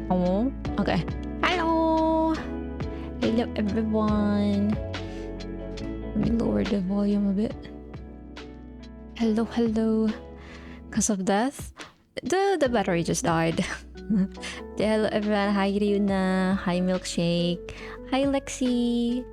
Oh, okay. Hello! Hello, everyone. Let me lower the volume a bit. Hello, hello. Because of death? The battery just died. Hello, everyone. Hi, Ryuna. Hi, Milkshake. Hi, Lexi.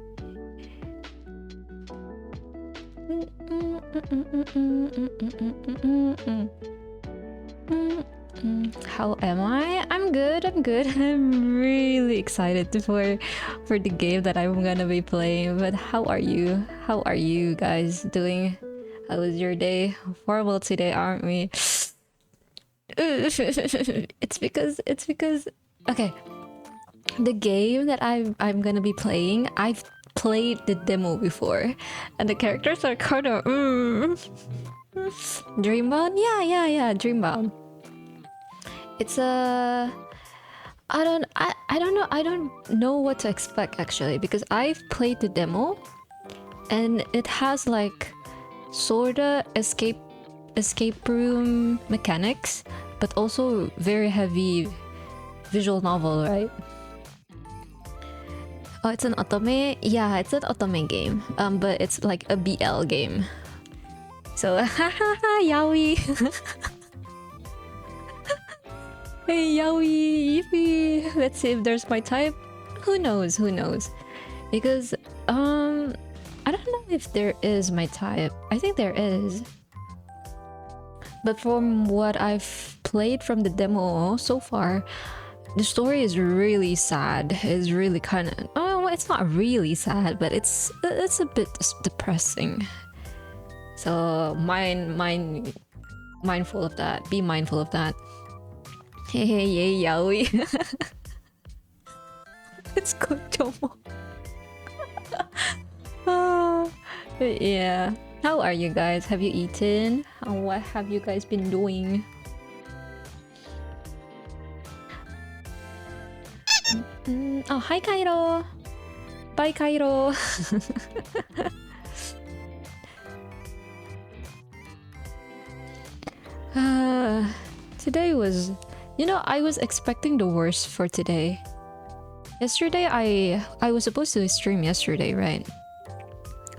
How am I? I'm good. I'm good. I'm really excited for the game that I'm gonna be playing. But how are you? How are you guys doing? How was your day? Horrible today, aren't we? It's because okay. The game that I'm gonna be playing, I've played the demo before, and the characters are kind of Dreambound. Yeah. Dreambound. It's a I don't know. I don't know what to expect actually, because I've played the demo and it has like sorta escape room mechanics, but also very heavy visual novel, right? Oh, it's an otome? Yeah, it's an otome game. But it's like a BL game. So hahaha, yaoi. Hey, yaoi, yippee. Let's see if there's my type. Who knows? Who knows? Because I don't know if there is my type. I think there is. But from what I've played from the demo so far, the story is really sad. It's really kind of... Oh, it's not really sad, but it's a bit depressing. So mindful of that. Be mindful of that. Hey, yay, yaoi. It's good, Tomo. Yeah. How are you guys? Have you eaten? What have you guys been doing? Oh, hi, Cairo. Bye, Cairo. Today was... You know, I was expecting the worst for today. Yesterday, I was supposed to stream yesterday, right?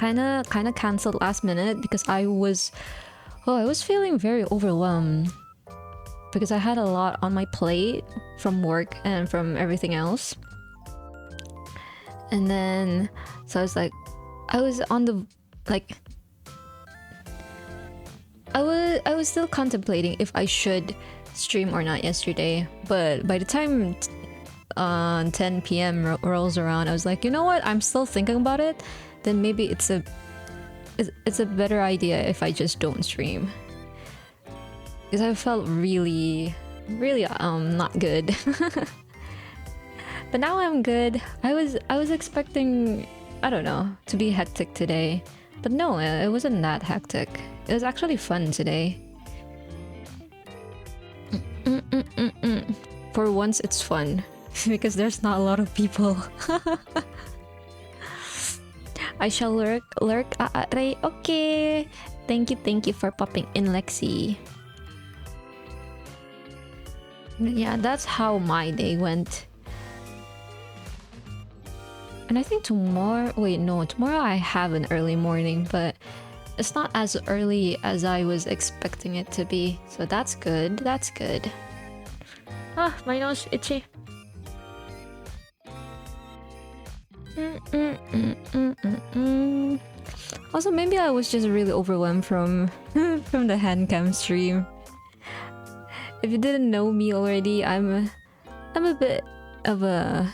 Kinda cancelled last minute because I was feeling very overwhelmed because I had a lot on my plate from work and from everything else. And then so I was like, I was on the like I was still contemplating if I should stream or not yesterday, but by the time 10 p.m. rolls around, I was like, you know what, I'm still thinking about it, then maybe it's a better idea if I just don't stream, because I felt really not good. But now I'm good. I was expecting, I don't know, to be hectic today, but no, it wasn't that hectic. It was actually fun today. For once it's fun because there's not a lot of people. I shall lurk. Ray. Okay. Thank you for popping in, Lexi. Yeah, that's how my day went. And I think tomorrow... Wait, no. Tomorrow I have an early morning, but it's not as early as I was expecting it to be. So that's good. That's good. Ah, my nose itchy. Also, maybe I was just really overwhelmed from the handcam stream. If you didn't know me already, I'm a bit of a...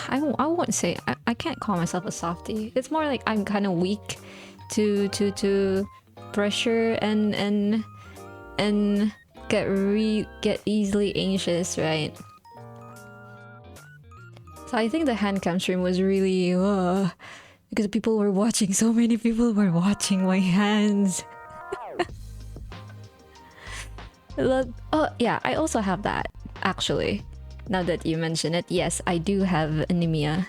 I won't say... I can't call myself a softie. It's more like I'm kind of weak to pressure and get easily anxious, right? So I think the handcam stream was really because people were watching. So many people were watching my hands. Oh yeah, I also have that actually. Now that you mention it, yes, I do have anemia.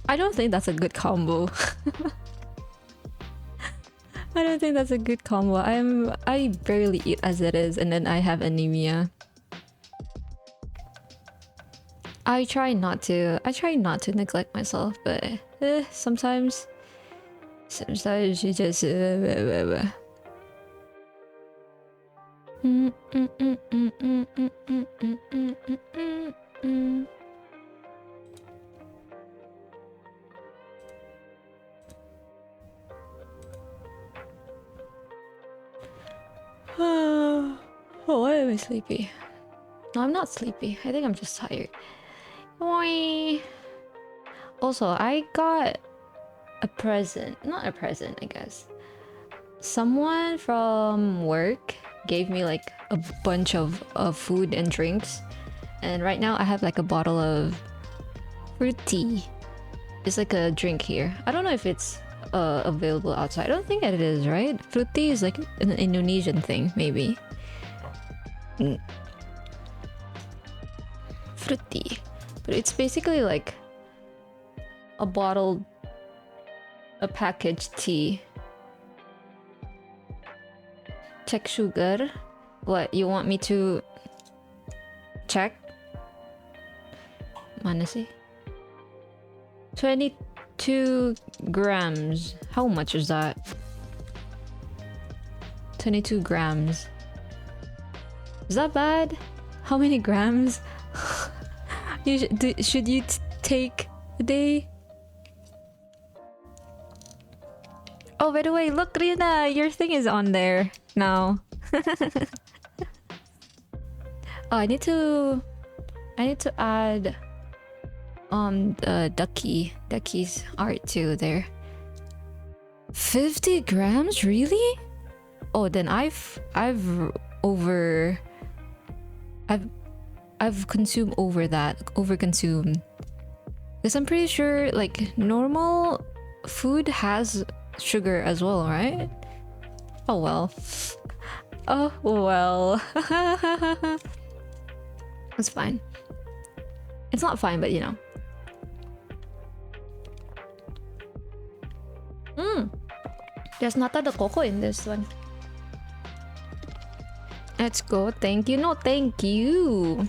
I don't think that's a good combo. I don't think that's a good combo. I barely eat as it is, and then I have anemia. I try not to neglect myself, but sometimes you just Oh, why am I sleepy? No, I'm not sleepy. I think I'm just tired. Boing. Also, I got a present. Not a present, I guess. Someone from work gave me like a bunch of food and drinks. And right now I have like a bottle of fruit tea. It's like a drink here. I don't know if it's available outside. I don't think it is, right? Fruit tea is like an Indonesian thing, maybe. Fruit tea. But it's basically like a packaged tea. Check sugar. What, you want me to check? Mana sih? 22 grams. How much is that? 22 grams. Is that bad? How many grams? Should you take a day? Oh, by the way, look, Rina, your thing is on there now. Oh, I need to add Ducky's art too there. 50 grams, really? Oh, then I've consumed over that, overconsumed. Because I'm pretty sure like normal food has sugar as well, right? Oh well. Oh well. It's fine. It's not fine, but you know. There's nata de coco in this one. Let's go. Thank you. No, thank you.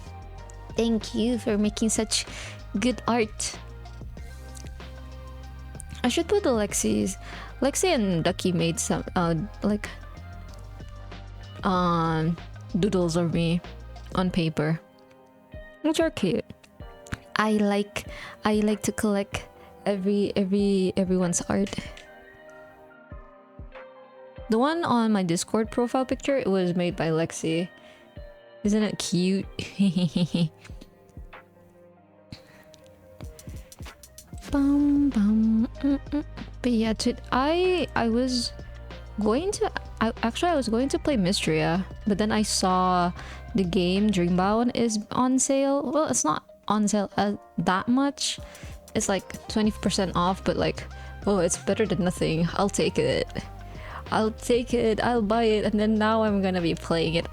Thank you for making such good art. I should put the Lexi and Ducky made some doodles of me on paper, which are cute. I like to collect everyone's art. The one on my Discord profile picture, it was made by Lexi. Isn't it cute? But yeah, I was going to play Mystria, but then I saw the game Dreambound is on sale. Well, it's not on sale that much. It's like 20% off, but like, oh, it's better than nothing. I'll take it. I'll buy it, and then now I'm gonna be playing it.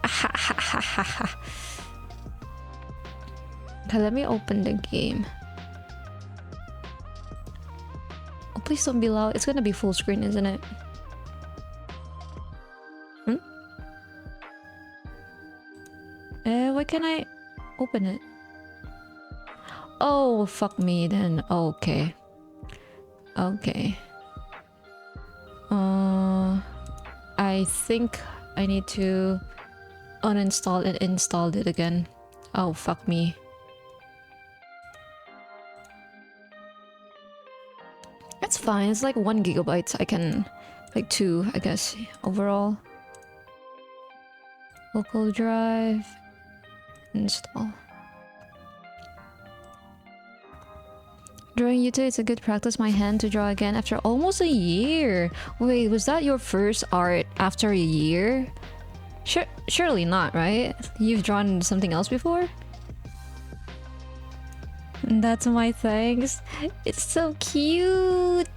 Okay, let me open the game. Oh, please don't be loud. It's gonna be full screen, isn't it? Why can't I open it? Oh, fuck me then. Okay. I think I need to uninstall and install it again. Oh, fuck me. It's fine. It's like 1 gigabyte. I can, like 2, I guess, overall. Local drive. Install. Drawing YouTube, it's a good practice my hand to draw again after almost a year. Wait, was that your first art after a year? Surely not, right? You've drawn something else before? That's my thanks. It's so cute.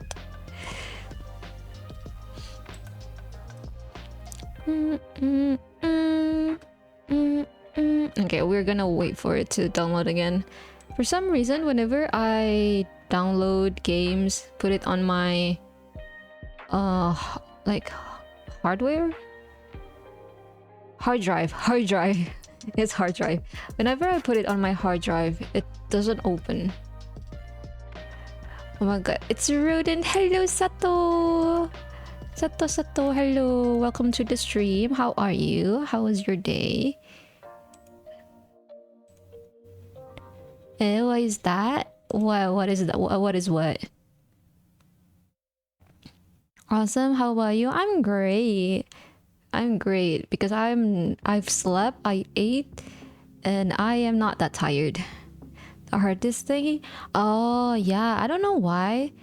Okay, we're gonna wait for it to download again. For some reason, whenever I download games, put it on my like hardware? Hard drive. It's hard drive. Whenever I put it on my hard drive, it doesn't open. Oh my god, it's Rodent. Hello, Sato. Sato, hello. Welcome to the stream. How are you? How was your day? What is that? What is that? What is what? Awesome. How about you? I'm great. I'm great because I've slept, I ate, and I am not that tired. The hardest thing? Oh yeah, I don't know why.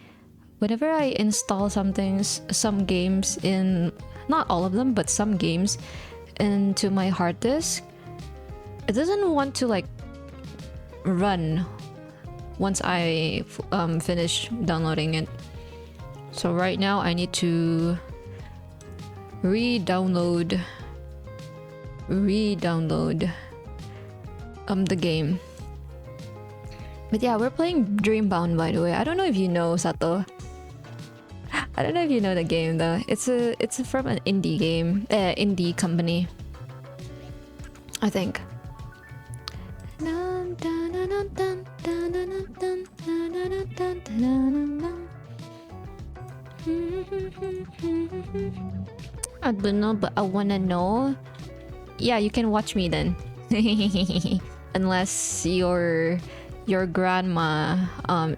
Whenever I install some games in, not all of them, but some games into my hard disk, it doesn't want to like run once I finish downloading it. So right now I need to re-download the game. But yeah, we're playing Dreambound, by the way. I don't know if you know, Sato. I don't know if you know the game though. It's from an indie game, indie company, I think. I don't know, but I wanna know. Yeah, you can watch me then. Unless your grandma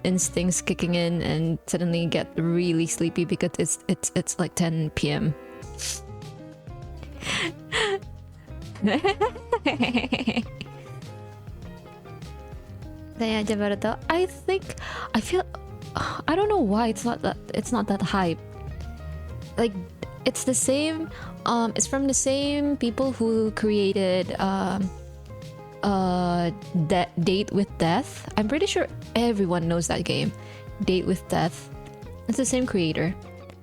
instincts kicking in and suddenly get really sleepy because it's like 10 p.m. I feel I don't know why it's not that hype. Like it's the same it's from the same people who created Date with Death. I'm pretty sure everyone knows that game. Date with Death. It's the same creator.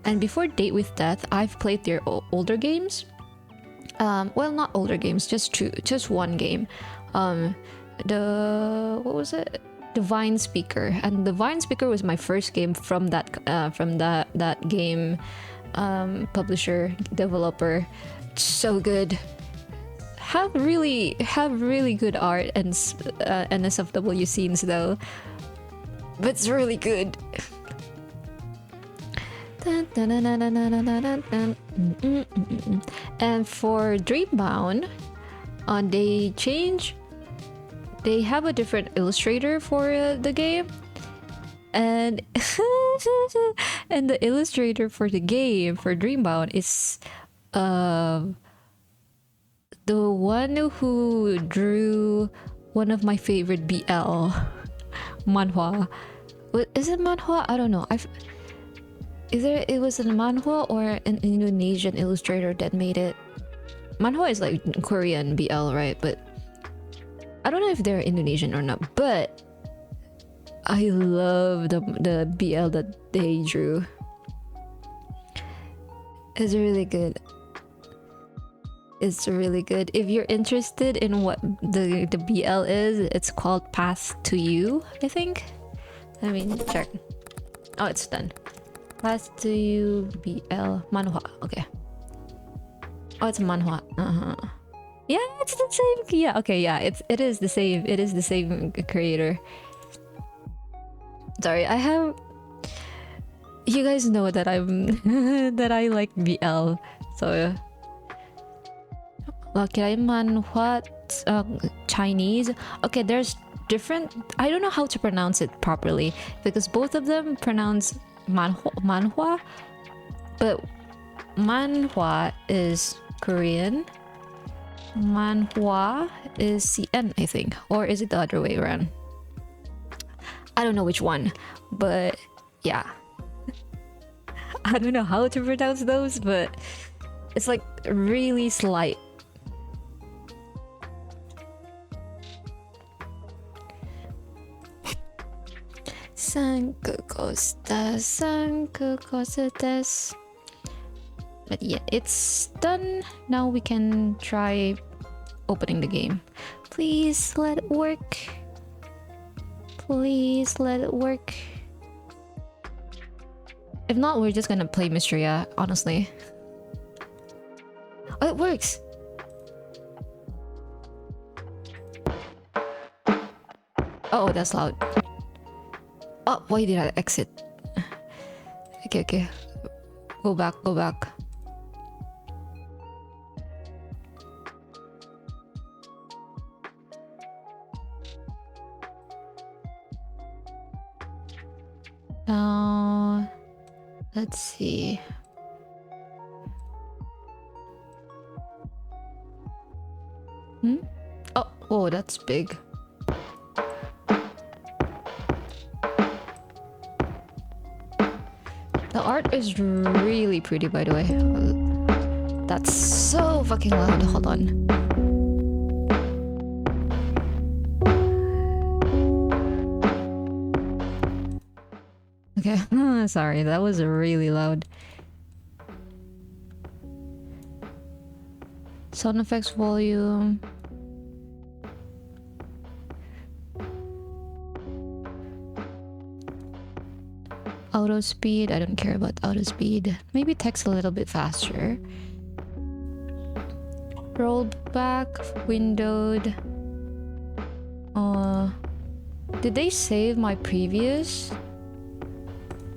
And before Date with Death, I've played their older games. Well, not older games, just one game. What was it? The Vine Speaker. And the Vine Speaker was my first game from that game publisher, developer. So good. Have really good art and NSFW scenes though, but it's really good. And for Dreambound, they have a different illustrator for the game, and and the illustrator for the game for Dreambound is the one who drew one of my favorite BL manhwa. Is it manhwa? I don't know. Either it was a manhwa or an Indonesian illustrator that made it. Manhwa is like Korean BL, right? But I don't know if they're Indonesian or not. But I love the BL that they drew. It's really good. It's really good. If you're interested in what the BL is, it's called Path to You, I think. Let me check. Oh, it's done. Path to You BL manhwa. Okay. Oh, it's manhwa. Yeah, it's the same. Yeah, okay, yeah. It is the same. It is the same creator. Sorry, I have. You guys know that that I like BL, so. Okay, manhwa, Chinese. Okay, there's different. I don't know how to pronounce it properly because both of them pronounce manhwa, but manhwa is Korean. Manhwa is CN, I think, or is it the other way around? I don't know which one, but yeah. I don't know how to pronounce those, but it's like really slight. But yeah, it's done. Now we can try opening the game. Please let it work. Please let it work. If not, we're just gonna play Mysteria, honestly. Oh, it works. Oh, that's loud. Oh, why did I exit? Okay, okay. Go back, go back. Now, let's see. Oh, that's big. The art is really pretty, by the way. That's so fucking loud. Hold on. Okay, sorry, that was really loud. Sound effects volume. Auto speed, I don't care about auto speed. Maybe text a little bit faster. Roll back, windowed. Did they save my previous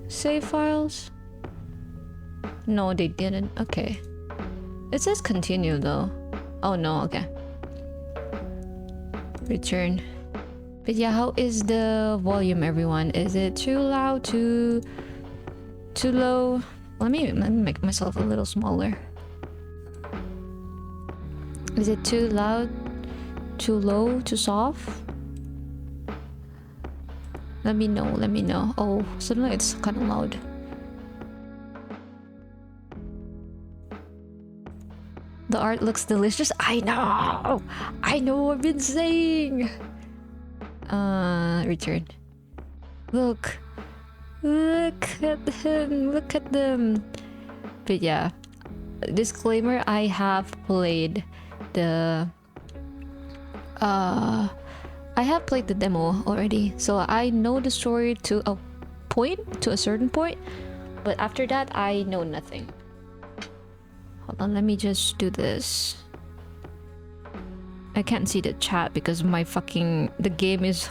save files? No, they didn't. Okay. It says continue though. Oh no, okay. Return. But yeah, how is the volume, everyone? Is it too loud, too low? Let me make myself a little smaller. Is it too loud, too low, too soft? Let me know, let me know. Oh, suddenly it's kind of loud. The art looks delicious. I know, I've been saying. Return. Look at him, look at them. But yeah, disclaimer, I have played the demo already, so I know the story to a certain point, but after that I know nothing. Hold on, let me just do this. I can't see the chat because the game is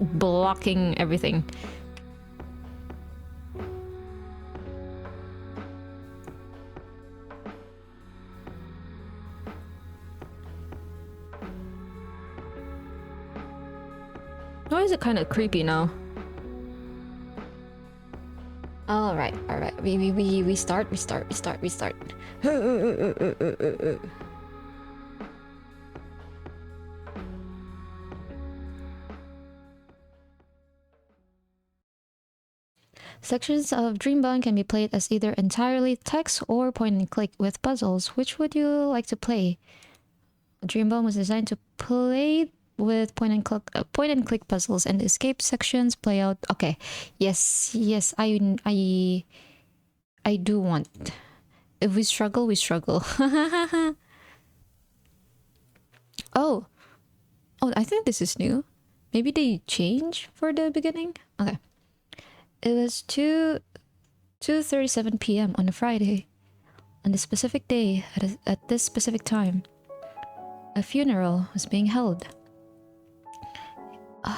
blocking everything. Why is it kind of creepy now? All right. We start. Sections of Dreambound can be played as either entirely text or point and click with puzzles. Which would you like to play? Dreambound was designed to play with point and click puzzles, and the escape sections play out. Okay, yes, I do want. If we struggle, we struggle. Oh, I think this is new. Maybe they change for the beginning. Okay. It was 2:37 p.m. on a Friday. On this specific day, at this specific time, a funeral was being held.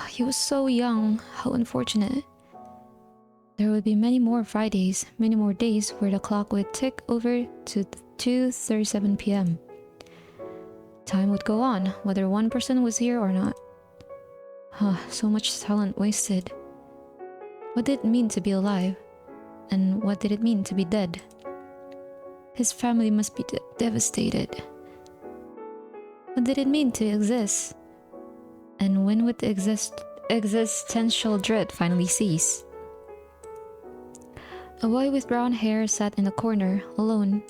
He was so young. How unfortunate. There would be many more Fridays, many more days where the clock would tick over to 2:37 p.m. Time would go on, whether one person was here or not. So much talent wasted. What did it mean to be alive? And what did it mean to be dead? His family must be devastated. What did it mean to exist? And when would the existential dread finally cease? A boy with brown hair sat in a corner, alone.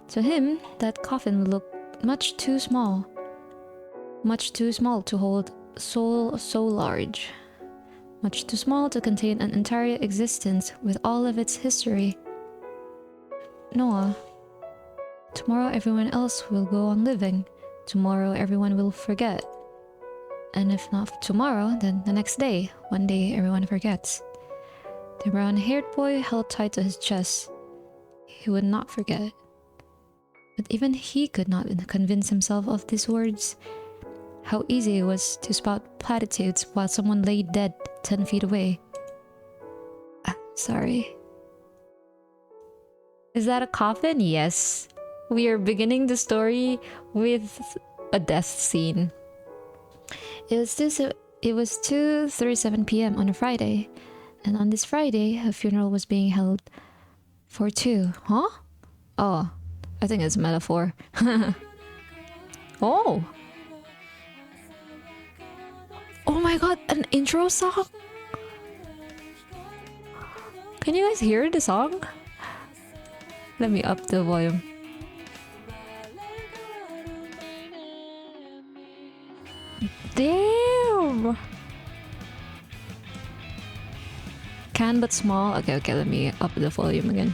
To him, that coffin looked much too small to hold soul so large. Much too small to contain an entire existence with all of its history. Noah. Tomorrow everyone else will go on living. Tomorrow everyone will forget. And if not tomorrow, then the next day. One day everyone forgets. The brown-haired boy held tight to his chest. He would not forget. But even he could not convince himself of these words. How easy it was to spout platitudes while someone lay dead 10 feet away. Sorry. Is that a coffin? Yes. We are beginning the story with a death scene. It was 2:37 p.m. on a Friday, and on this Friday, a funeral was being held for two. Huh? Oh, I think it's a metaphor. Oh. Oh my god, an intro song? Can you guys hear the song? Let me up the volume. Damn! Can but small. Okay, let me up the volume again.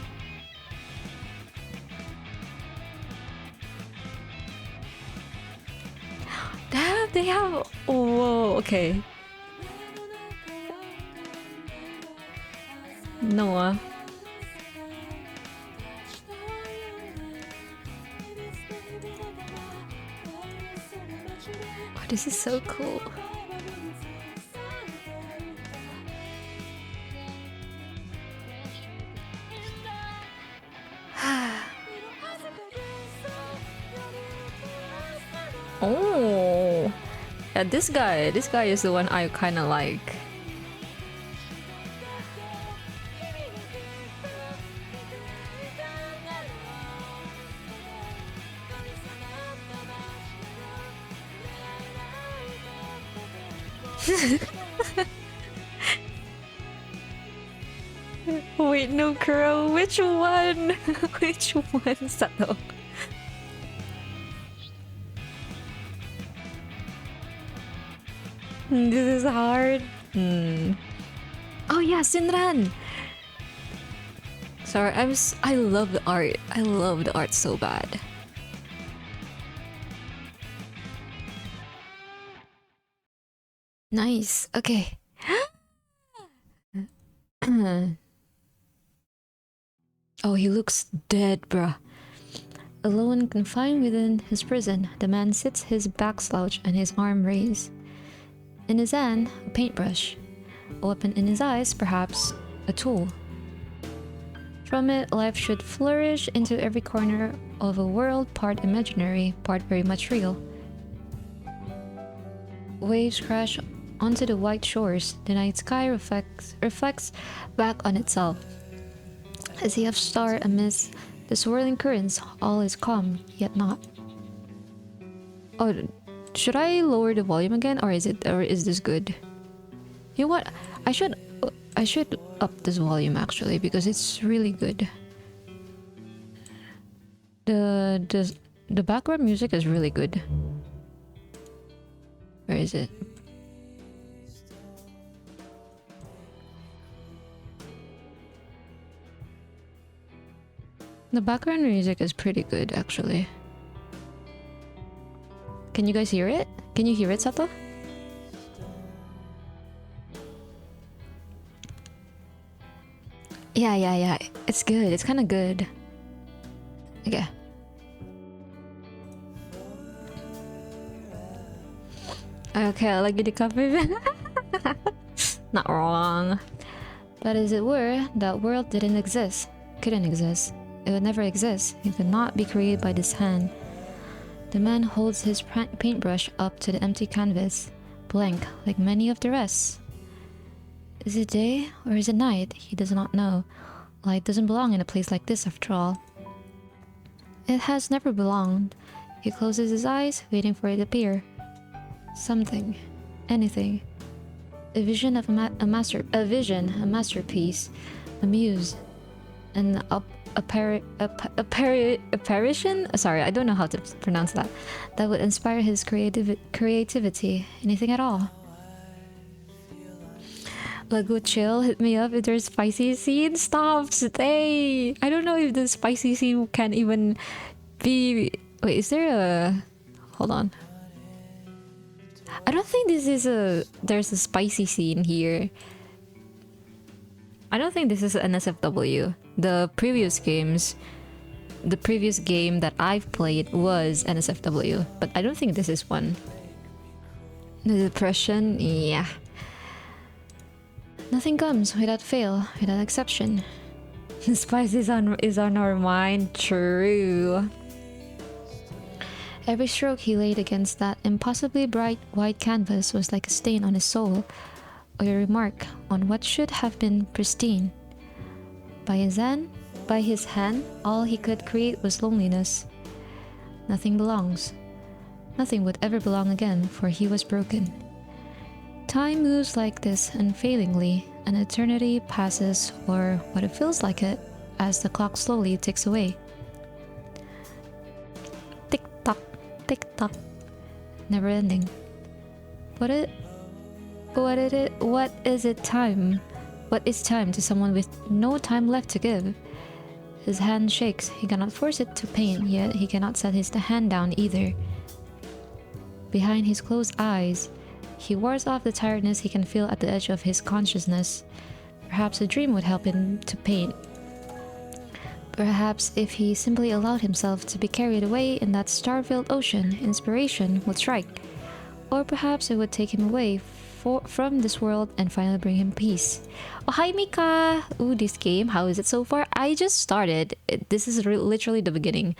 Damn, they have... Whoa, okay. Noah. Oh, this is so cool. Oh, yeah, this guy is the one I kind of like. Wait, no, Kuro, which one? Which one, Sato? This is hard. Oh yeah, Sinran. Sorry, I love the art. I love the art so bad. Nice. Okay. Oh, he looks dead, bruh. Alone and confined within his prison, the man sits his back slouched and his arm raised. In his hand, a paintbrush. A weapon in his eyes, perhaps a tool. From it, life should flourish into every corner of a world, part imaginary, part very much real. Waves crash onto the white shores. The night sky reflects back on itself. A sea of stars amidst the swirling currents, all is calm, yet not. Oh, should I lower the volume again, or is this good? You know what? I should up this volume actually, because it's really good. The background music is really good. Where is it? The background music is pretty good actually. Can you guys hear it? Can you hear it, Sato? Yeah. It's good. It's kind of good. Okay. Okay, I like the coffee. Not wrong. But as it were, that world didn't exist. Couldn't exist. It would never exist. It could not be created by this hand. The man holds his paintbrush up to the empty canvas, blank like many of the rest. Is it day or is it night? He does not know. Light doesn't belong in a place like this after all. It has never belonged. He closes his eyes, waiting for it to appear. Something. Anything. A vision of a masterpiece. A muse. An apparition? Sorry, I don't know how to pronounce that. That would inspire his creativity. Anything at all. Lago chill, hit me up if there's spicy scene. Stop, stay. I don't know if the spicy scene can even be... Wait, is there a... Hold on. I don't think there's a spicy scene here. I don't think this is an SFW. The previous games, the previous game that I've played was NSFW, but I don't think this is one. The depression, yeah. Nothing comes without fail, without exception. The spice is on our mind, true. Every stroke he laid against that impossibly bright white canvas was like a stain on his soul, or a remark on what should have been pristine. By his hand, all he could create was loneliness. Nothing belongs. Nothing would ever belong again, for he was broken. Time moves like this unfailingly, and eternity passes, or what it feels like it, as the clock slowly ticks away. Tick-tock, tick-tock, never ending. What is time to someone with no time left to give? His hand shakes. He cannot force it to pain, yet he cannot set his hand down either. Behind his closed eyes, he wars off the tiredness he can feel at the edge of his consciousness. Perhaps a dream would help him to paint. Perhaps if he simply allowed himself to be carried away in that star-filled ocean, inspiration would strike. Or perhaps it would take him away from this world and finally bring him peace. Oh, hi Mika! Ooh, this game, how is it so far? I just started. This is literally the beginning.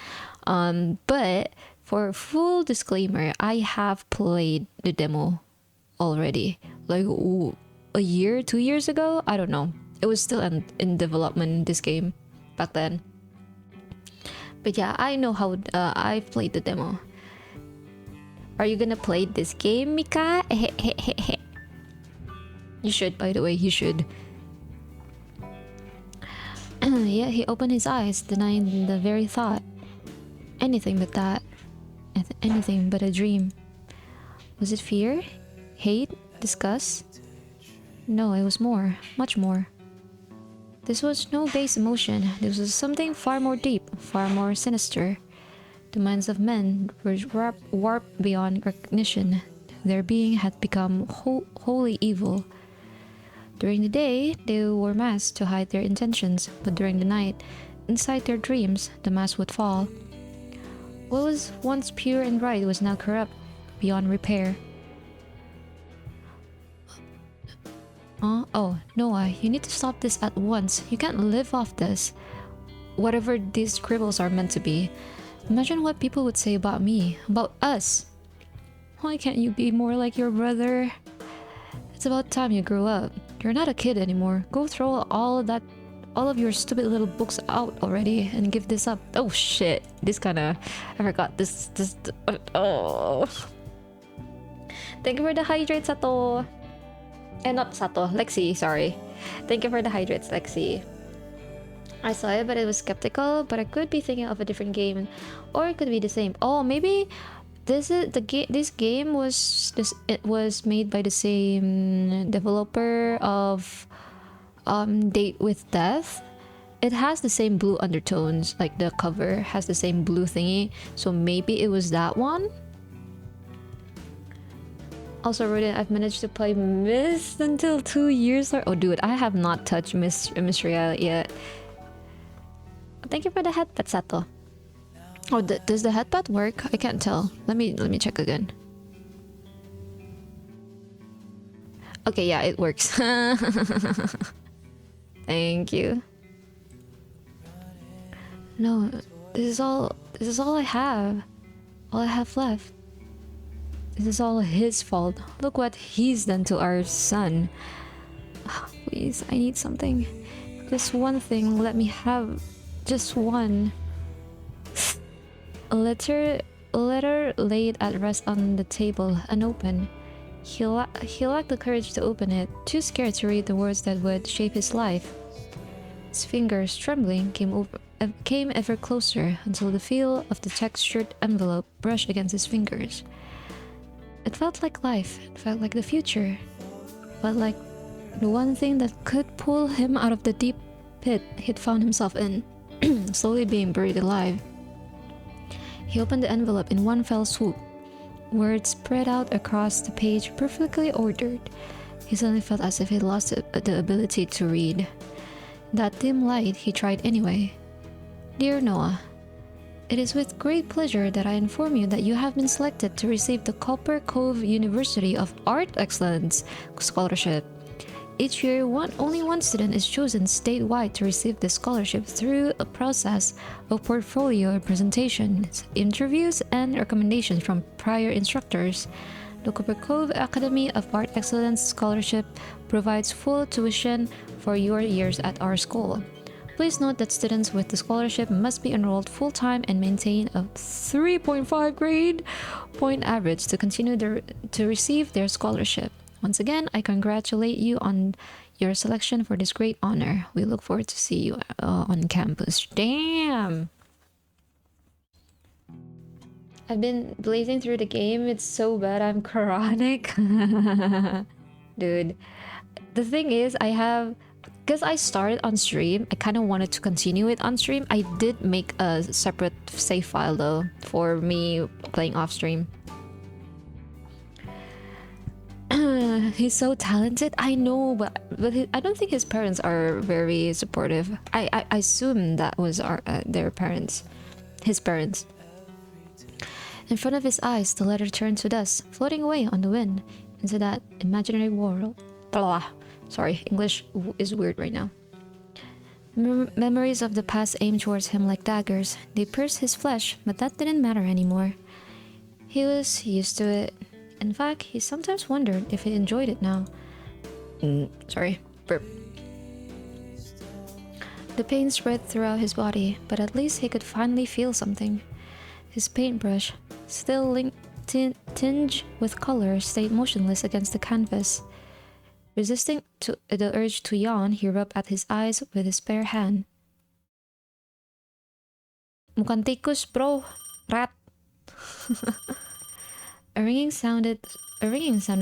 But for full disclaimer, I have played the demo already. Like a year, 2 years ago? I don't know. It was still in development, this game, back then. But yeah, I know how I've played the demo. Are you gonna play this game, Mika? You should, by the way, you should. Yeah, he opened his eyes, denying the very thought. Anything but that. Anything but a dream. Was it fear? Hate? Disgust? No, it was more. Much more. This was no base emotion. This was something far more deep, far more sinister. The minds of men were warped beyond recognition. Their being had become wholly evil. During the day, they wore masks to hide their intentions, but during the night, inside their dreams, the mask would fall. What was once pure and bright was now corrupt, beyond repair. Oh, Noah, you need to stop this at once. You can't live off this. Whatever these scribbles are meant to be. Imagine what people would say about me, about us. Why can't you be more like your brother? It's about time you grew up. You're not a kid anymore. Go throw all of your stupid little books out already and give this up. Oh shit. This kinda... I forgot this... Oh. Thank you for the hydrate, Sato. Not Sato. Lexi, sorry. Thank you for the hydrates, Lexi. I saw it, but it was skeptical. But I could be thinking of a different game. Or it could be the same. Oh, maybe... This game was made by the same developer of Date with Death. It has the same blue undertones, like the cover has the same blue thingy, so maybe it was that one. Also, Rodin, I've managed to play Myst until 2 years later. Oh dude, I have not touched Mystery yet. Thank you for the headpad, Sato. Oh, does the headpad work? I can't tell. Let me check again. Okay, yeah, it works. Thank you. No, this is all I have. All I have left. This is all his fault. Look what he's done to our son. Please, I need something. Just one thing. Let me have just one. A letter laid at rest on the table, unopened. He lacked the courage to open it, too scared to read the words that would shape his life. His fingers, trembling, came ever closer until the feel of the textured envelope brushed against his fingers. It felt like life. It felt like the future. But like the one thing that could pull him out of the deep pit he'd found himself in, slowly being buried alive. He opened the envelope in one fell swoop. Words spread out across the page, perfectly ordered. He suddenly felt as if he'd lost the ability to read. In that dim light, he tried anyway. Dear Noah, It is with great pleasure that I inform you that you have been selected to receive the Copper Cove University of Art Excellence Scholarship. Each year, only one student is chosen statewide to receive this scholarship through a process of portfolio presentations, interviews, and recommendations from prior instructors. The Copper Cove Academy of Art Excellence Scholarship provides full tuition for your years at our school. Please note that students with the scholarship must be enrolled full-time and maintain a 3.5 grade point average to continue to receive their scholarship. Once again, I congratulate you on your selection for this great honor. We look forward to see you on campus. Damn! I've been blazing through the game. It's so bad I'm chronic. Dude, the thing is, because I started on stream, I kind of wanted to continue it on stream. I did make a separate save file though for me playing off stream. He's so talented. I know, but I don't think his parents are very supportive. I assume that was their parents, his parents. In front of his eyes, the letter turned to dust, floating away on the wind into that imaginary world. Blah. Sorry, English is weird right now. Memories of the past aimed towards him like daggers. They pierced his flesh, but that didn't matter anymore. He was used to it. In fact, he sometimes wondered if he enjoyed it now. Sorry, burp. The pain spread throughout his body, but at least he could finally feel something. His paintbrush, still tinged with color, stayed motionless against the canvas. Resisting the urge to yawn, he rubbed at his eyes with his bare hand. Mukhang tikus, bro. Rat. A ringing sounded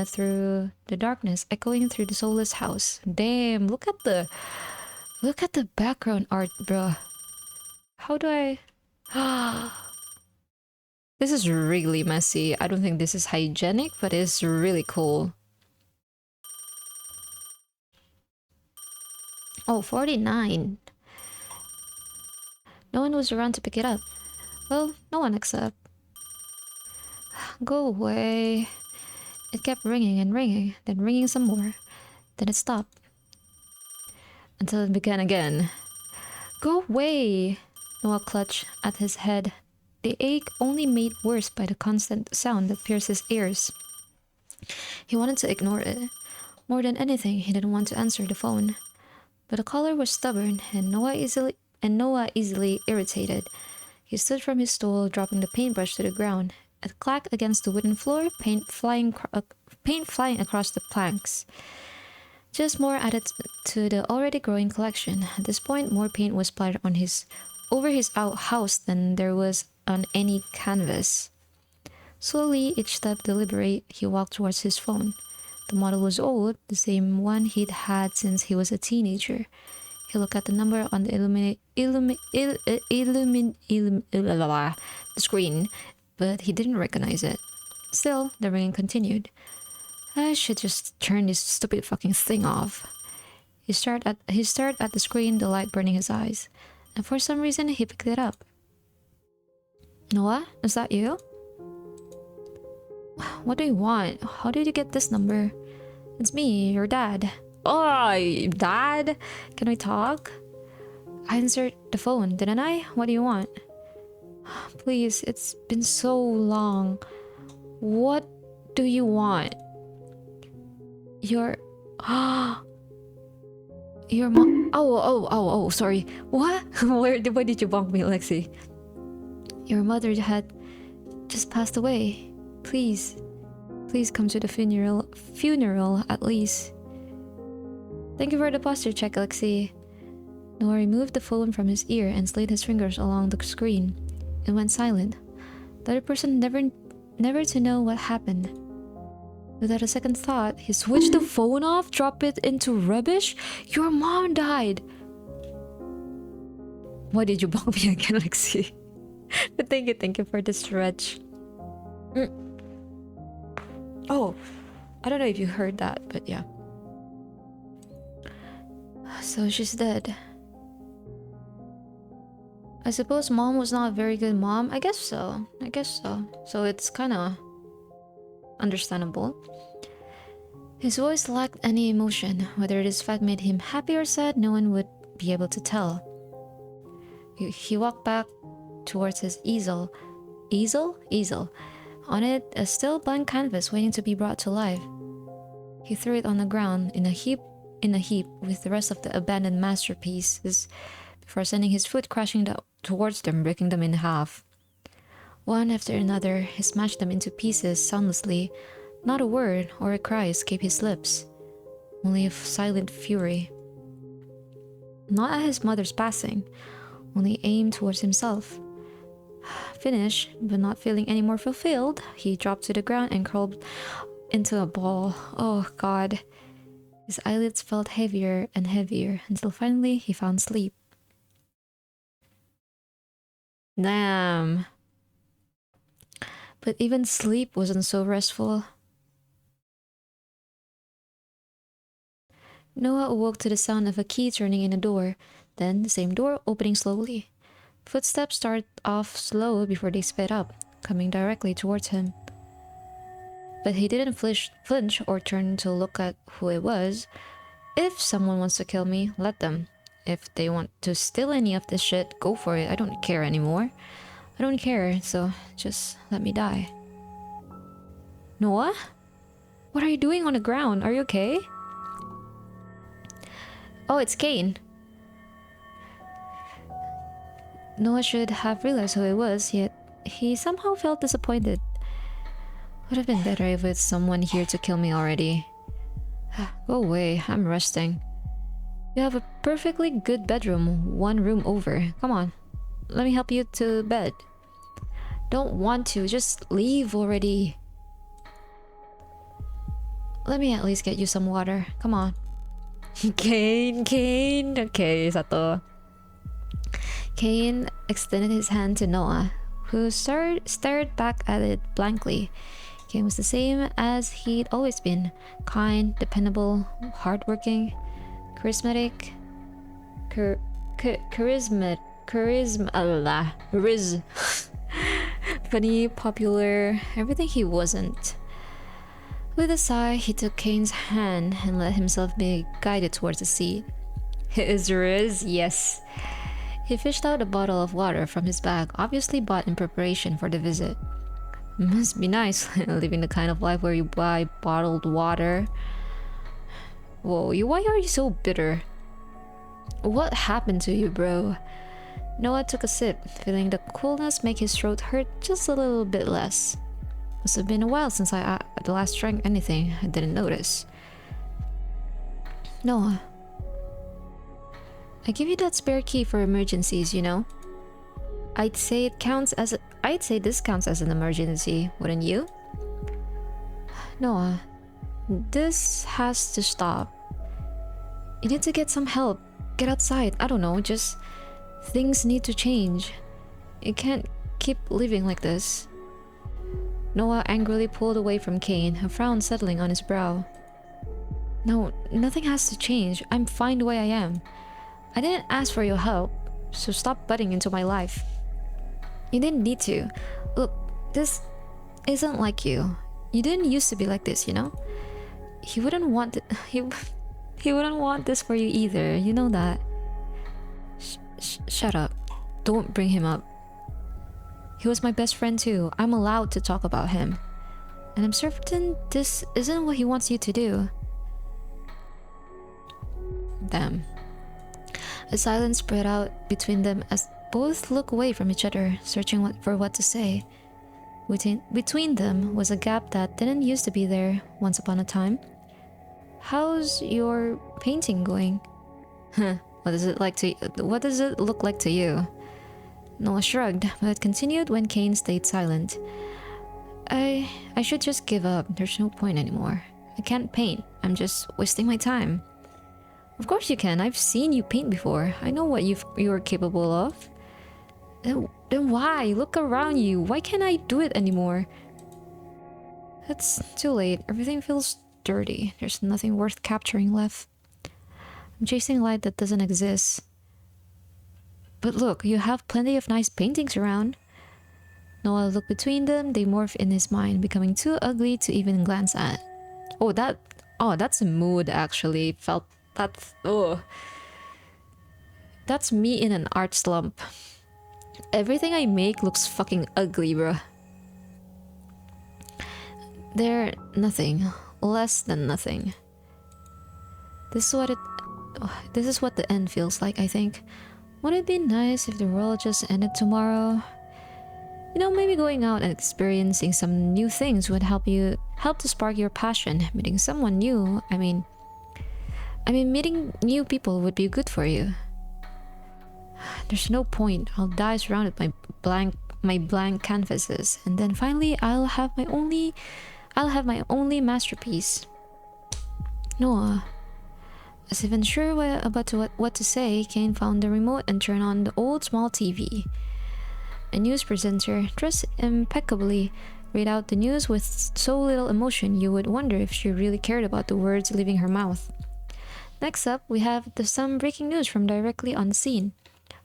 through the darkness, echoing through the soulless house. Damn, look at the background art, bro. How do I... This is really messy. I don't think this is hygienic, but it's really cool. Oh, 49. No one was around to pick it up. Well, no one except... Go away. It kept ringing and ringing, then ringing some more. Then it stopped. Until it began again. Go away! Noah clutched at his head. The ache only made worse by the constant sound that pierced his ears. He wanted to ignore it. More than anything, he didn't want to answer the phone. But the caller was stubborn, and Noah easily irritated. He stood from his stool, dropping the paintbrush to the ground. It clacked against the wooden floor, paint flying across the planks. Just more added to the already growing collection. At this point, more paint was splattered over his house than there was on any canvas. Slowly, each step deliberate, he walked towards his phone. The model was old, the same one he'd had since he was a teenager. He looked at the number on the screen, but he didn't recognize it. Still, the ringing continued. I should just turn this stupid fucking thing off. He stared at the screen, the light burning his eyes. And for some reason, he picked it up. Noah, is that you? What do you want? How did you get this number? It's me, your dad. Oh, Dad? Can we talk? I answered the phone, didn't I? What do you want? Please, it's been so long. What do you want? Your mom. Oh, sorry. What? Why did you bonk me, Lexi? Your mother had just passed away. Please come to the funeral at least. Thank you for the posture check, Lexi. Noah removed the phone from his ear and slid his fingers along the screen. It went silent. The other person never to know what happened. Without a second thought, he switched the phone off, dropped it into rubbish. Your mom died. Why did you bonk me again, Lexi? But thank you for the stretch. Oh, I don't know if you heard that, but yeah. So she's dead. I suppose mom was not a very good mom. I guess so. I guess so. So it's kind of understandable. His voice lacked any emotion. Whether this fact made him happy or sad, no one would be able to tell. He walked back towards his easel. Easel? Easel. On it, a still blank canvas waiting to be brought to life. He threw it on the ground in a heap with the rest of the abandoned masterpieces before sending his foot crashing towards them, breaking them in half. One after another, he smashed them into pieces soundlessly. Not a word or a cry escaped his lips, only a silent fury. Not at his mother's passing, only aimed towards himself. Finished, but not feeling any more fulfilled, he dropped to the ground and curled into a ball. Oh God. His eyelids felt heavier and heavier until finally he found sleep. Damn. But even sleep wasn't so restful. Noah awoke to the sound of a key turning in a door, then the same door opening slowly. Footsteps started off slow before they sped up, coming directly towards him. But he didn't flinch or turn to look at who it was. If someone wants to kill me, let them. If they want to steal any of this shit, go for it. I don't care anymore. I don't care, so just let me die. Noah? What are you doing on the ground? Are you okay? Oh, it's Cain. Noah should have realized who it was, yet he somehow felt disappointed. Would have been better if it's someone here to kill me already. Go away, I'm resting. You have a perfectly good bedroom, one room over. Come on, let me help you to bed. Don't want to, just leave already. Let me at least get you some water. Come on. Cain. Okay, Sato. Cain extended his hand to Noah, who stared back at it blankly. Cain was the same as he'd always been. Kind, dependable, hardworking, charismatic. Funny, popular, everything he wasn't. With a sigh, he took Cain's hand and let himself be guided towards the seat. His Riz, yes. He fished out a bottle of water from his bag, obviously bought in preparation for the visit. Must be nice, living the kind of life where you buy bottled water. Whoa, why are you so bitter? What happened to you, bro? Noah took a sip, feeling the coolness make his throat hurt just a little bit less. Must have been a while since I last drank anything I didn't notice. Noah, I give you that spare key for emergencies, you know? I'd say this counts as an emergency, wouldn't you? Noah, this has to stop. You need to get some help. Get outside. I don't know, just things need to change. You can't keep living like this. Noah angrily pulled away from Cain, a frown settling on his brow. No, nothing has to change. I'm fine the way I am. I didn't ask for your help, so stop butting into my life. You didn't need to. Look, this isn't like you. You didn't used to be like this, you know? He wouldn't want he wouldn't want this for you either. You know that. Shut up. Don't bring him up. He was my best friend too. I'm allowed to talk about him. And I'm certain this isn't what he wants you to do. Damn. A silence spread out between them as both looked away from each other, searching for what to say. Between them was a gap that didn't used to be there once upon a time. How's your painting going? What does it look like to you? Noah shrugged, but continued when Cain stayed silent. I should just give up. There's no point anymore. I can't paint. I'm just wasting my time. Of course you can. I've seen you paint before. I know what you're capable of. Then why? Look around you. Why can't I do it anymore? It's too late. Everything feels dirty. There's nothing worth capturing left. I'm chasing light that doesn't exist. But look, you have plenty of nice paintings around. Noah looked between them. They morphed in his mind, becoming too ugly to even glance at. Oh, that's a mood actually. Felt that. Oh, that's me in an art slump. Everything I make looks fucking ugly, bruh. They're nothing. Less than nothing. This is what the end feels like, I think. Wouldn't it be nice if the world just ended tomorrow? You know, maybe going out and experiencing some new things would help to spark your passion. Meeting someone new, I mean meeting new people would be good for you. There's no point. I'll die surrounded by blank canvases, and then finally I'll have my only masterpiece. Noah. As if unsure about what to say, Kane found the remote and turned on the old small TV. A news presenter, dressed impeccably, read out the news with so little emotion you would wonder if she really cared about the words leaving her mouth. Next up, we have some breaking news from directly on the scene.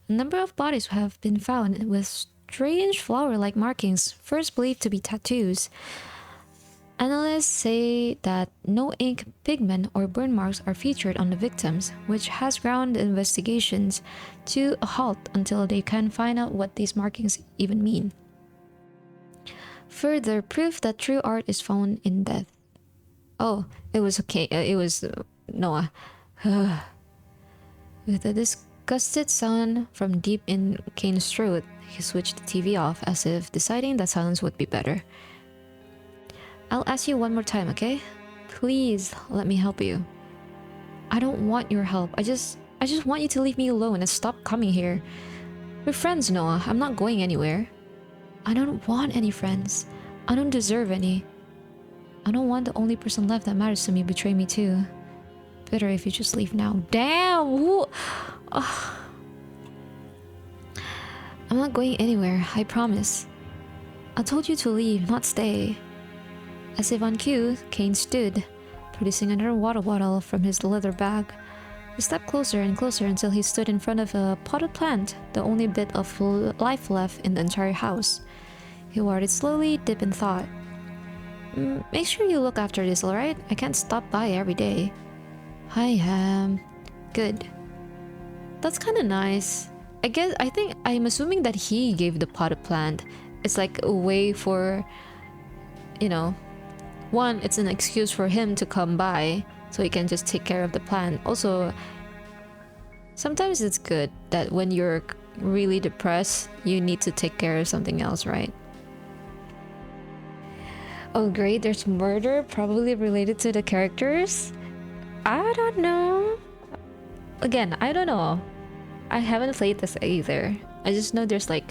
A number of bodies have been found with strange flower-like markings, first believed to be tattoos. Analysts say that no ink, pigment, or burn marks are featured on the victims, which has ground investigations to a halt until they can find out what these markings even mean. Further proof that true art is found in death. Oh, it was okay. It was Noah. With a disgusted sound from deep in Kane's throat, he switched the TV off as if deciding that silence would be better. I'll ask you one more time, okay? Please let me help you. I don't want your help. I just want you to leave me alone and stop coming here. We're friends, Noah. I'm not going anywhere. I don't want any friends. I don't deserve any. I don't want the only person left that matters to me betray me too. Better if you just leave now. Damn! I'm not going anywhere, I promise. I told you to leave, not stay. As if on cue, Kane stood, producing another water bottle from his leather bag. He stepped closer and closer until he stood in front of a potted plant, the only bit of life left in the entire house. He watered it slowly, deep in thought. Make sure you look after this, alright? I can't stop by every day. I am. Good. That's kinda nice. I'm assuming that he gave the potted plant. It's like a way for, you know, one, it's an excuse for him to come by so he can just take care of the plant. Also, sometimes it's good that when you're really depressed, you need to take care of something else, right? Oh great, there's murder, probably related to the characters? I don't know. Again, I don't know. I haven't played this either. I just know there's like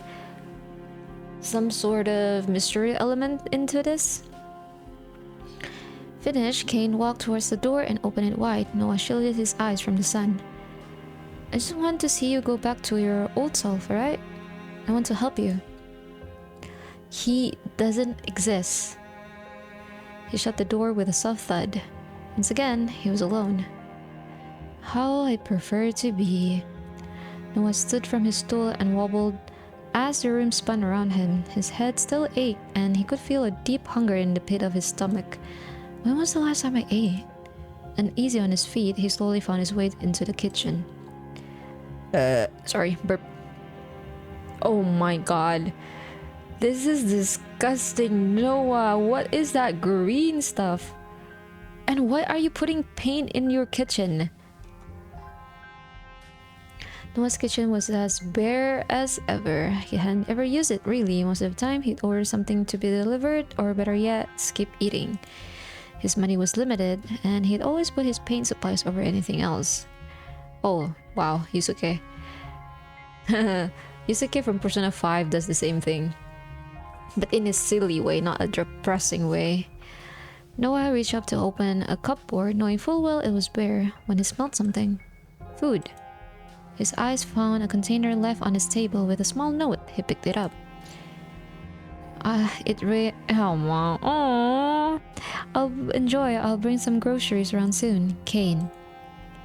some sort of mystery element into this. Finished, Kane walked towards the door and opened it wide. Noah shielded his eyes from the sun. I just want to see you go back to your old self, alright? I want to help you. He doesn't exist. He shut the door with a soft thud. Once again, he was alone. How I prefer to be. Noah stood from his stool and wobbled as the room spun around him. His head still ached and he could feel a deep hunger in the pit of his stomach. When was the last time I ate? Uneasy on his feet, he slowly found his way into the kitchen. Sorry, burp. Oh my god. This is disgusting, Noah. What is that green stuff? And why are you putting paint in your kitchen? Noah's kitchen was as bare as ever. He hadn't ever used it, really. Most of the time, he'd order something to be delivered, or better yet, skip eating. His money was limited, and he'd always put his paint supplies over anything else. Oh, wow, Yusuke. Yusuke from Persona 5 does the same thing. But in a silly way, not a depressing way. Noah reached up to open a cupboard, knowing full well it was bare, when he smelled something. Food. His eyes found a container left on his table with a small note. He picked it up. I'll bring some groceries around soon. Kane.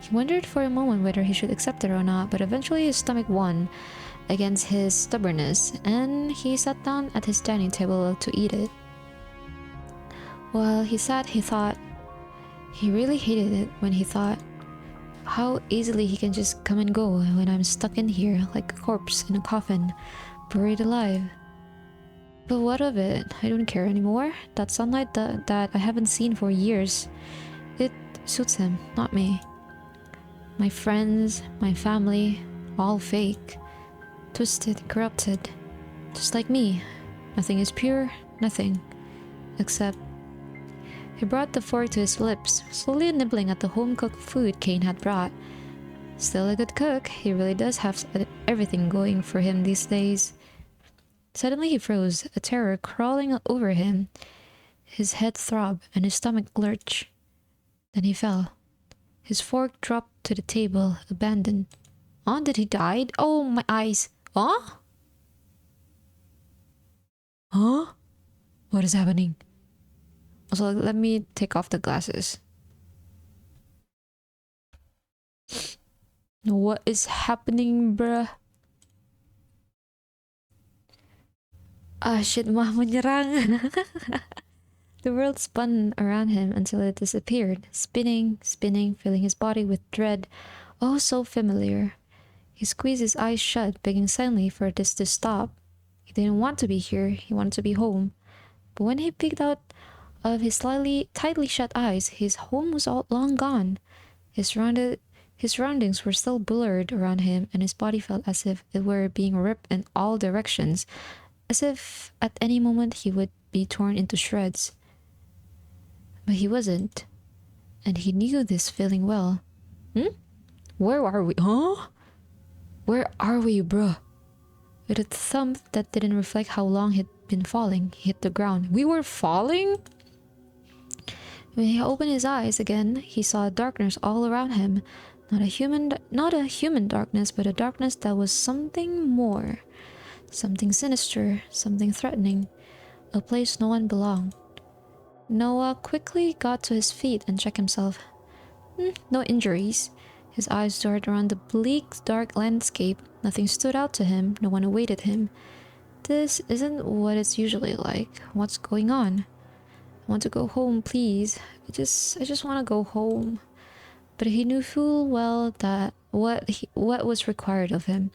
He wondered for a moment whether he should accept it or not, but eventually his stomach won. against his stubbornness, and he sat down at his dining table to eat it. While he sat, he thought. He really hated it when he thought how easily he can just come and go when I'm stuck in here like a corpse in a coffin, buried alive. But what of it? I don't care anymore. That sunlight that I haven't seen for years, it suits him, not me. My friends, my family, all fake. Twisted, corrupted. Just like me. Nothing is pure, nothing. Except... He brought the fork to his lips, slowly nibbling at the home-cooked food Kane had brought. Still a good cook, he really does have everything going for him these days. Suddenly he froze, a terror crawling over him. His head throbbed and his stomach lurched. Then he fell. His fork dropped to the table, abandoned. Oh, did he die? Oh, my eyes. Huh? Huh? What is happening? Also, let me take off the glasses. What is happening, bruh? Ah, shit, ma menyerang. The world spun around him until it disappeared, spinning, spinning, filling his body with dread. Oh, so familiar. He squeezed his eyes shut, begging silently for this to stop. He didn't want to be here, he wanted to be home. But when he peeked out of his tightly shut eyes, his home was all long gone. His surroundings were still blurred around him, and his body felt as if it were being ripped in all directions, as if at any moment he would be torn into shreds. But he wasn't, and he knew this feeling well. Where are we? Huh? Where are we, bruh? With a thump that didn't reflect how long he'd been falling, he hit the ground. We were falling? When he opened his eyes again, he saw darkness all around him. Not a human darkness, but a darkness that was something more. Something sinister, something threatening. A place no one belonged. Noah quickly got to his feet and checked himself. No injuries. His eyes darted around the bleak, dark landscape. Nothing stood out to him. No one awaited him. This isn't what it's usually like. What's going on? I want to go home, please. I just want to go home. But he knew full well that what was required of him.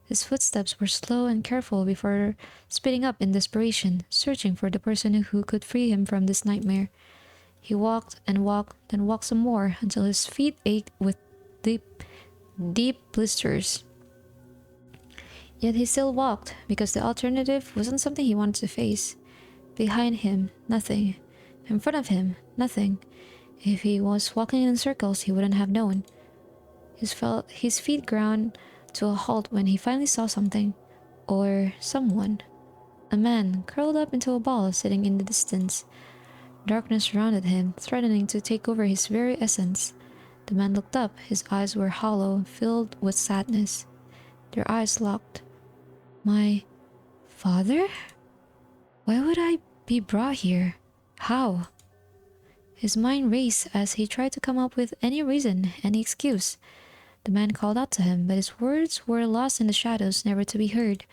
His footsteps were slow and careful before speeding up in desperation, searching for the person who could free him from this nightmare. He walked and walked, then walked some more until his feet ached with deep blisters. Yet he still walked, because the alternative wasn't something he wanted to face. Behind him, nothing. In front of him, nothing. If he was walking in circles, he wouldn't have known. His feet ground to a halt when he finally saw something. Or someone. A man, curled up into a ball, sitting in the distance. Darkness surrounded him, threatening to take over his very essence. The man looked up. His eyes were hollow, filled with sadness. Their eyes locked. My father? Why would I be brought here? How? His mind raced as he tried to come up with any reason, any excuse. The man called out to him, but his words were lost in the shadows, never to be heard.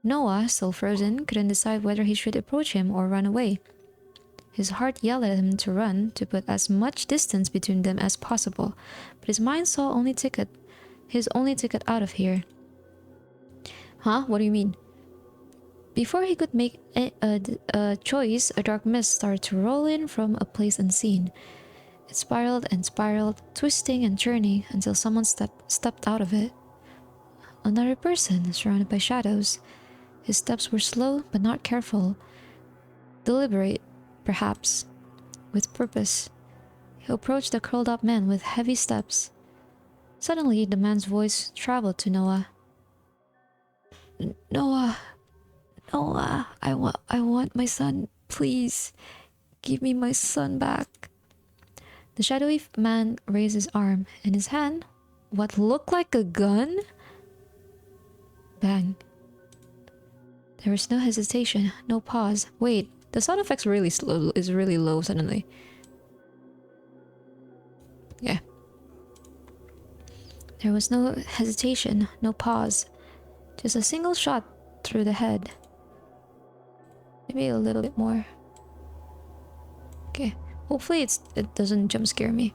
Noah, still frozen, couldn't decide whether he should approach him or run away. His heart yelled at him to run, to put as much distance between them as possible, but his mind saw his only ticket out of here. Huh? What do you mean? Before he could make a choice, a dark mist started to roll in from a place unseen. It spiraled and spiraled, twisting and churning until someone stepped out of it. Another person, surrounded by shadows. His steps were slow but not careful. Deliberate, perhaps. With purpose. He approached the curled up man with heavy steps. Suddenly, the man's voice traveled to Noah. Noah, I want my son. Please, give me my son back. The shadowy man raised his arm. In his hand, what looked like a gun? Bang. There was no hesitation, no pause. Wait, the sound effects is really low suddenly. Yeah. There was no hesitation, no pause. Just a single shot through the head. Maybe a little bit more. Okay. Hopefully it doesn't jump scare me.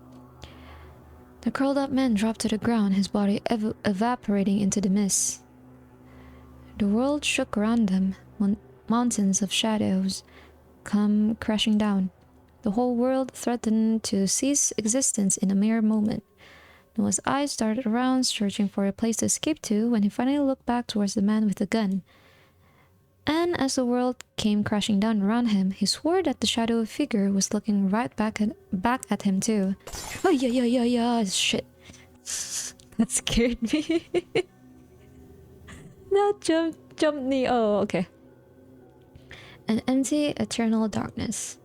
The curled up man dropped to the ground, his body evaporating into the mist. The world shook around them. Mountains of shadows come crashing down. The whole world threatened to cease existence in a mere moment. Noah's eyes darted around, searching for a place to escape to, when he finally looked back towards the man with the gun. And as the world came crashing down around him, he swore that the shadowy figure was looking right back at him too. Oh yeah, shit. That scared me. Not jump me. Oh, okay. An empty, eternal darkness.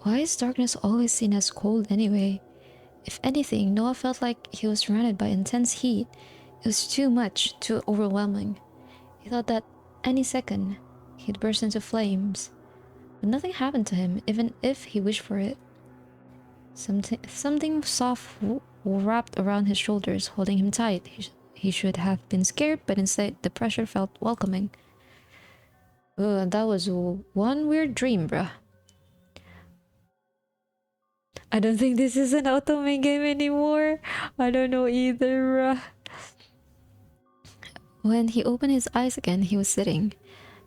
Why is darkness always seen as cold anyway? If anything, Noah felt like he was surrounded by intense heat. It was too much, too overwhelming. He thought that any second, he'd burst into flames. But nothing happened to him, even if he wished for it. Something soft wrapped around his shoulders, holding him tight. He should have been scared, but instead the pressure felt welcoming. Ugh, that was one weird dream, bruh. I don't think this is an Otome game anymore. I don't know either. When he opened his eyes again, he was sitting.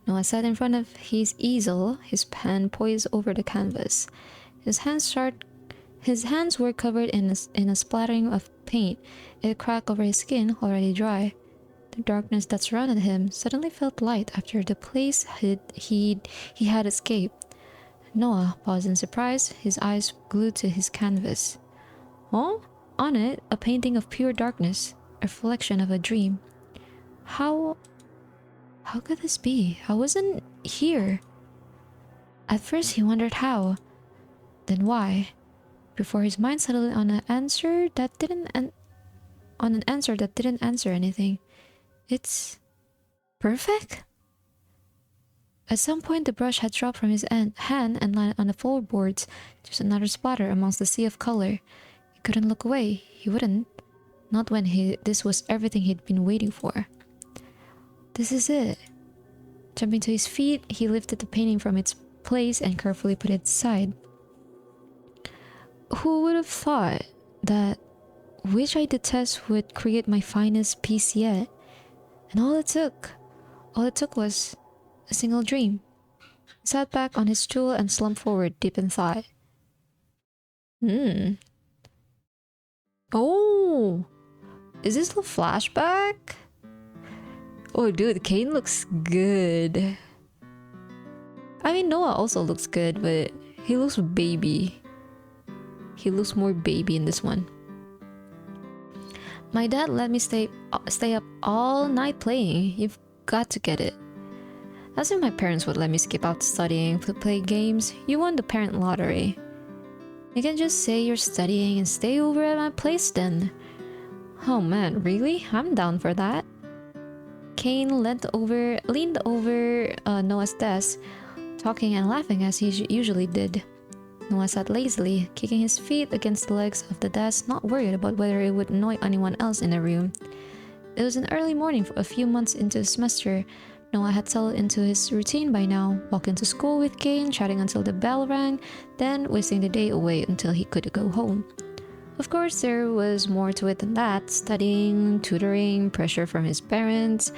Noah sat in front of his easel, his pen poised over the canvas. His hands were covered in a splattering of paint. It cracked over his skin, already dry. The darkness that surrounded him suddenly felt light after the place he had escaped. Noah paused in surprise, his eyes glued to his canvas. Oh, on it, a painting of pure darkness, a reflection of a dream. How could this be? I wasn't here. At first he wondered how, then why, before his mind settled on an answer that didn't answer anything. It's perfect? At some point, the brush had dropped from his hand and landed on the floorboards. Just another splatter amongst the sea of color. He couldn't look away. He wouldn't. Not when this was everything he'd been waiting for. This is it. Jumping to his feet, he lifted the painting from its place and carefully put it aside. Who would have thought that which I detest would create my finest piece yet? And all it took was a single dream. He sat back on his stool and slumped forward, deep in thought. Oh, is this a flashback? Oh, dude, Kane looks good. I mean, Noah also looks good, but he looks baby. He looks more baby in this one. My dad let me stay up all night playing. You've got to get it. As if my parents would let me skip out studying to play games. You won the parent lottery. You can just say you're studying and stay over at my place then. Oh man, really? I'm down for that. Kane leaned over Noah's desk, talking and laughing as he usually did. Noah sat lazily, kicking his feet against the legs of the desk, not worried about whether it would annoy anyone else in the room. It was an early morning, a few months into the semester. Noah had settled into his routine by now, walking to school with Kane, chatting until the bell rang, then wasting the day away until he could go home. Of course, there was more to it than that: studying, tutoring, pressure from his parents.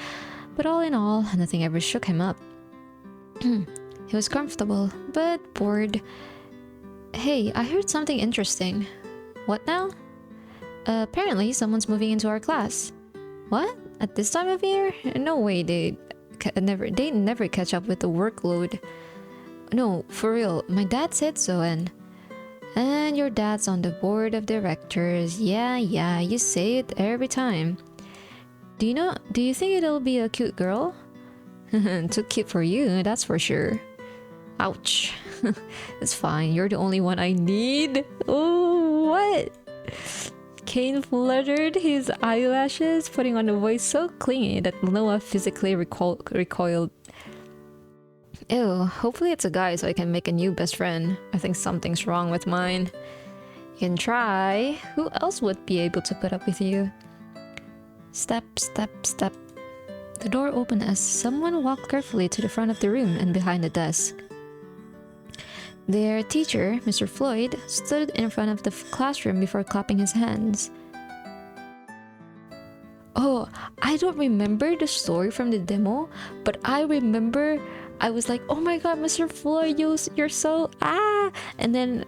But all in all, nothing ever shook him up. He was comfortable, but bored. Hey, I heard something interesting. What now? Apparently, someone's moving into our class. What? At this time of year? No way, they never catch up with the workload. No, for real, my dad said so, and your dad's on the board of directors. Yeah, you say it every time. Do you think it'll be a cute girl? Too cute for you, that's for sure. Ouch. It's fine, you're the only one I need. Oh, what? Kane fluttered his eyelashes, putting on a voice so clingy that Noah physically recoiled. Ew, hopefully it's a guy so I can make a new best friend. I think something's wrong with mine. You can try. Who else would be able to put up with you? Step, step, step. The door opened as someone walked carefully to the front of the room and behind the desk. Their teacher, Mr. Floyd, stood in front of the classroom before clapping his hands. Oh, I don't remember the story from the demo, but I remember I was like, oh my god, Mr. Floyd, you're so and then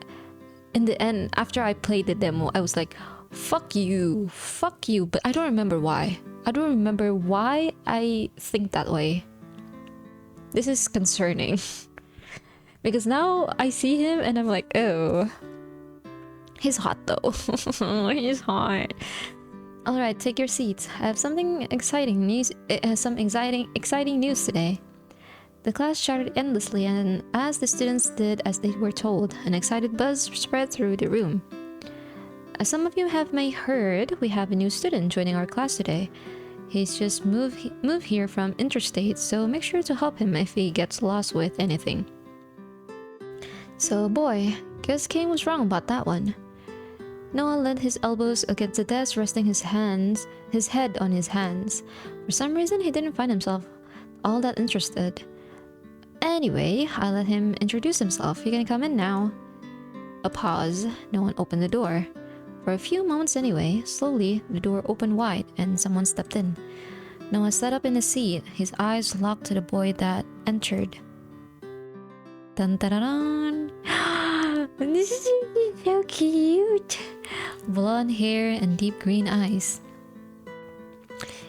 in the end, after I played the demo, I was like, fuck you, but I don't remember why. I don't remember why I think that way. This is concerning. Because now I see him and I'm like, oh, he's hot though. He's hot. All right, take your seats. I have something exciting news. Some exciting news today. The class shouted endlessly, and as the students did as they were told, an excited buzz spread through the room. As some of you may heard, we have a new student joining our class today. He's just moved here from interstate, so make sure to help him if he gets lost with anything. So boy, guess Kane was wrong about that one. Noah leaned his elbows against the desk, resting his head on his hands. For some reason, he didn't find himself all that interested. Anyway, I let him introduce himself. You can come in now. A pause. No one opened the door. For a few moments anyway, slowly, the door opened wide and someone stepped in. Noah sat up in his seat, his eyes locked to the boy that entered. Dun dun dun dun. This is so cute. Blonde hair and deep green eyes.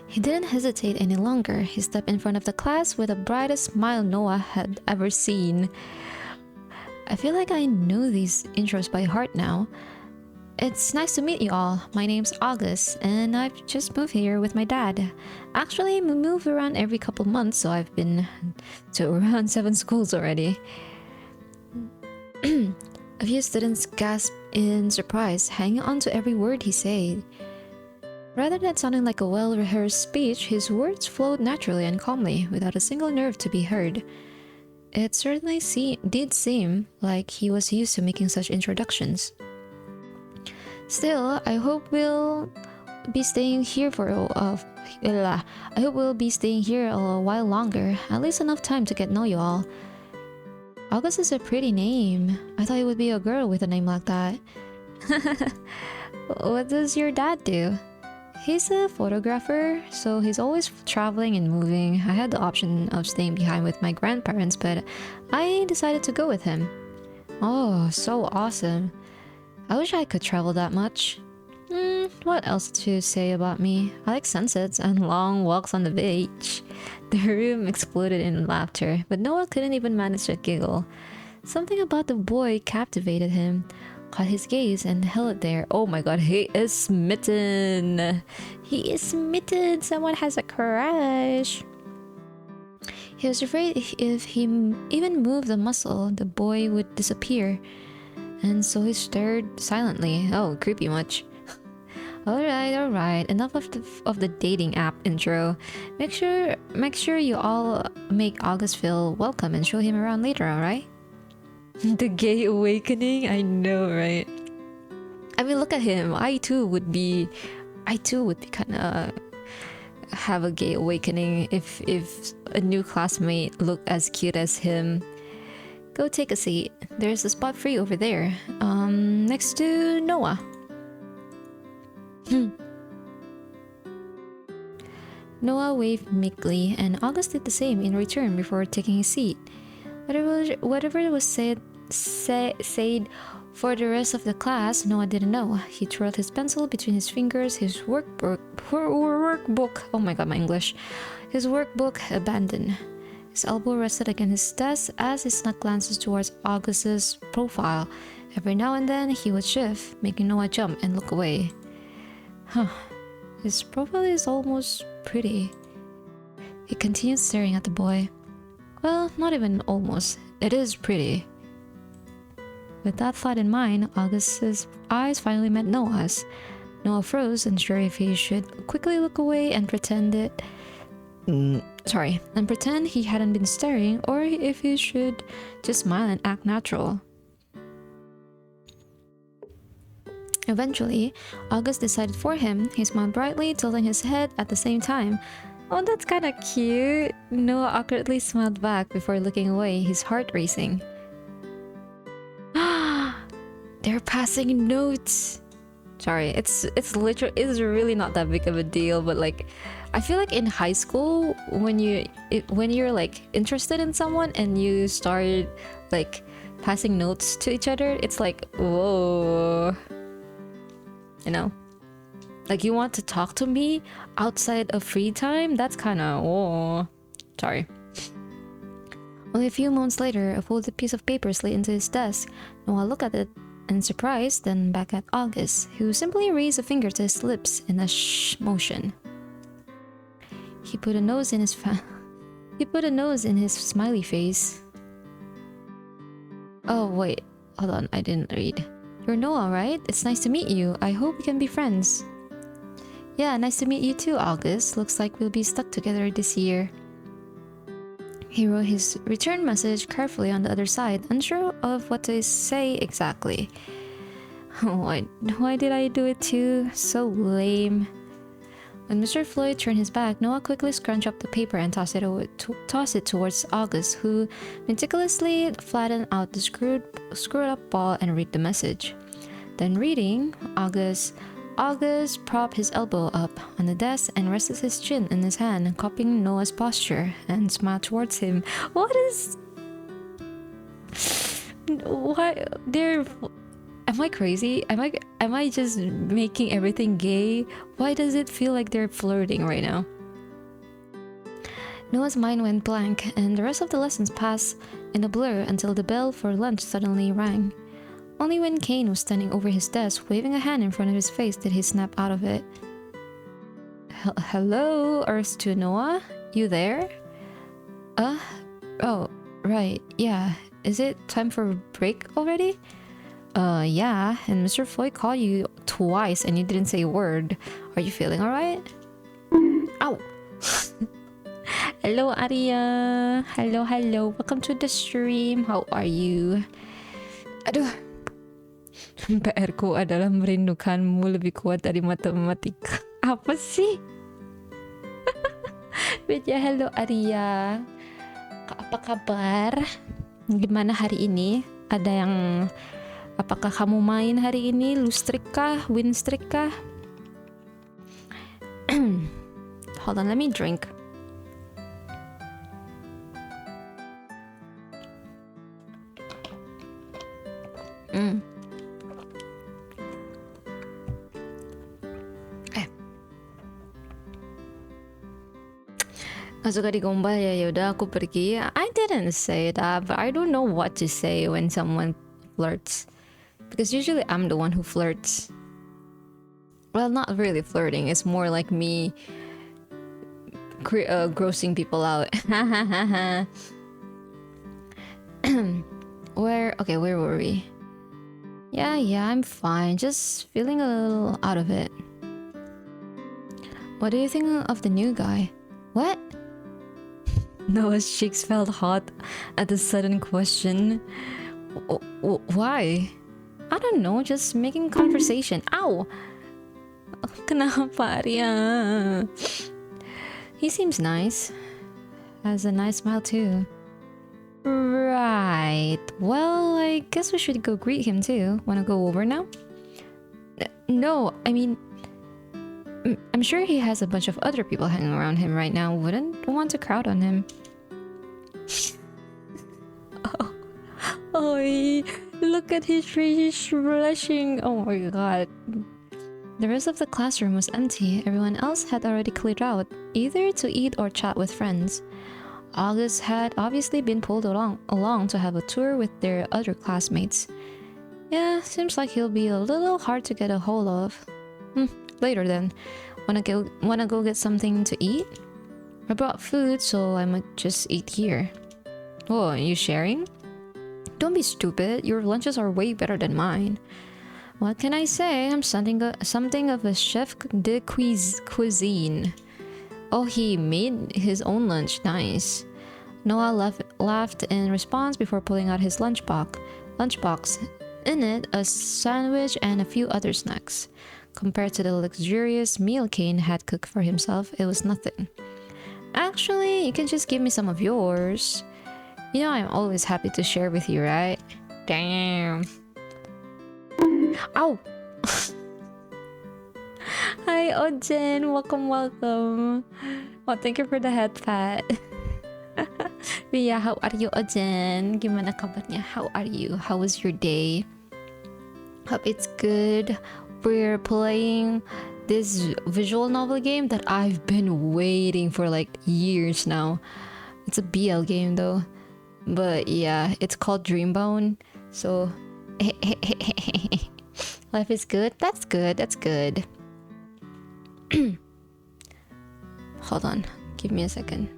He didn't hesitate any longer. He stepped in front of the class with the brightest smile Noah had ever seen. I feel like I know these intros by heart now. It's nice to meet you all. My name's August, and I've just moved here with my dad. Actually, we move around every couple months, so I've been to around 7 schools already. A few students gasped in surprise, hanging on to every word he said. Rather than sounding like a well-rehearsed speech, his words flowed naturally and calmly, without a single nerve to be heard. It certainly did seem like he was used to making such introductions. Still, I hope we'll be staying here for I hope we'll be staying here a while longer, at least enough time to get to know you all. August is a pretty name. I thought it would be a girl with a name like that. What does your dad do? He's a photographer, so he's always traveling and moving. I had the option of staying behind with my grandparents, but I decided to go with him. Oh, so awesome. I wish I could travel that much. What else to say about me? I like sunsets and long walks on the beach. The room exploded in laughter, but Noah couldn't even manage to giggle. Something about the boy captivated him. Caught his gaze and held it there. Oh my god, he is smitten. He is smitten. Someone has a crush. He was afraid if he even moved a muscle, the boy would disappear. And so he stared silently. Oh, creepy much. Alright. Enough of the dating app intro. Make sure you all make August feel welcome and show him around later, alright? The gay awakening? I know, right? I mean, look at him. I too would be kind of have a gay awakening if a new classmate looked as cute as him. Go take a seat. There's a spot free over there. Next to Noah. Noah waved meekly, and August did the same in return before taking his seat. Whatever was said for the rest of the class, Noah didn't know. He twirled his pencil between his fingers, his workbook. Oh my god, my English. His workbook abandoned. His elbow rested against his desk as he snuck glances towards August's profile. Every now and then, he would shift, making Noah jump and look away. His profile is almost pretty. He continued staring at the boy. Well, not even almost. It is pretty. With that thought in mind, August's eyes finally met Noah's. Noah froze, unsure if he should quickly look away and pretend he hadn't been staring, or if he should just smile and act natural. Eventually, August decided for him. He smiled brightly, tilting his head at the same time. Oh, that's kind of cute. Noah awkwardly smiled back before looking away, his heart racing. They're passing notes. Sorry, it's really not that big of a deal, but like, I feel like in high school when you're like interested in someone and you start like passing notes to each other, it's like, whoa, you know, like you want to talk to me outside of free time. That's kind of, whoa. Sorry. Only a few moments later, a folded piece of paper slid into his desk. Noah looked at it in surprise, then back at August, who simply raised a finger to his lips in a shh motion. He put a nose in his smiley face. Oh wait, hold on, I didn't read. You're Noah, right? It's nice to meet you. I hope we can be friends. Yeah, nice to meet you too, August. Looks like we'll be stuck together this year. He wrote his return message carefully on the other side, unsure of what to say exactly. Why did I do it too? So lame. When Mr. Floyd turned his back, Noah quickly scrunched up the paper and tossed it towards August, who meticulously flattened out the screwed up ball and read the message. Then reading, August propped his elbow up on the desk and rested his chin in his hand, copying Noah's posture, and smiled towards him. Why? Am I crazy? Am I just making everything gay? Why does it feel like they're flirting right now? Noah's mind went blank, and the rest of the lessons passed in a blur until the bell for lunch suddenly rang. Only when Kane was standing over his desk, waving a hand in front of his face, did he snap out of it. Hello, Earth to Noah? You there? Oh, right, yeah. Is it time for a break already? Yeah, and Mr. Floyd called you twice and you didn't say a word. Are you feeling alright? Ow! Hello, Arya! Hello. Welcome to the stream. How are you? Aduh! PR ku adalah merindukanmu lebih kuat dari matematika. Apa sih? But ya, hello Arya. Apa kabar? Gimana hari ini? Apakah kamu main hari ini? Lustrik kah? Win streak kah? Hold on, let me drink. Suka digombal ya, yaudah aku pergi. I didn't say that, but I don't know what to say when someone flirts. Because usually I'm the one who flirts. Well, not really flirting. It's more like me grossing people out. Where were we? Yeah, I'm fine. Just feeling a little out of it. What do you think of the new guy? What? Noah's cheeks felt hot at the sudden question. Why? I don't know, just making conversation. Ow! Kenapa, Arya? He seems nice. Has a nice smile too. Right. Well, I guess we should go greet him too. Wanna go over now? No, I mean, I'm sure he has a bunch of other people hanging around him right now. Wouldn't want to crowd on him. Oh, look at his face blushing. Oh my god. The rest of the classroom was empty. Everyone else had already cleared out, either to eat or chat with friends. August had obviously been pulled along to have a tour with their other classmates. Yeah, seems like he'll be a little hard to get a hold of. Later then. Wanna go get something to eat? I brought food, so I might just eat here. Oh, are you sharing? Don't be stupid. Your lunches are way better than mine. What can I say? I'm something of a chef de cuisine. Oh, he made his own lunch. Nice. Noah laughed in response before pulling out his lunchbox. In it, a sandwich and a few other snacks. Compared to the luxurious meal Kane had cooked for himself, it was nothing. Actually, you can just give me some of yours. You know I'm always happy to share with you, right? Damn. Ow! Hi, Ojen. Welcome, welcome. Oh, thank you for the head pat. Ria, how are you, Ojen? Gimana kabarnya? How are you? How was your day? Hope it's good. We're playing this visual novel game that I've been waiting for like years now. It's a BL game though. But yeah, it's called DREAMBOUND. So life is good. That's good. That's good. Hold on. Give me a second.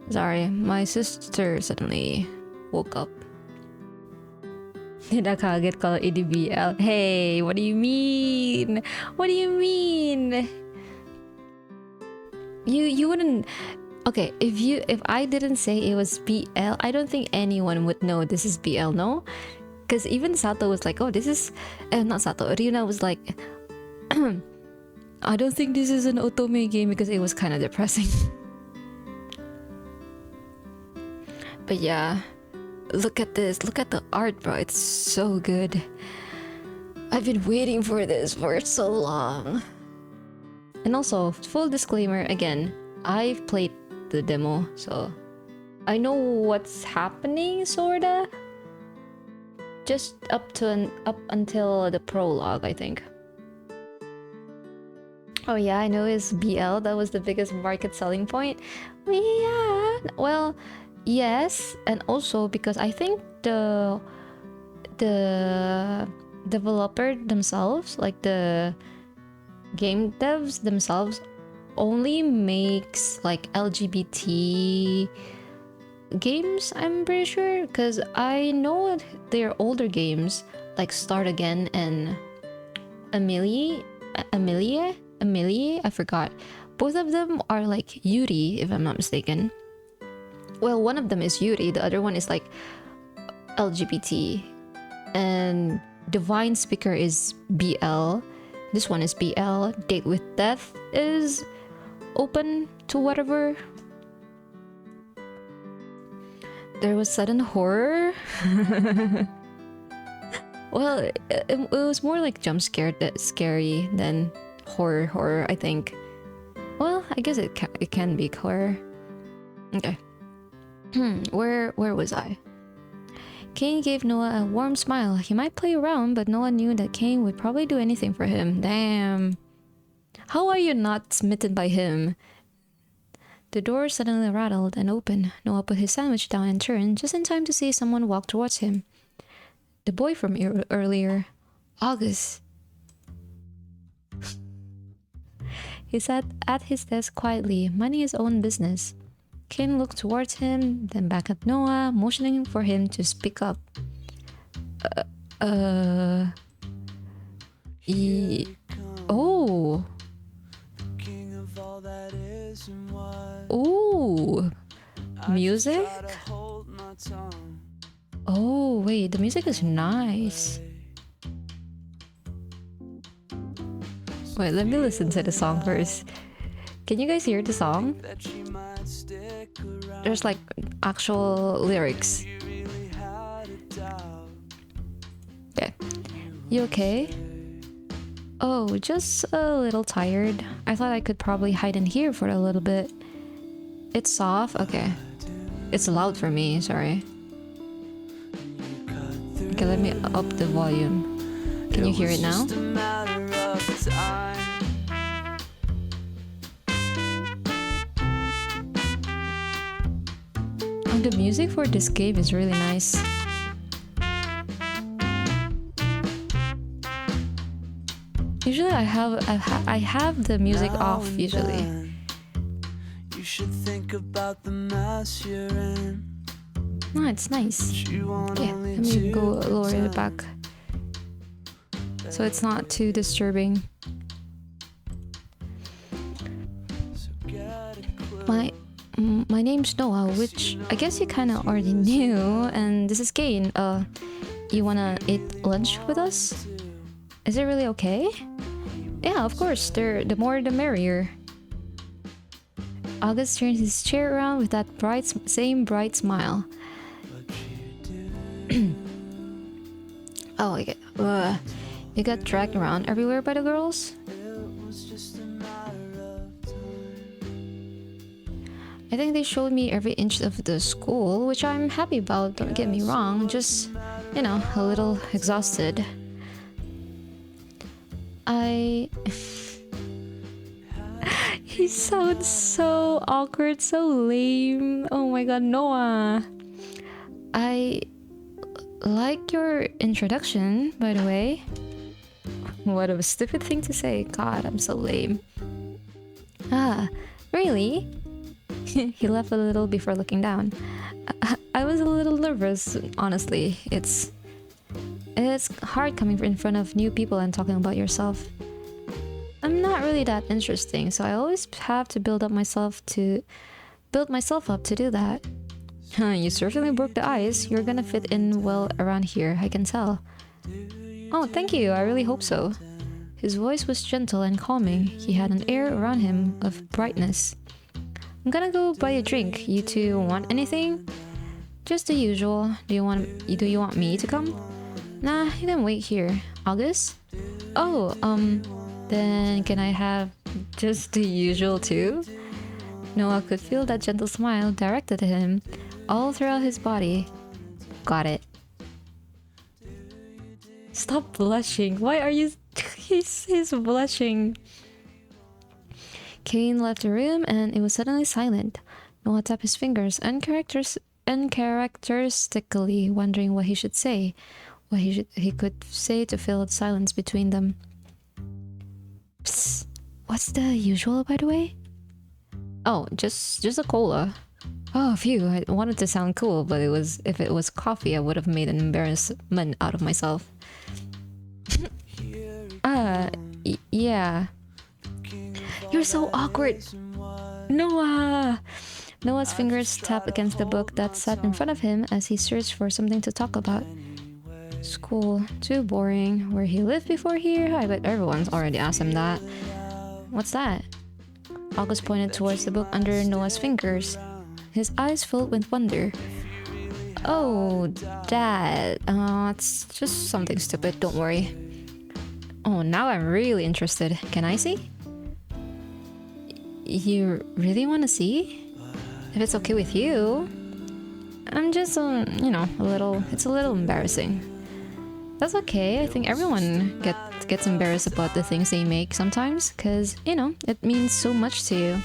Sorry, my sister suddenly woke up. Tidak kaget kalau ini BL. Hey, what do you mean? What do you mean? You wouldn't. Okay, if I didn't say it was BL, I don't think anyone would know this is BL, no? Because even Sato was like, oh, this is not Sato. Ryuna was like, I don't think this is an otome game because it was kind of depressing. But yeah, look at this. Look at the art, bro. It's so good. I've been waiting for this for so long. And also, full disclaimer again, I've played the demo, so I know what's happening, sorta. Just up until the prologue, I think. Oh yeah, I know it's BL. That was the biggest market selling point. Yeah. Well, yes, and also because I think the developer themselves, like the game devs themselves, only makes like LGBT games, I'm pretty sure, because I know their older games like Start Again and Amelie, I forgot. Both of them are like Yuri, if I'm not mistaken. Well, one of them is Yuri, the other one is like LGBT. And Divine Speaker is BL. This one is BL. Date with Death is open to whatever. There was sudden horror. Well, it was more like jump scared, scary than horror, I think. Well, I guess it can be horror. Okay. Where was I? Kane gave Noah a warm smile. He might play around, but Noah knew that Kane would probably do anything for him. Damn. How are you not smitten by him? The door suddenly rattled and opened. Noah put his sandwich down and turned, just in time to see someone walk towards him. The boy from earlier. August. He sat at his desk quietly, minding his own business. Kane looked towards him, then back at Noah, motioning for him to speak up. Oh. Ooh. Music? Oh, wait, the music is nice. Wait, let me listen to the song first. Can you guys hear the song? There's like actual lyrics. Okay. You okay? Oh, just a little tired. I thought I could probably hide in here for a little bit. It's soft? Okay. It's loud for me, sorry. Okay, let me up the volume. Can you hear it now? Oh, the music for this game is really nice. Usually I have the music off usually. You should think about the mess you're in. No, it's nice. Okay, let me go lower it back so it's not too disturbing. my name's Noah, which I guess you kind of already knew, and this is Kane. You wanna eat lunch with us? Is it really okay? Yeah, of course. The more the merrier. August turned his chair around with that same bright smile. Oh, you got dragged around everywhere by the girls? I think they showed me every inch of the school, which I'm happy about, don't get me wrong, just, you know, a little exhausted. He sounds so awkward, so lame. Oh my god, Noah. I like your introduction, by the way. What a stupid thing to say. God, I'm so lame. Ah, really? He laughed a little before looking down. I was a little nervous, honestly. It's hard coming in front of new people and talking about yourself. I'm not really that interesting, so I always have to build myself up to do that. You certainly broke the ice. You're gonna fit in well around here, I can tell. Oh, thank you. I really hope so. His voice was gentle and calming. He had an air around him of brightness. I'm gonna go buy a drink. You two want anything? Just the usual. Do you want me to come? Nah, you can wait here. August? Oh, then can I have just the usual too? Noah could feel that gentle smile directed at him all throughout his body. Got it. Stop blushing. Why are you... He's blushing. Kane left the room and it was suddenly silent. Noah tapped his fingers uncharacteristically, wondering what he should say. What he could say to fill the silence between them. Psst. What's the usual, by the way? Oh, just a cola. Oh, phew. I wanted to sound cool, but if it was coffee, I would have made an embarrassment out of myself. Yeah. You're so awkward. Noah! Noah's fingers tapped against the book that sat in front of him as he searched for something to talk about. School. Too boring. Where he lived before here? I bet everyone's already asked him that. What's that? August pointed towards the book under Noah's fingers. His eyes filled with wonder. Oh, Dad. It's just something stupid, don't worry. Oh, now I'm really interested. Can I see? You really want to see? If it's okay with you. I'm just, it's a little embarrassing. That's okay. I think everyone gets embarrassed about the things they make sometimes, because, it means so much to you.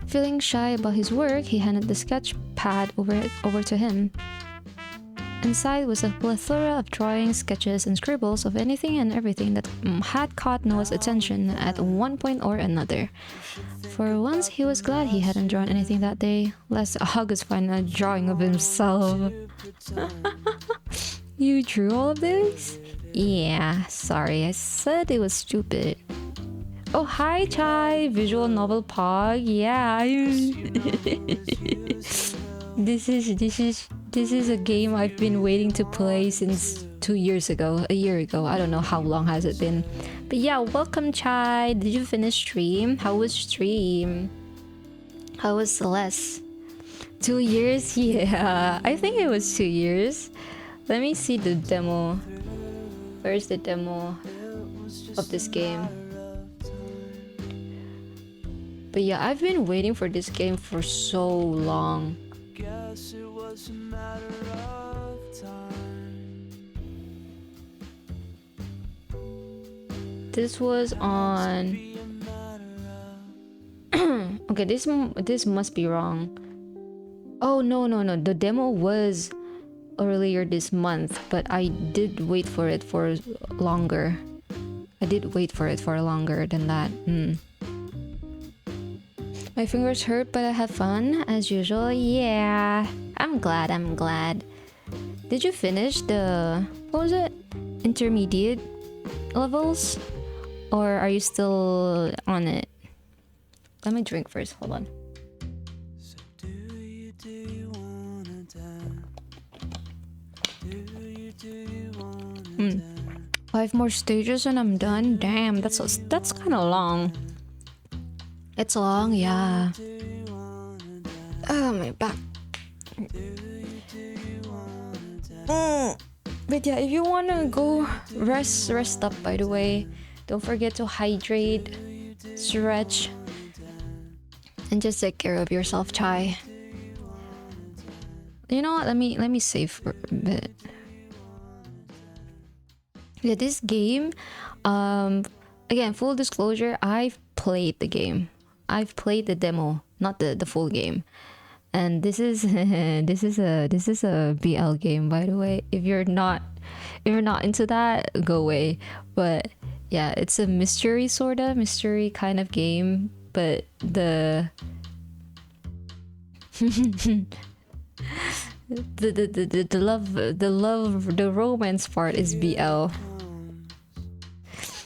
Feeling shy about his work, he handed the sketch pad over to him. Inside was a plethora of drawings, sketches, and scribbles of anything and everything that had caught Noah's attention at one point or another. For once, he was glad he hadn't drawn anything that day, lest August find a drawing of himself. You drew all of this? Yeah, sorry, I said it was stupid. Oh, hi, Chai, visual novel Pog. Yeah, This is a game I've been waiting to play since a year ago. I don't know how long has it been. But yeah, welcome, Chai. Did you finish stream? How was stream? How was Celeste? 2 years? Yeah, I think it was 2 years. Let me see the demo. Where's the demo of this game? But yeah, I've been waiting for this game for so long. This was on... Okay, this must be wrong. Oh, no. The demo was earlier this month, but I did wait for it for longer. I did wait for it for longer than that. My fingers hurt, but I had fun, as usual. Yeah, I'm glad. Did you finish the... what was it? Intermediate levels? Or are you still on it? Let me drink first, hold on. 5 more stages and I'm done. Damn, that's kind of long. It's long, yeah. Oh, my back. But yeah, if you wanna go rest up, by the way. Don't forget to hydrate, stretch, and just take care of yourself, Chai. You know what? Let me save for a bit. Yeah, this game, again, full disclosure, I've played the game. I've played the demo, not the full game. And this is this is a BL game, by the way. If you're not into that, go away. But yeah, it's a mystery kind of game, but the the romance part is BL.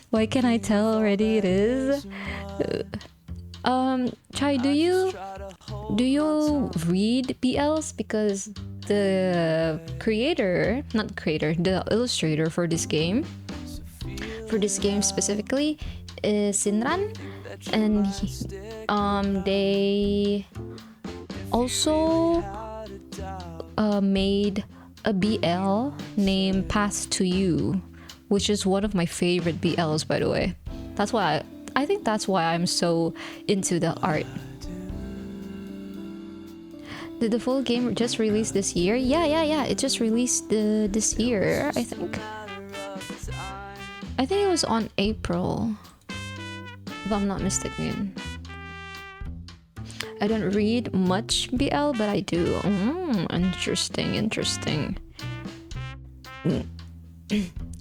Why can I tell already it is? Chai, do you read BLs? Because the illustrator for this game specifically is Sinran, and they also made a BL named Path to You, which is one of my favorite BLs, by the way. That's why I think that's why I'm so into the art. Did the full game just release this year? Yeah. It just released this year, I think. I think it was on April, if I'm not mistaken. I don't read much BL, but I do. Interesting.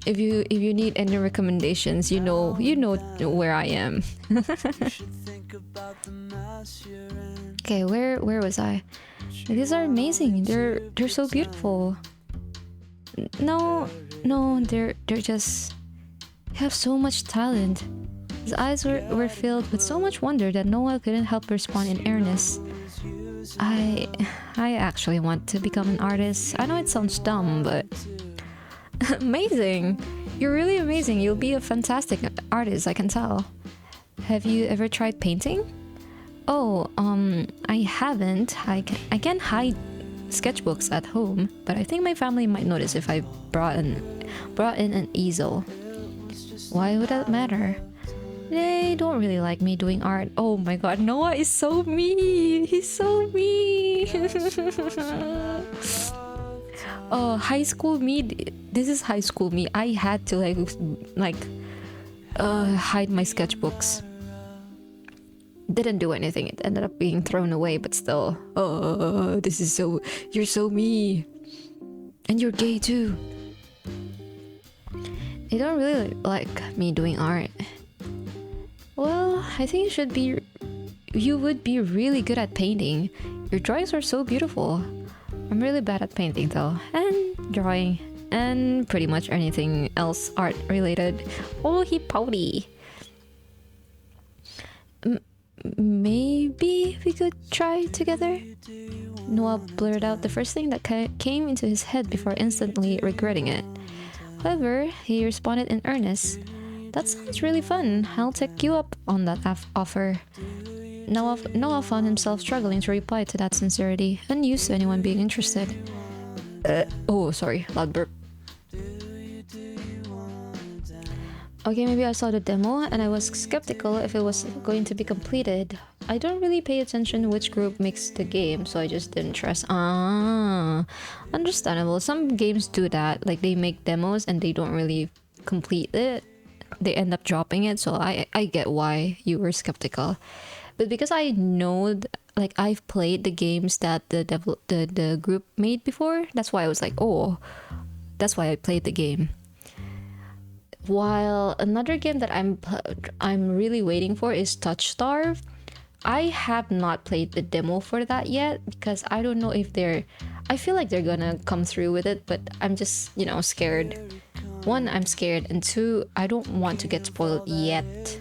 If you need any recommendations, you know where I am. Okay, where was I? These are amazing. They're so beautiful. No, they're just have so much talent. His eyes were filled with so much wonder that Noah couldn't help respond in earnest. I actually want to become an artist. I know it sounds dumb, but amazing. You're really amazing. You'll be a fantastic artist, I can tell. Have you ever tried painting? Oh, I haven't. I can hide sketchbooks at home, but I think my family might notice if I brought in an easel. Why would that matter? They don't really like me doing art. Oh my god, Noah is so mean. He's so mean. Oh, high school me. This is high school me. I had to hide my sketchbooks. Didn't do anything. It ended up being thrown away, but still. Oh, this is so. You're so me. And you're gay too. They don't really like me doing art. Well, I think you would be really good at painting. Your drawings are so beautiful. I'm really bad at painting though, and drawing, and pretty much anything else art related. Oh, he pouty. Maybe we could try together? Noah blurted out the first thing that came into his head before instantly regretting it. However, he responded in earnest. That sounds really fun. I'll take you up on that offer. Noah found himself struggling to reply to that sincerity, unused to anyone being interested. Oh, sorry, loud burp. Okay, maybe I saw the demo and I was skeptical if it was going to be completed. I don't really pay attention to which group makes the game, so I just didn't trust. Understandable. Some games do that, like they make demos and they don't really complete it. They end up dropping it, so I get why you were skeptical. But because I know, I've played the games that the group made before, that's why I was like, oh, that's why I played the game. While another game that I'm really waiting for is Touch Starve. I have not played the demo for that yet because I don't know if I feel like they're gonna come through with it, but I'm just, scared. One, I'm scared, and two, I don't want to get spoiled yet.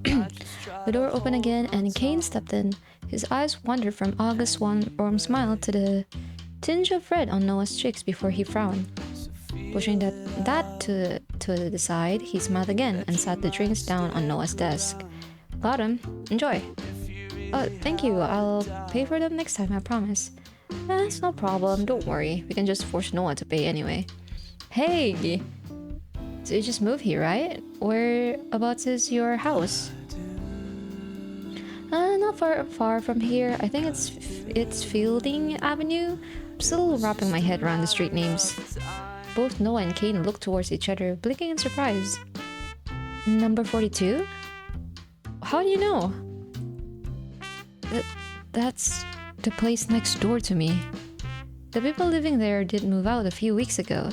The door opened again and Kane stepped in. His eyes wandered from August's warm smile to the tinge of red on Noah's cheeks before he frowned. Pushing that to the side, he smiled again and sat the drinks down on Noah's desk. Got him. Enjoy. Oh, thank you. I'll pay for them next time, I promise. It's no problem. Don't worry. We can just force Noah to pay anyway. Hey! So you just moved here, right? Whereabouts is your house? Not far from here. I think it's Fielding Avenue. I'm still wrapping my head around the street names. Both Noah and Kane looked towards each other, blinking in surprise. Number 42? How do you know? That's the place next door to me. The people living there did move out a few weeks ago.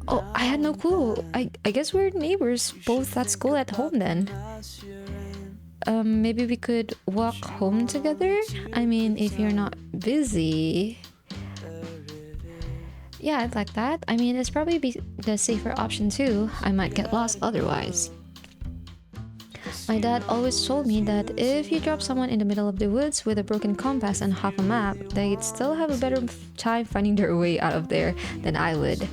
Oh, I had no clue. I guess we're neighbors, both at school at home then. Maybe we could walk home together? I mean, if you're not busy. Yeah, I'd like that. I mean, it's probably be the safer option too. I might get lost otherwise. My dad always told me that if you drop someone in the middle of the woods with a broken compass and half a map, they'd still have a better time finding their way out of there than I would.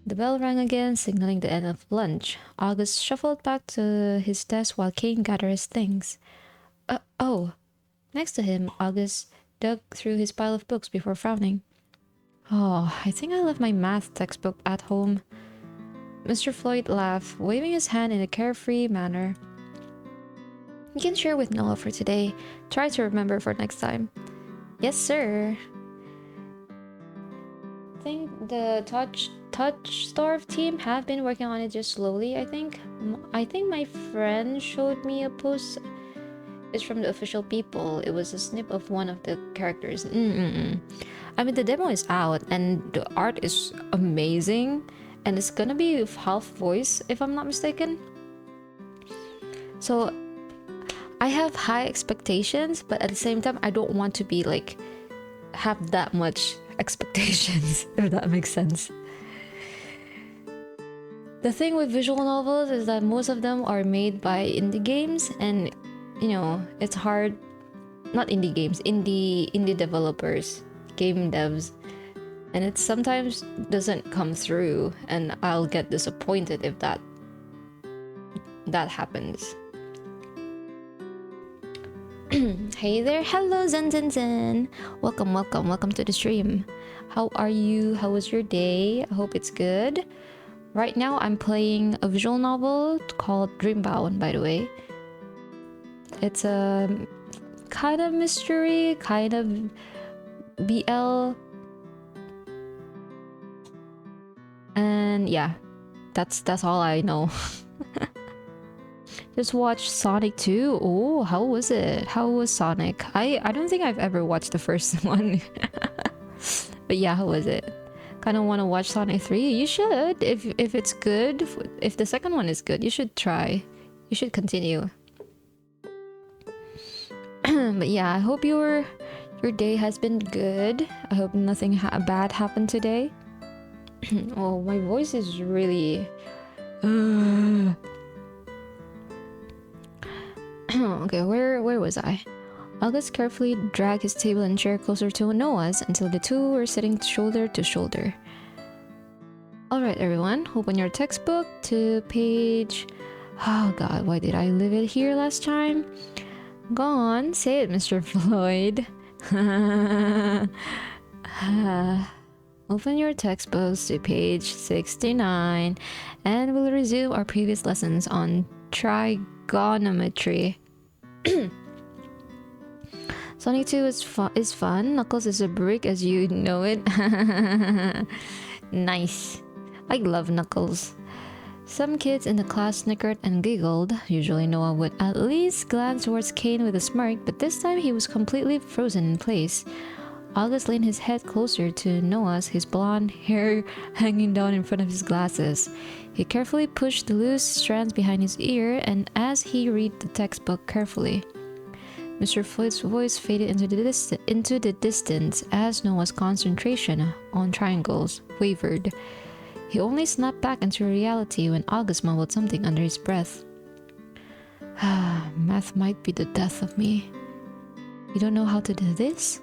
The bell rang again, signaling the end of lunch. August shuffled back to his desk while Kane gathered his things. Oh. Next to him, August dug through his pile of books before frowning. Oh, I think I left my math textbook at home. Mr. Floyd laughed, waving his hand in a carefree manner. You can share with Noah for today. Try to remember for next time. Yes, sir. I think the Touchstarve team have been working on it just slowly, I think. I think my friend showed me a post. It's from the official people. It was a snip of one of the characters. I mean, the demo is out and the art is amazing. And it's gonna be half voice, if I'm not mistaken. So, I have high expectations, but at the same time, I don't want to be like, have that much expectations, if that makes sense. The thing with visual novels is that most of them are made by indie games, and you know, it's hard. Not indie games, indie developers, game devs. And it sometimes doesn't come through, and I'll get disappointed if that happens. Hey there, hello Zen. Welcome to the stream. How are you? How was your day? I hope it's good. Right now I'm playing a visual novel called Dreambound, by the way. It's a kind of mystery, kind of BL. And yeah, that's all I know. Just watched Sonic 2. Oh, how was it? How was Sonic? I don't think I've ever watched the first one. But yeah, how was it? Kind of want to watch Sonic 3. You should. If it's good, if the second one is good, you should try. You should continue. But yeah, I hope your day has been good. I hope nothing bad happened today. Oh, my voice is really... Okay, where was I? August carefully dragged his table and chair closer to Noah's until the two were sitting shoulder to shoulder. Alright everyone, open your textbook to page... Oh god, why did I leave it here last time? Go on, say it, Mr. Floyd. Open your textbooks to page 69 and we'll resume our previous lessons on trigonometry. Sonic 2 is fun. Knuckles is a brick as you know it. Nice. I love Knuckles. Some kids in the class snickered and giggled. Usually Noah would at least glance towards Kane with a smirk, but this time he was completely frozen in place. August leaned his head closer to Noah's, his blonde hair hanging down in front of his glasses. He carefully pushed the loose strands behind his ear, and as he read the textbook carefully, Mr. Floyd's voice faded into the distance as Noah's concentration on triangles wavered. He only snapped back into reality when August mumbled something under his breath. Math might be the death of me. You don't know how to do this?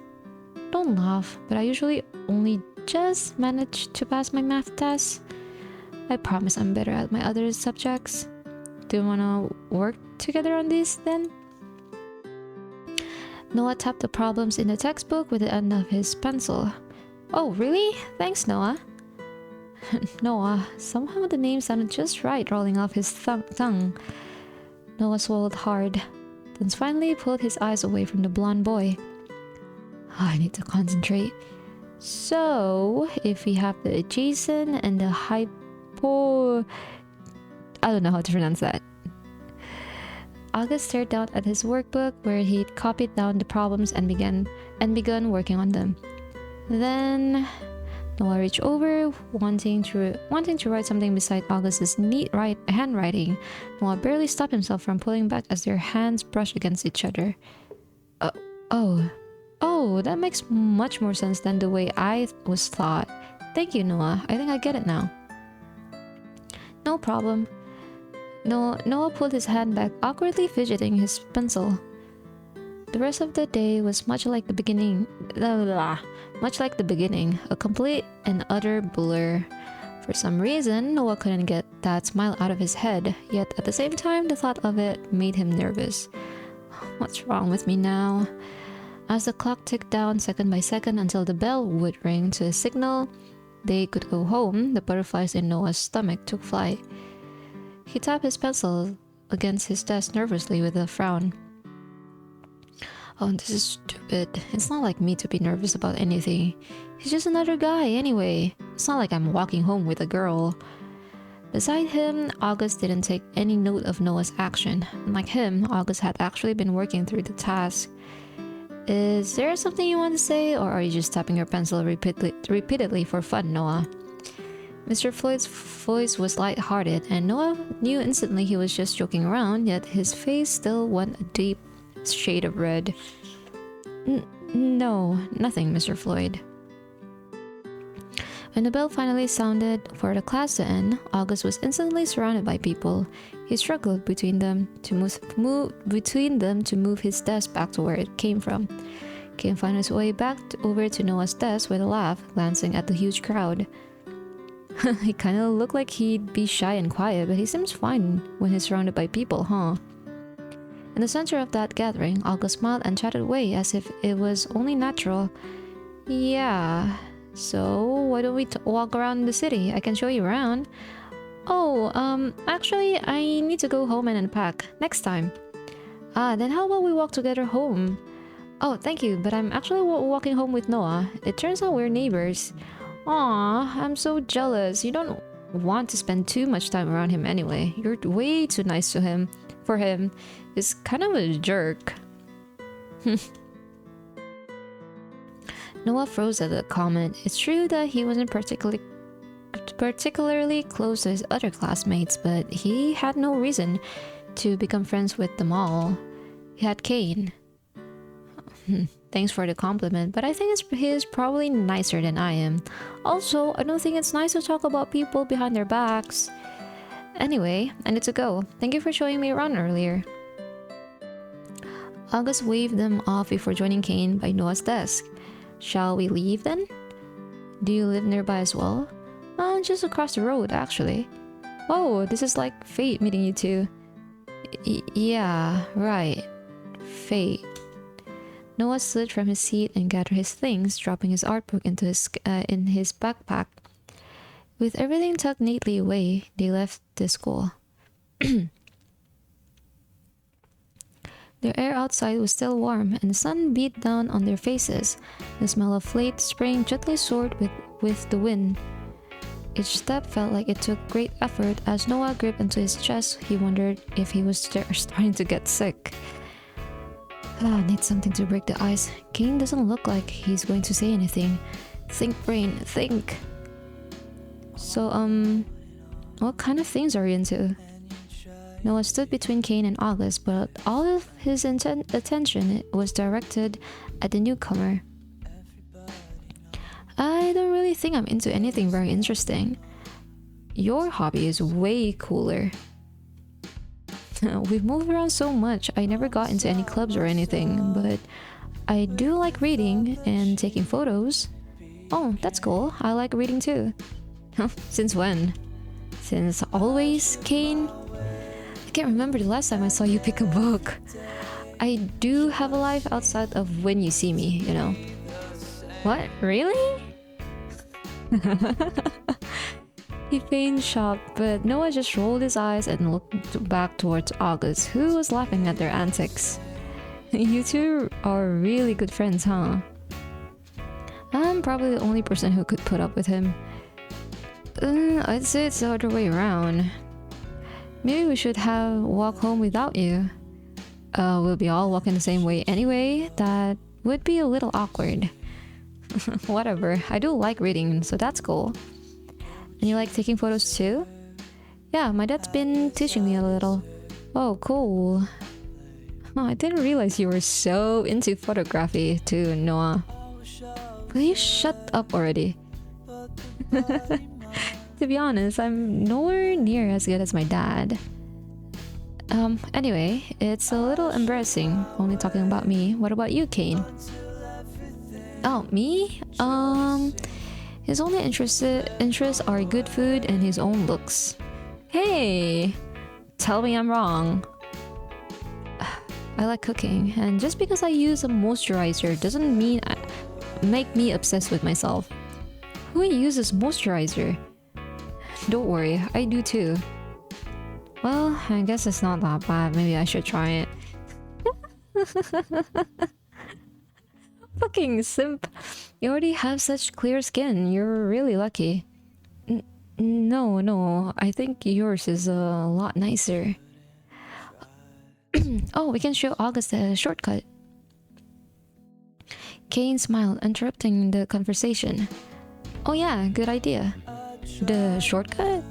Don't laugh, but I usually only just manage to pass my math test. I promise I'm better at my other subjects. Do you wanna work together on these then? Noah tapped the problems in the textbook with the end of his pencil. Oh, really? Thanks, Noah. Noah. Somehow the name sounded just right rolling off his tongue. Noah swallowed hard, then finally pulled his eyes away from the blonde boy. I need to concentrate. So, if we have the adjacent and the hypo... I don't know how to pronounce that. August stared down at his workbook where he'd copied down the problems and begun working on them. Then Noah reached over, wanting to write something beside August's neat handwriting. Noah barely stopped himself from pulling back as their hands brushed against each other. Oh, that makes much more sense than the way I was taught. Thank you, Noah. I think I get it now. No problem. Noah pulled his hand back, awkwardly fidgeting his pencil. The rest of the day was much like the beginning, a complete and utter blur. For some reason, Noah couldn't get that smile out of his head, yet at the same time, the thought of it made him nervous. What's wrong with me now? As the clock ticked down second by second until the bell would ring to signal they could go home, the butterflies in Noah's stomach took flight. He tapped his pencil against his desk nervously with a frown. Oh, this is stupid. It's not like me to be nervous about anything. He's just another guy anyway. It's not like I'm walking home with a girl. Beside him, August didn't take any note of Noah's action. Unlike him, August had actually been working through the task. Is there something you want to say, or are you just tapping your pencil repeatedly for fun, Noah? Mr. Floyd's voice was light-hearted, and Noah knew instantly he was just joking around, yet his face still went a deep shade of red. No, nothing, Mr. Floyd. When the bell finally sounded for the class to end, August was instantly surrounded by people. He struggled between them to move his desk back to where it came from. Kane found his way back over to Noah's desk with a laugh, glancing at the huge crowd. He kinda looked like he'd be shy and quiet, but he seems fine when he's surrounded by people, huh? In the center of that gathering, August smiled and chatted away as if it was only natural. Yeah, so why don't we walk around the city? I can show you around. Oh, actually, I need to go home and unpack. Next time. Then how about we walk together home? Oh, thank you, but I'm actually walking home with Noah. It turns out we're neighbors. Aw, I'm so jealous. You don't want to spend too much time around him anyway. You're way too nice to him. For him, he's kind of a jerk. Noah froze at the comment. It's true that he wasn't particularly close to his other classmates, but he had no reason to become friends with them all. He had Kane. Thanks for the compliment, but I think he's probably nicer than I am. Also, I don't think it's nice to talk about people behind their backs. Anyway, I need to go. Thank you for showing me around earlier. August waved them off before joining Kane by Noah's desk. Shall we leave then? Do you live nearby as well? Just across the road, actually. Oh, this is like fate meeting you two. Yeah, right. Fate. Noah slid from his seat and gathered his things, dropping his art book into in his backpack. With everything tucked neatly away, they left the school. The air outside was still warm, and the sun beat down on their faces. The smell of late spring gently soared with the wind. Each step felt like it took great effort. As Noah gripped into his chest, he wondered if he was starting to get sick. Need something to break the ice. Kane doesn't look like he's going to say anything. Think, brain, think. So, what kind of things are you into? Noah stood between Kane and August, but all of his attention was directed at the newcomer. I don't really think I'm into anything very interesting. Your hobby is way cooler. We've moved around so much, I never got into any clubs or anything, but I do like reading and taking photos. Oh, that's cool. I like reading too. Since when? Since always, Kane? I can't remember the last time I saw you pick a book. I do have a life outside of when you see me, you know. What? Really? He feigned shocked, but Noah just rolled his eyes and looked back towards August, who was laughing at their antics. You two are really good friends, huh? I'm probably the only person who could put up with him. I'd say it's the other way around. Maybe we should have walk home without you. We'll be all walking the same way anyway. That would be a little awkward. Whatever, I do like reading, so that's cool. And you like taking photos too? Yeah, my dad's been teaching me a little. Oh, cool. Oh, I didn't realize you were so into photography too, Noah. Will you shut up already? To be honest, I'm nowhere near as good as my dad. Anyway, it's a little embarrassing only talking about me. What about you, Kane? Oh, me? His only interests are good food and his own looks. Hey! Tell me I'm wrong. I like cooking, and just because I use a moisturizer doesn't mean make me obsessed with myself. Who uses moisturizer? Don't worry, I do too. Well, I guess it's not that bad. Maybe I should try it. Fucking simp. You already have such clear skin. You're really lucky. No. I think yours is a lot nicer. Oh, we can show August a shortcut. Kane smiled, interrupting the conversation. Oh yeah, good idea. The shortcut?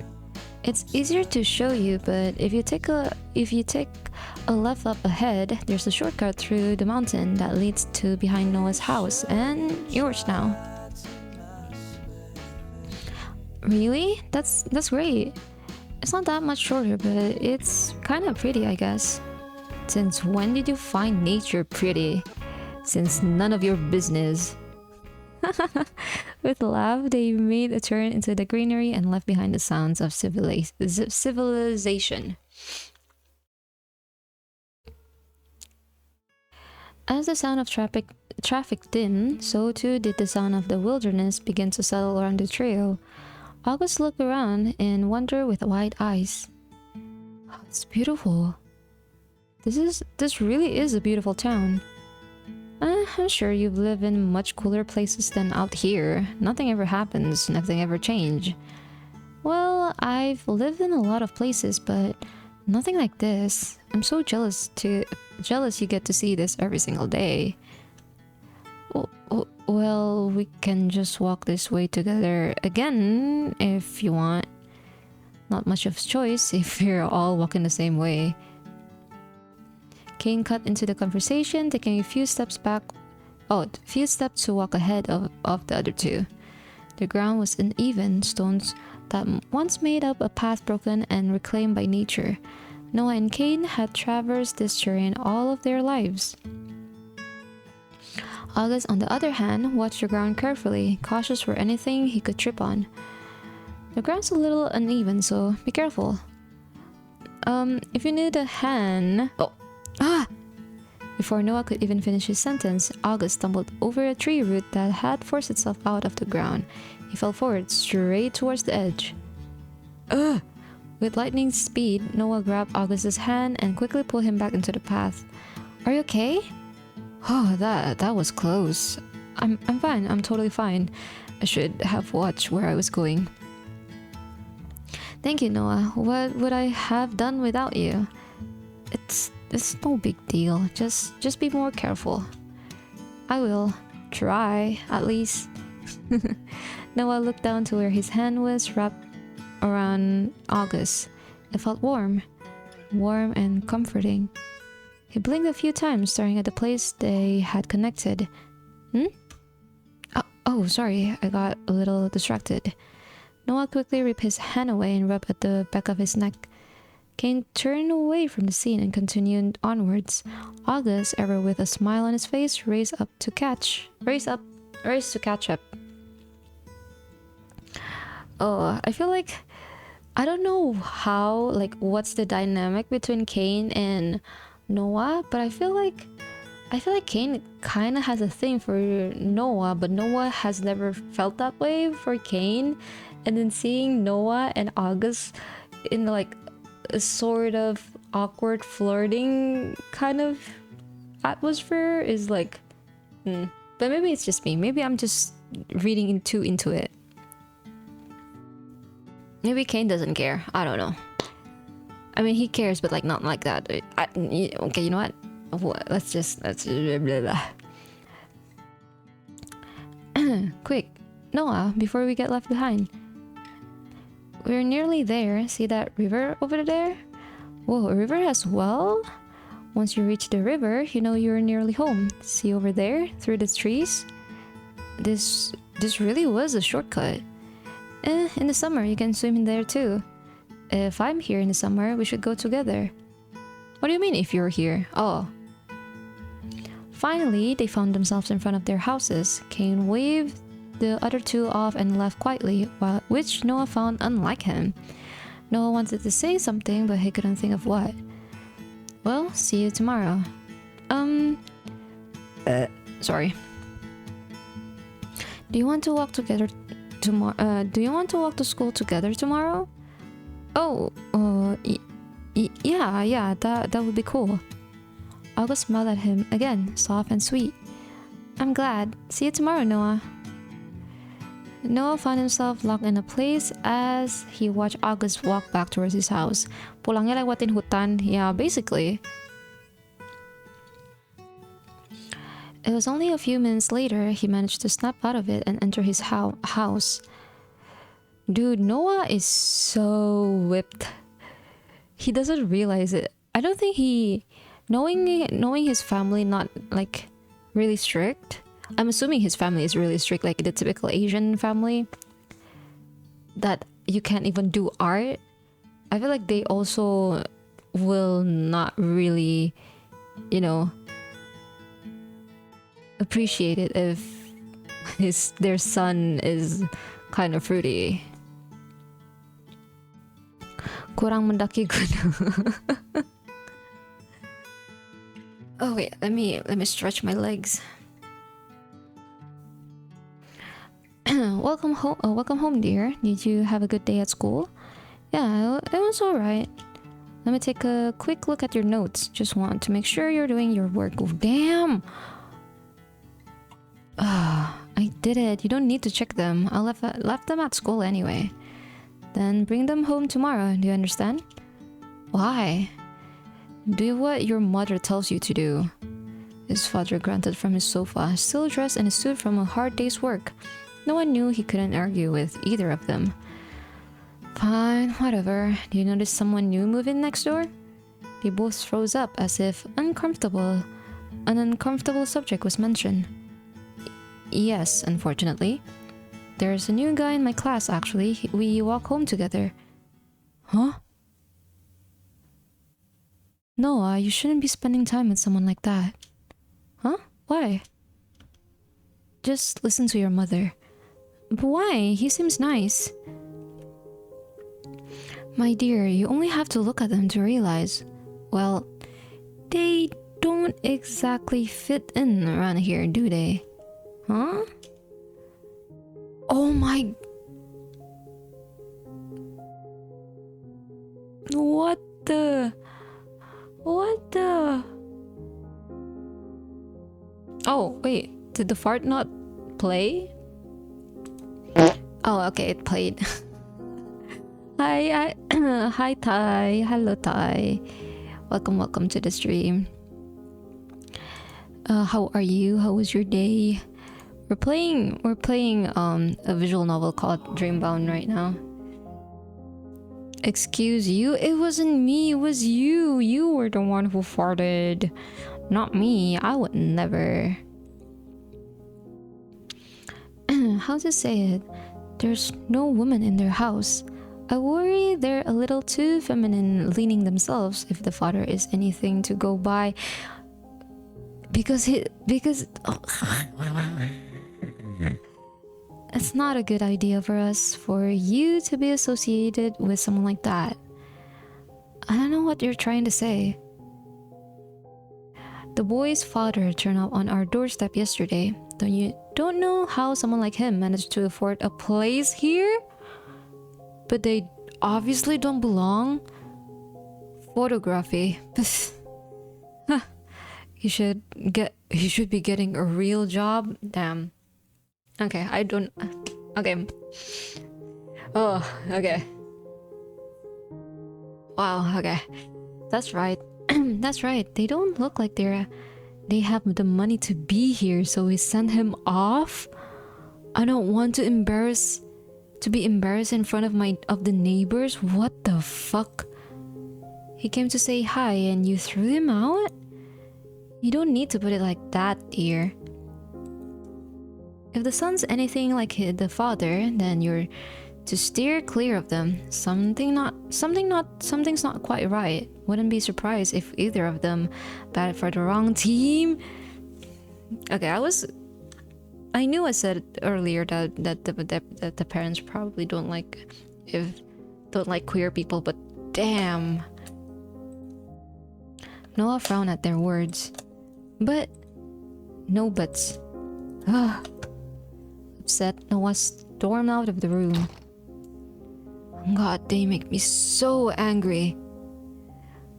It's easier to show you, but if you take a left up ahead, there's a shortcut through the mountain that leads to behind Noah's house and yours now. Really? That's great. It's not that much shorter, but it's kind of pretty, I guess. Since when did you find nature pretty? Since none of your business. With a laugh, they made a turn into the greenery and left behind the sounds of civilization. As the sound of traffic dimmed, so too did the sound of the wilderness begin to settle around the trio. August looked around in wonder with wide eyes. Oh, it's beautiful. This really is a beautiful town. I'm sure you've lived in much cooler places than out here. Nothing ever happens, nothing ever changes. Well, I've lived in a lot of places, but nothing like this. I'm so jealous you get to see this every single day. Well, we can just walk this way together again if you want. Not much of a choice if you're all walking the same way. Kane cut into the conversation, taking a few steps to walk ahead of the other two. The ground was uneven, stones that once made up a path broken and reclaimed by nature. Noah and Kane had traversed this terrain all of their lives. August, on the other hand, watched the ground carefully, cautious for anything he could trip on. The ground's a little uneven, so be careful. If you need a hand... Before Noah could even finish his sentence, August stumbled over a tree root that had forced itself out of the ground. He fell forward, straight towards the edge. With lightning speed, Noah grabbed August's hand and quickly pulled him back into the path. Are you okay? Oh, that was close. I'm fine. I'm totally fine. I should have watched where I was going. Thank you, Noah. What would I have done without you? It's no big deal. Just be more careful. I will try, at least. Noah looked down to where his hand was wrapped around August. It felt warm and comforting. He blinked a few times, staring at the place they had connected. Oh, sorry, I got a little distracted. Noah quickly ripped his hand away and rubbed at the back of his neck. Kane turned away from the scene and continued onwards. August, ever with a smile on his face, raced to catch up. Oh, I feel like I don't know how, like, what's the dynamic between Cain and Noah, but I feel like Cain kind of has a thing for Noah, but Noah has never felt that way for Cain. And then seeing Noah and August in like a sort of awkward flirting kind of atmosphere is like, but maybe it's just me. Maybe I'm just reading too into it. Maybe Cain doesn't care. I don't know. I mean, he cares, but like not like that. Okay, you know what? Let's blah, blah, blah. Quick, Noah, before we get left behind. We're nearly there. See that river over there? Whoa, a river as well? Once you reach the river, you know you're nearly home. See over there, through the trees? This really was a shortcut. In the summer, you can swim in there too. If I'm here in the summer, we should go together. What do you mean if you're here? Oh. Finally, they found themselves in front of their houses. Cain waved the other two off and left quietly, which Noah found unlike him. Noah wanted to say something, but he couldn't think of what. Well, see you tomorrow. Sorry. Do you want to walk together tomorrow? Do you want to walk to school together tomorrow? Oh, yeah, that would be cool. August smiled at him again, soft and sweet. I'm glad. See you tomorrow, Noah. Noah found himself locked in a place as he watched August walk back towards his house. Pulangnya lewatin hutan, yeah, basically. It was only a few minutes later he managed to snap out of it and enter his house. Dude, Noah is so whipped. He doesn't realize it. I don't think knowing his family not like really strict. I'm assuming his family is really strict, like the typical Asian family that you can't even do art. I feel like they also will not really, appreciate it if their son is kind of fruity. Kurang mendaki gunung. Oh wait, let me stretch my legs. Welcome home, dear. Did you have a good day at school? Yeah, it was alright. Let me take a quick look at your notes. Just want to make sure you're doing your work. Oh, damn! I did it. You don't need to check them. I left them at school anyway. Then bring them home tomorrow. Do you understand? Why? Do what your mother tells you to do. His father grunted from his sofa, still dressed in a suit from a hard day's work. No one knew he couldn't argue with either of them. Fine, whatever. Do you notice someone new move in next door? They both froze up as if an uncomfortable subject was mentioned. Yes, unfortunately. There's a new guy in my class, actually. We walk home together. Huh? Noah, you shouldn't be spending time with someone like that. Huh? Why? Just listen to your mother. But why? He seems nice. My dear, you only have to look at them to realize. Well, they don't exactly fit in around here, do they? Huh? Oh my... What the... Oh, wait. Did the fart not play? Oh, okay, it played. Hi, hi, Ty. Hello, Ty. Welcome to the stream. How are you? How was your day? We're playing a visual novel called Dreambound right now. Excuse you? It wasn't me, it was you. You were the one who farted. Not me. I would never. How to say it? There's no woman in their house. I worry they're a little too feminine leaning themselves if the father is anything to go by. Because It's not a good idea for us for you to be associated with someone like that. I don't know what you're trying to say. The boy's father turned up on our doorstep yesterday. Don't know how someone like him managed to afford a place here? But they obviously don't belong. Photography. He should be getting a real job. Damn. Okay, I don't. Okay. Oh, okay. Wow, okay. That's right. That's right. They don't look like they have the money to be here, so we send him off. I don't want to be embarrassed in front of the neighbors. What the fuck? He came to say hi and you threw him out? You don't need to put it like that, dear. If the son's anything like the father, then you're to steer clear of them. Something's not quite right. Wouldn't be surprised if either of them batted for the wrong team. Okay, I knew I said earlier that the parents probably don't like queer people, but damn. Noah frowned at their words. But no buts. Upset, Noah stormed out of the room. God, they make me so angry.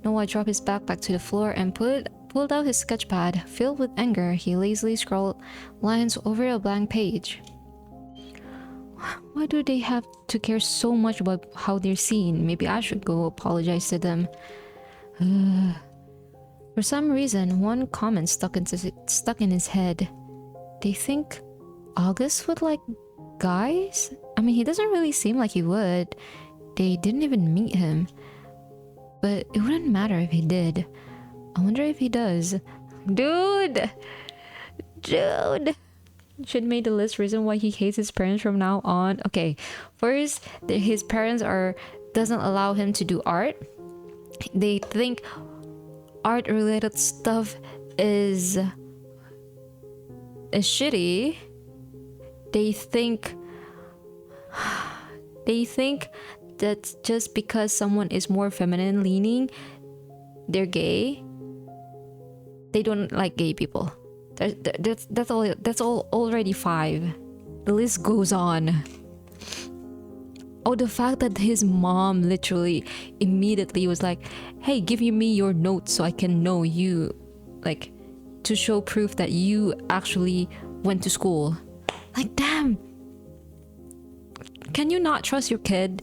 Noah dropped his backpack to the floor and pulled out his sketchpad. Filled with anger, he lazily scrawled lines over a blank page. Why do they have to care so much about how they're seen? Maybe I should go apologize to them. For some reason, one comment stuck in his head. They think August would like guys? I mean, he doesn't really seem like he would. They didn't even meet him. But it wouldn't matter if he did. I wonder if he does. Dude! Should make the list reason why he hates his parents from now on. Okay, first, his parents doesn't allow him to do art. They think art related stuff is shitty. They think that just because someone is more feminine leaning, they're gay. They don't like gay people. That's all already 5. The list goes on. Oh, the fact that his mom literally immediately was like, hey, give me your notes so I can know you, like, to show proof that you actually went to school. Like, damn. Can you not trust your kid?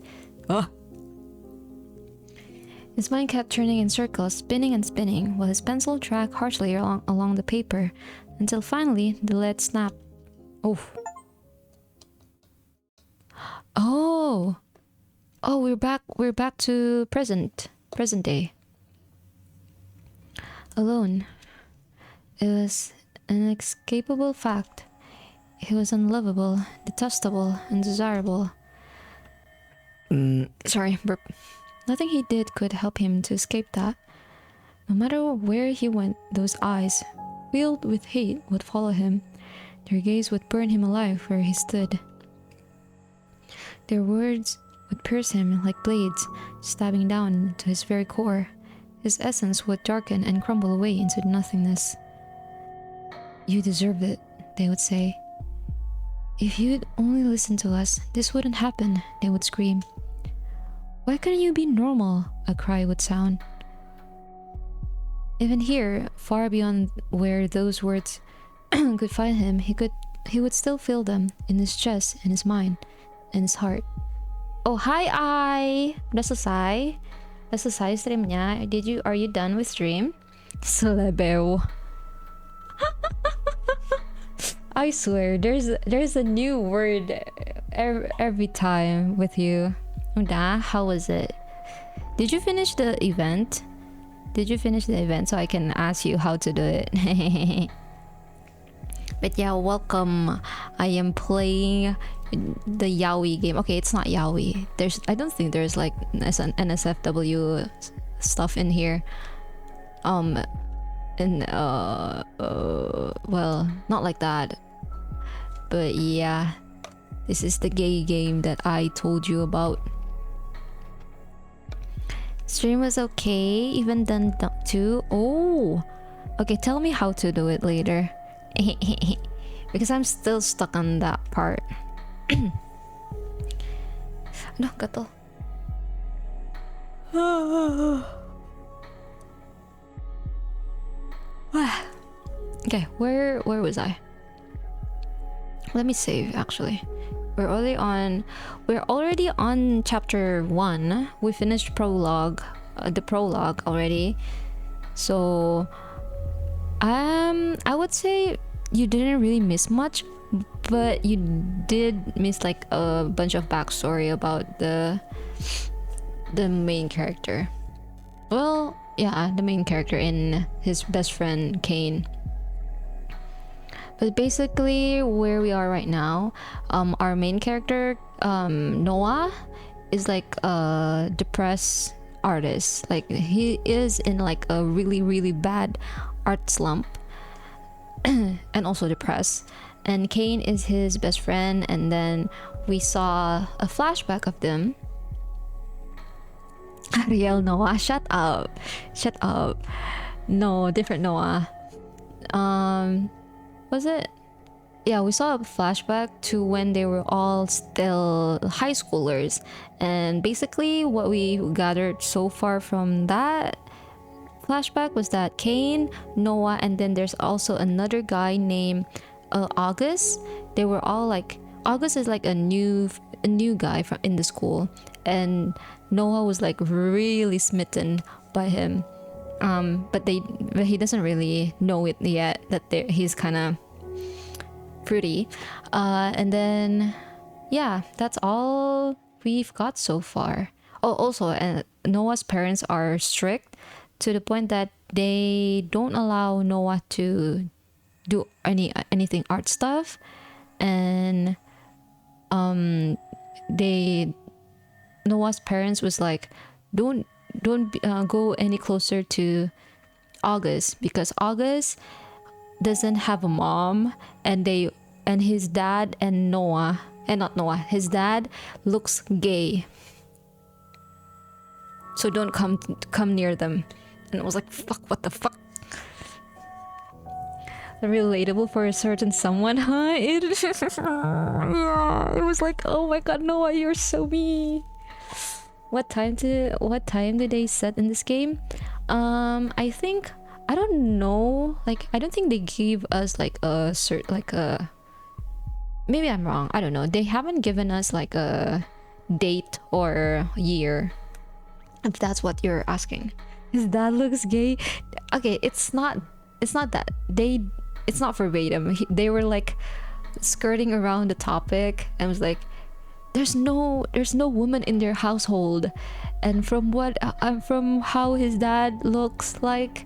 His mind kept turning in circles, spinning and spinning, while his pencil dragged harshly along the paper, until finally the lead snapped. Oh, we're back to present day. Alone. It was an inescapable fact. He was unlovable, detestable, undesirable. Sorry, burp. Nothing he did could help him to escape that. No matter where he went, those eyes, filled with hate, would follow him. Their gaze would burn him alive where he stood. Their words would pierce him like blades, stabbing down to his very core. His essence would darken and crumble away into nothingness. You deserved it, they would say. If you'd only listened to us, this wouldn't happen, they would scream. Why couldn't you be normal? A cry would sound. Even here, far beyond where those words could find him, he would still feel them in his chest, in his mind, in his heart. Oh, hi, Ai! Udah selesai? Udah selesai streamnya? Are you done with stream? Selebeo. I swear, there's a new word every time with you. Udah, how was it? Did you finish the event? So I can ask you how to do it? But yeah, welcome. I am playing the Yaoi game. Okay, it's not Yaoi. I don't think there's like an NSFW stuff in here. Well, not like that. But yeah, This is the gay game that I told you about. Stream was okay, even done too. Oh, okay, tell me how to do it later. Because I'm still stuck on that part. No, gato. Okay, where was I? Let me save actually. We're already on chapter 1. We finished prologue, the prologue already. So I would say you didn't really miss much, but you did miss like a bunch of backstory about the main character. Well, yeah, the main character in his best friend Kane. But basically where we are right now, our main character, Noah, is like a depressed artist. Like he is in like a really, really bad art slump and also depressed. And Kane is his best friend, and then we saw a flashback of them. Ariel Noah, shut up. No, different Noah. Was it? Yeah, we saw a flashback to when they were all still high schoolers, and basically what we gathered so far from that flashback was that Kane, Noah, and then there's also another guy named August. They were all like, August is like a new guy from in the school, and Noah was like really smitten by him. But he doesn't really know it yet that he's kind of pretty. And then yeah, that's all we've got so far. Oh, also, Noah's parents are strict to the point that they don't allow Noah to do anything art stuff, and Noah's parents was like, don't go any closer to August, because August doesn't have a mom, and his dad and his dad looks gay, so don't come near them. And I was like, fuck, what the fuck. Relatable for a certain someone, huh? Yeah, it was like, oh my god, Noah, you're so mean. What time did they set in this game? I think, I don't know, like I don't think they gave us like a maybe I'm wrong, I don't know. They haven't given us like a date or year, if that's what you're asking. His dad looks gay. Okay, it's not that it's not verbatim. They were like skirting around the topic and was like, there's no woman in their household, and from how his dad looks like,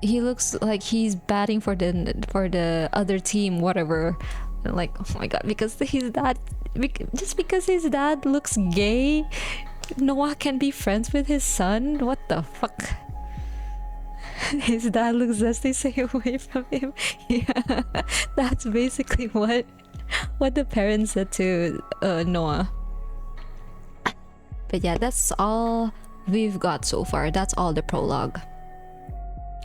he looks like he's batting for the other team, whatever. And like, oh my god, because his dad looks gay, Noah can be friends with his son? What the fuck? His dad looks zesty, stay away from him. Yeah, that's basically what the parents said to Noah. But yeah, that's all we've got so far. That's all the prologue.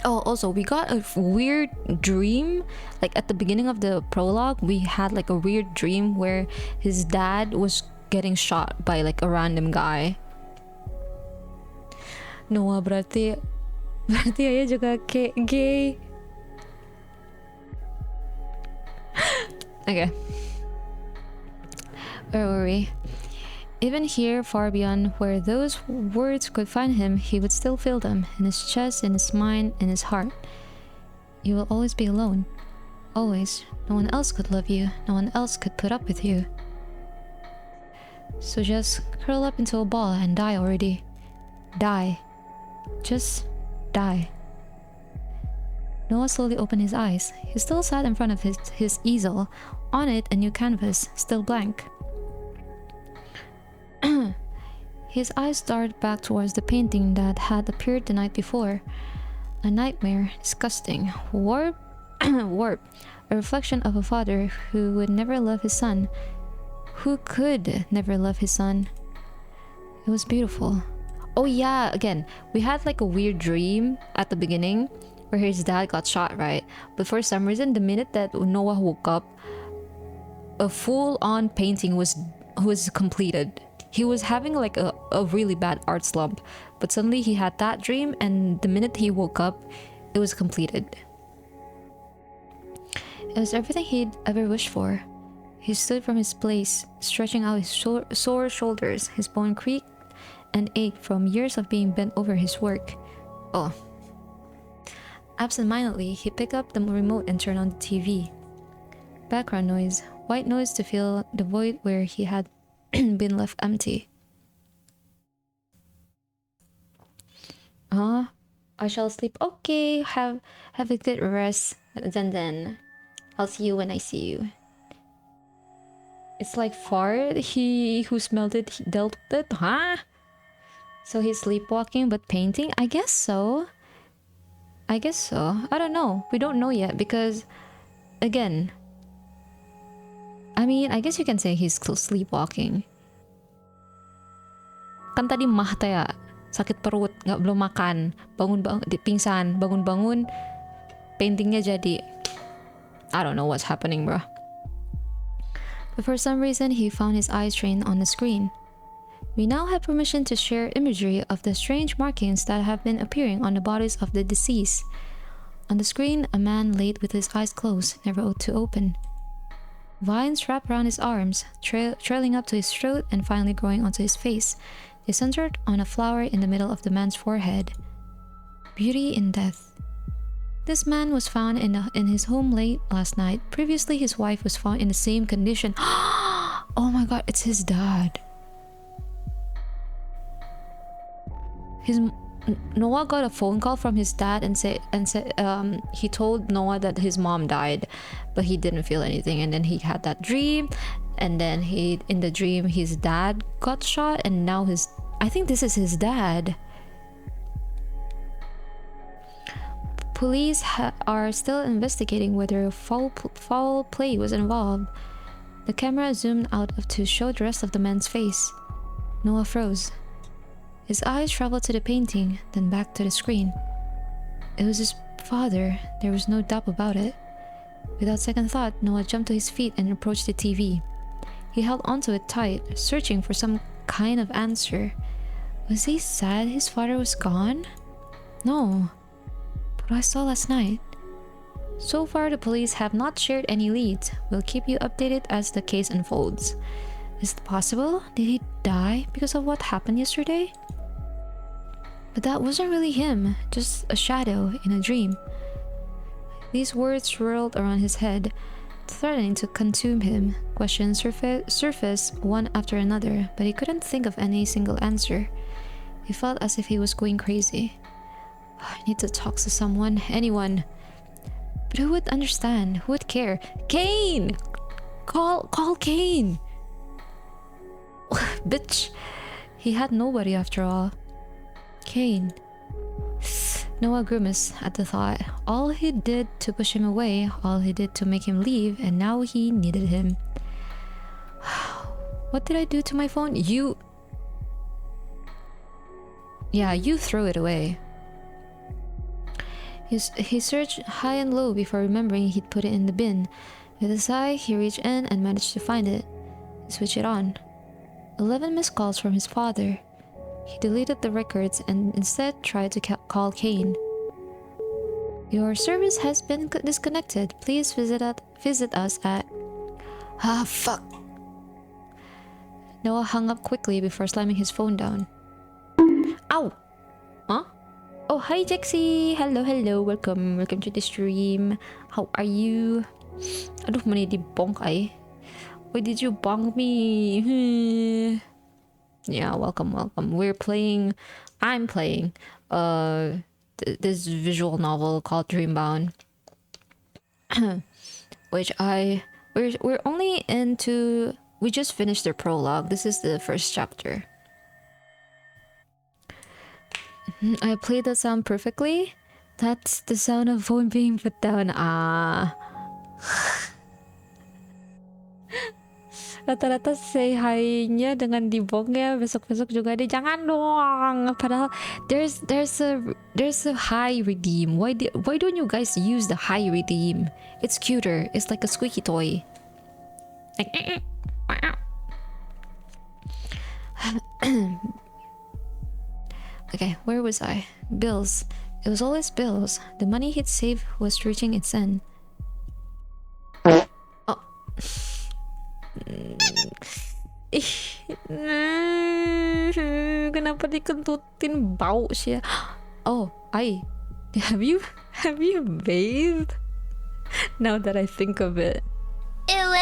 Oh, also, we got a weird dream. Like at the beginning of the prologue, we had like a weird dream where his dad was getting shot by like a random guy. Noah, berarti ayah juga gay. Okay, where were we? Even here, far beyond where those words could find him, he would still feel them in his chest, in his mind, in his heart. You will always be alone. Always. No one else could love you. No one else could put up with you. So just curl up into a ball and die already. Die. Just die. Noah slowly opened his eyes. He still sat in front of his easel. On it, a new canvas, still blank. His eyes darted back towards the painting that had appeared the night before. A nightmare, disgusting, warped warp, a reflection of a father who would never love his son. Who could never love his son? It was beautiful. Oh yeah, again, we had like a weird dream at the beginning where his dad got shot, right? But for some reason, the minute that Noah woke up, a full-on painting was completed. He was having like a really bad art slump, but suddenly he had that dream, and the minute he woke up, it was completed. It was everything he'd ever wished for. He stood from his place, stretching out his sore shoulders. His bone creaked and ached from years of being bent over his work. Oh. Absent-mindedly, he picked up the remote and turned on the TV. Background noise, white noise to fill the void where he had been left empty. I shall sleep. Okay, have a good rest. Then I'll see you when I see you. It's like fart. He who smelled it, he dealt with it. Huh? So he's sleepwalking but painting? I guess so. I don't know. We don't know yet because, again, I mean, I guess you can say he's still sleepwalking. Kan tadi mah taya, sakit perut, nggak belum makan, bangun pingsan, bangun paintingnya jadi. I don't know what's happening, bro. But for some reason, he found his eyes trained on the screen. We now have permission to share imagery of the strange markings that have been appearing on the bodies of the deceased. On the screen, a man laid with his eyes closed, never to open. Vines wrapped around his arms, trailing up to his throat and finally growing onto his face. They centered on a flower in the middle of the man's forehead. Beauty in death. This man was found in his home late last night. Previously, his wife was found in the same condition. Oh my god, it's his dad. Noah got a phone call from his dad and said he told Noah that his mom died, but he didn't feel anything. And then he had that dream, and then in the dream his dad got shot, and now I think this is his dad. Police are still investigating whether foul play was involved. The camera zoomed out to show the rest of the man's face. Noah froze. His eyes traveled to the painting, then back to the screen. It was his father, there was no doubt about it. Without second thought, Noah jumped to his feet and approached the TV. He held onto it tight, searching for some kind of answer. Was he sad his father was gone? No. But what I saw last night. So far, the police have not shared any leads. We'll keep you updated as the case unfolds. Is it possible? Did he die because of what happened yesterday? But that wasn't really him, just a shadow in a dream. These words swirled around his head, threatening to consume him. Questions surfaced one after another, but he couldn't think of any single answer. He felt as if he was going crazy. I need to talk to someone, anyone. But who would understand? Who would care? Kane! Call Kane! Bitch! He had nobody after all. Kane. Noah grimaced at the thought. All he did to push him away, all he did to make him leave, and now he needed him. What did I do to my phone? You threw it away. He searched high and low before remembering he'd put it in the bin. With a sigh, he reached in and managed to find it. He switched it on. 11 missed calls from his father. He deleted the records and instead tried to call Kane. Your service has been disconnected. Please visit us at... fuck. Noah hung up quickly before slamming his phone down. Ow! Huh? Oh, hi Jexy! Hello. Welcome to the stream. How are you? Aduh, mana di bonk ay. Why did you bonk me? Yeah, welcome. I'm playing this visual novel called Dreambound. Which we're only into... We just finished the prologue. This is the first chapter. I played the sound perfectly. That's the sound of phone being put down. Ah. Rata-rata say hi-nya dengan dibongnya besok-besok juga deh. Jangan dong. Padahal there's a high redeem. Why don't you guys use the high redeem? It's cuter. It's like a squeaky toy. Like okay, where was I? Bills. It was always bills. The money he'd saved was reaching its end. Oh. Kenapa dikentutin bau sih? Oh, have you bathed? Now that I think of it. Ew.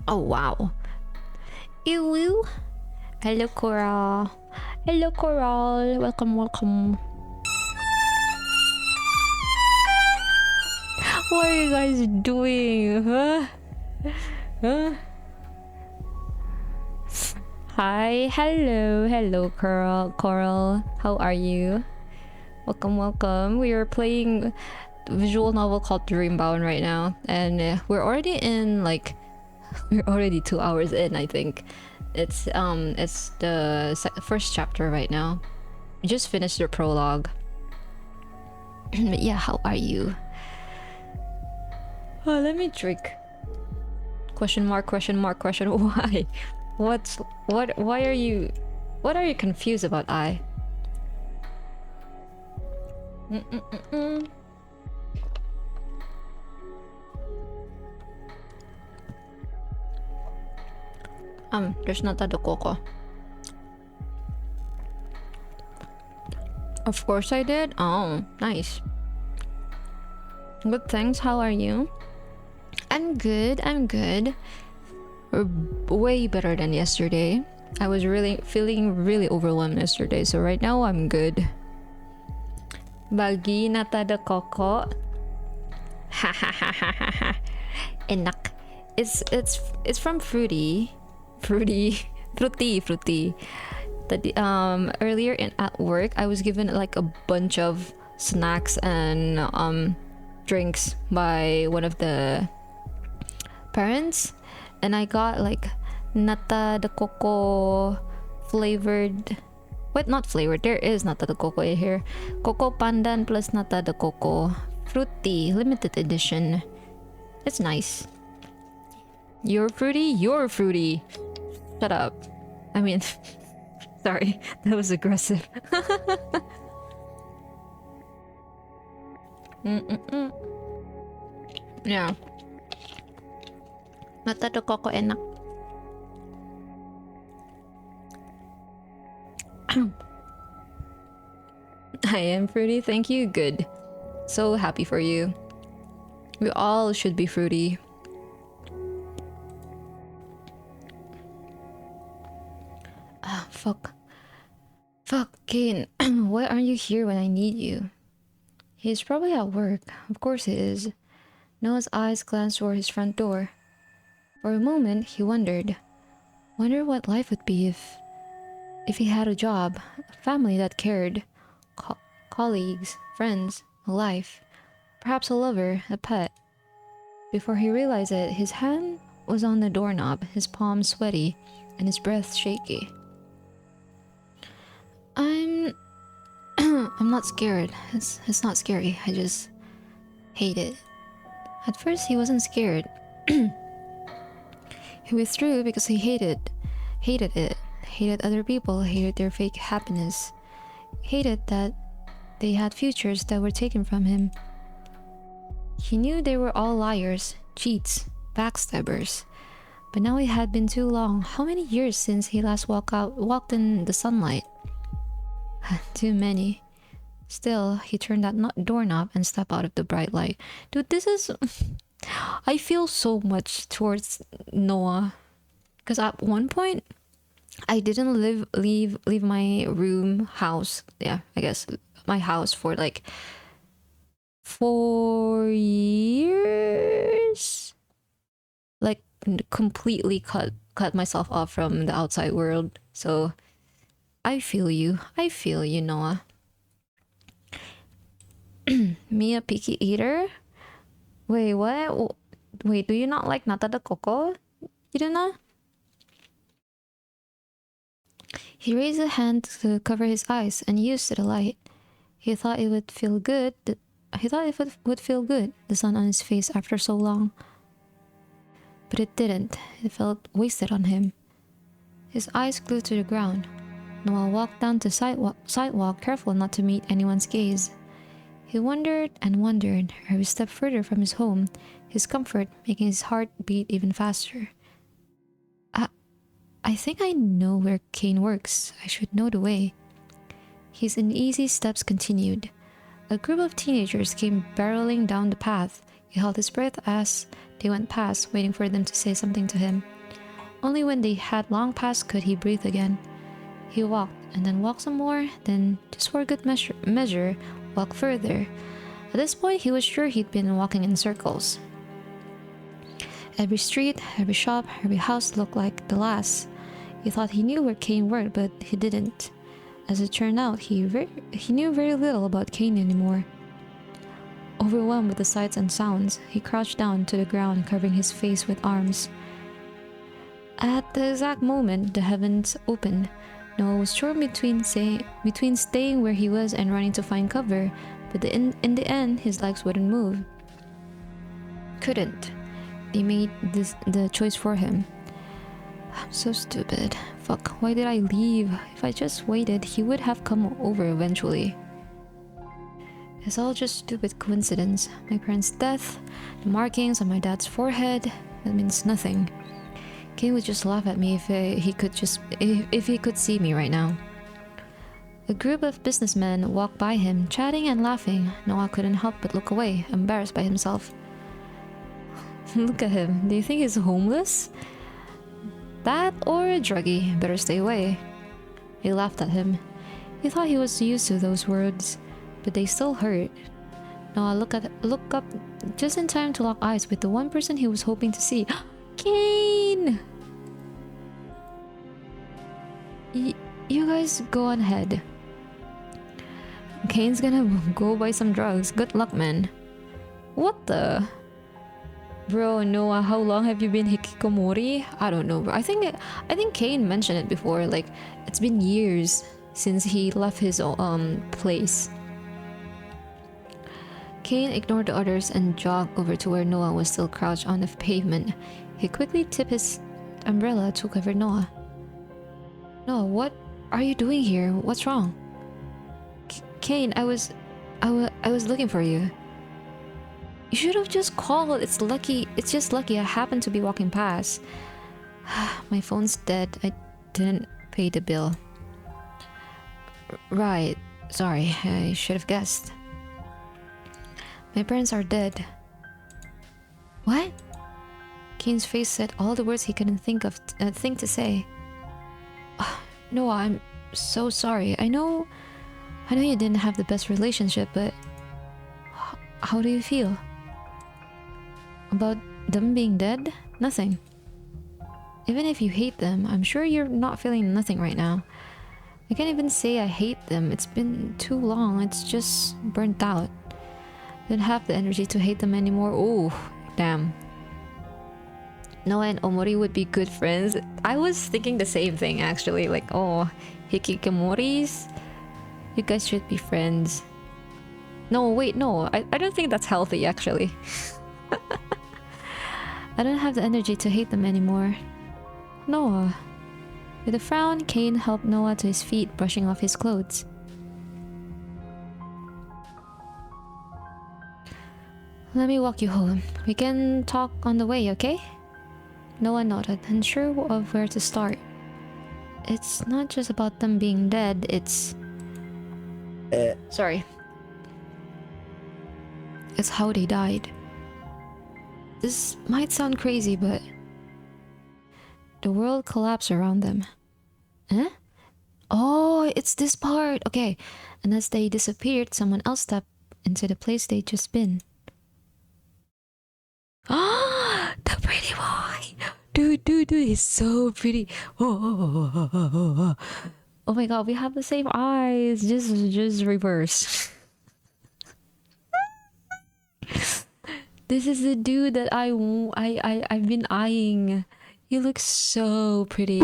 Oh wow. Ew. Hello Coral. Hello Coral. Welcome. What are you guys doing? Huh? Hi, hello Coral. How are you? Welcome. We are playing a visual novel called Dreambound right now, and we're already 2 hours in. I think it's the first chapter right now. We just finished the prologue. But yeah, how are you? Oh, let me drink. Question mark. Why? Why are you confused about I? There's not the cocoa. Of course I did. Oh, nice. Good, thanks. How are you? I'm good. Way better than yesterday. I was feeling really overwhelmed yesterday, so right now I'm good. Bagi nata de coco. Enak. It's from fruity. Earlier at work I was given like a bunch of snacks and drinks by one of the parents, and I got like nata de coco flavored. Wait, not flavored. There is nata de coco here. Coco pandan plus nata de coco. Fruity, limited edition. It's nice. You're fruity? You're fruity. Shut up. I mean, sorry. That was aggressive. Yeah. Nata de coco enak. I am fruity, thank you. Good. So happy for you. We all should be fruity. Ah, fuck. Fuck, Kane. Why aren't you here when I need you? He's probably at work. Of course he is. Noah's eyes glanced toward his front door. For a moment, he wondered what life would be if he had a job, a family that cared, colleagues, friends, a life, perhaps a lover, a pet. Before he realized it, his hand was on the doorknob, his palms sweaty, and his breath shaky. I'm not scared. It's not scary. I just hate it. At first, he wasn't scared. He withdrew because he hated it. Hated other people, hated their fake happiness. Hated that they had futures that were taken from him. He knew they were all liars, cheats, backstabbers. But now it had been too long. How many years since he last walked in the sunlight? Too many. Still, he turned that doorknob and stepped out of the bright light. Dude, this is... I feel so much towards Noah. Because at one point, I didn't leave my house. Yeah, I guess my house for like 4 years. Like completely cut myself off from the outside world. So I feel you, Noah. Me a picky eater? Wait, what? Wait, do you not like nata de coco? You do not? He raised a hand to cover his eyes and used the light. He thought it would feel good. He thought it would feel good, the sun on his face after so long. But it didn't. It felt wasted on him. His eyes glued to the ground. Noah walked down the sidewalk, careful not to meet anyone's gaze. He wondered and wondered, every step further from his home, his comfort making his heart beat even faster. I think I know where Kane works. I should know the way. His uneasy steps continued. A group of teenagers came barreling down the path. He held his breath as they went past, waiting for them to say something to him. Only when they had long passed could he breathe again. He walked, and then walked some more, then, just for good measure, walked further. At this point, he was sure he'd been walking in circles. Every street, every shop, every house looked like the last. He thought he knew where Kane worked, but he didn't. As it turned out, he knew very little about Kane anymore. Overwhelmed with the sights and sounds, he crouched down to the ground, covering his face with arms. At the exact moment the heavens opened, Noah was torn between staying where he was and running to find cover, but in the end, his legs wouldn't move. Couldn't. They made the choice for him. I'm so stupid. Fuck, why did I leave? If I just waited, he would have come over eventually. It's all just stupid coincidence. My parents' death, the markings on my dad's forehead, that means nothing. Kane would just laugh at me if he could see me right now. A group of businessmen walked by him, chatting and laughing. Noah couldn't help but look away, embarrassed by himself. Look at him. Do you think he's homeless? That or a druggie. Better stay away. They laughed at him. He thought he was used to those words, but they still hurt. Noah looked up just in time to lock eyes with the one person he was hoping to see. Kane! You guys go on ahead. Kane's gonna go buy some drugs. Good luck, man. What the? Bro, Noah, how long have you been hikikomori? I don't know, bro. I think Kane mentioned it before. Like, it's been years since he left his place. Kane ignored the others and jogged over to where Noah was still crouched on the pavement. He quickly tipped his umbrella to cover Noah. Noah, what are you doing here? What's wrong? Kane, I was looking for you. You should have just called. It's just lucky I happened to be walking past. My phone's dead. I didn't pay the bill. Right. Sorry, I should have guessed. My parents are dead. What? Kane's face said all the words he couldn't think to say. Noah, I'm so sorry. I know you didn't have the best relationship, but how do you feel? About them being dead? Nothing. Even if you hate them, I'm sure you're not feeling nothing right now. I can't even say I hate them. It's been too long. It's just burnt out. Don't have the energy to hate them anymore. Oh, damn. Noah and Omori would be good friends. I was thinking the same thing actually. Like, oh, hikikomoris? You guys should be friends. No, wait, no. I don't think that's healthy actually. I don't have the energy to hate them anymore. Noah. With a frown, Kane helped Noah to his feet, brushing off his clothes. Let me walk you home. We can talk on the way, okay? Noah nodded, unsure of where to start. It's not just about them being dead, it's... Sorry. It's how they died. This might sound crazy, but... the world collapsed around them. Huh? Oh, it's this part! Okay. And as they disappeared, someone else stepped into the place they'd just been. Ah, the pretty boy! Dude, he's so pretty. Oh my god, we have the same eyes. Just reverse. This is the dude that I've been eyeing. He looks so pretty.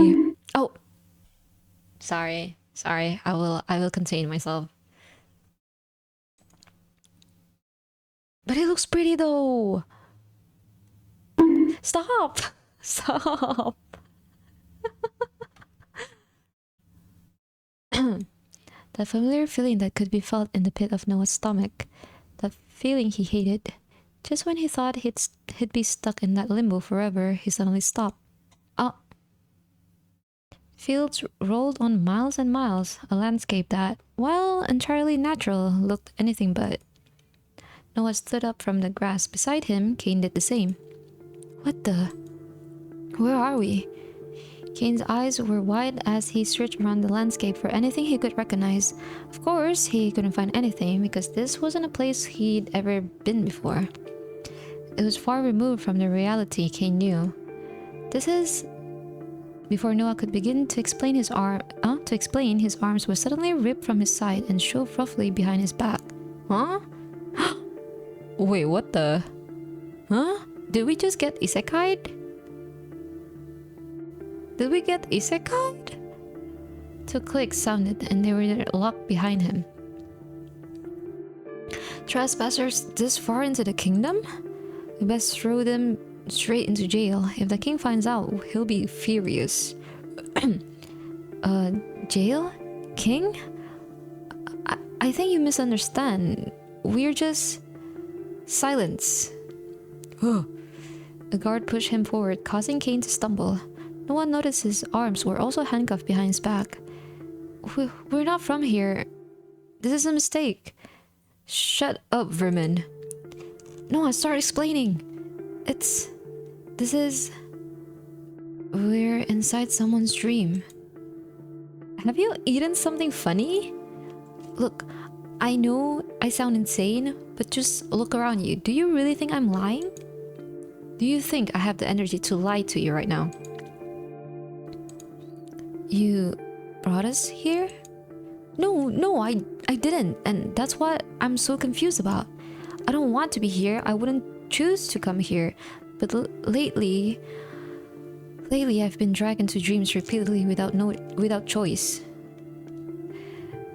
Oh, sorry. Sorry. I will contain myself. But he looks pretty though. Stop. Stop. That familiar feeling that could be felt in the pit of Noah's stomach. That feeling he hated. Just when he thought he'd be stuck in that limbo forever, he suddenly stopped. Oh. Fields rolled on miles and miles, a landscape that, while entirely natural, looked anything but. Noah stood up from the grass beside him. Kane did the same. What the? Where are we? Kane's eyes were wide as he searched around the landscape for anything he could recognize. Of course, he couldn't find anything because this wasn't a place he'd ever been before. It was far removed from the reality Kane knew. This is... Before Noah could begin to explain, his arms were suddenly ripped from his side and shoved roughly behind his back. Huh? Wait, what the? Huh? Did we just get isekai'd? Did we get isekai'd? Two clicks sounded and they were locked behind him. Trespassers this far into the kingdom? We best throw them straight into jail. If the king finds out, he'll be furious. Jail? King? I think you misunderstand. We're just... Silence. A guard pushed him forward, causing Kane to stumble. No one noticed his arms were also handcuffed behind his back. We're not from here. This is a mistake. Shut up, vermin. No, start explaining. We're inside someone's dream. Have you eaten something funny? Look, I know I sound insane, but just look around you. Do you really think I'm lying? Do you think I have the energy to lie to you right now? You brought us here? No, I didn't, and that's what I'm so confused about. I don't want to be here. I wouldn't choose to come here, but lately I've been dragged into dreams repeatedly without choice.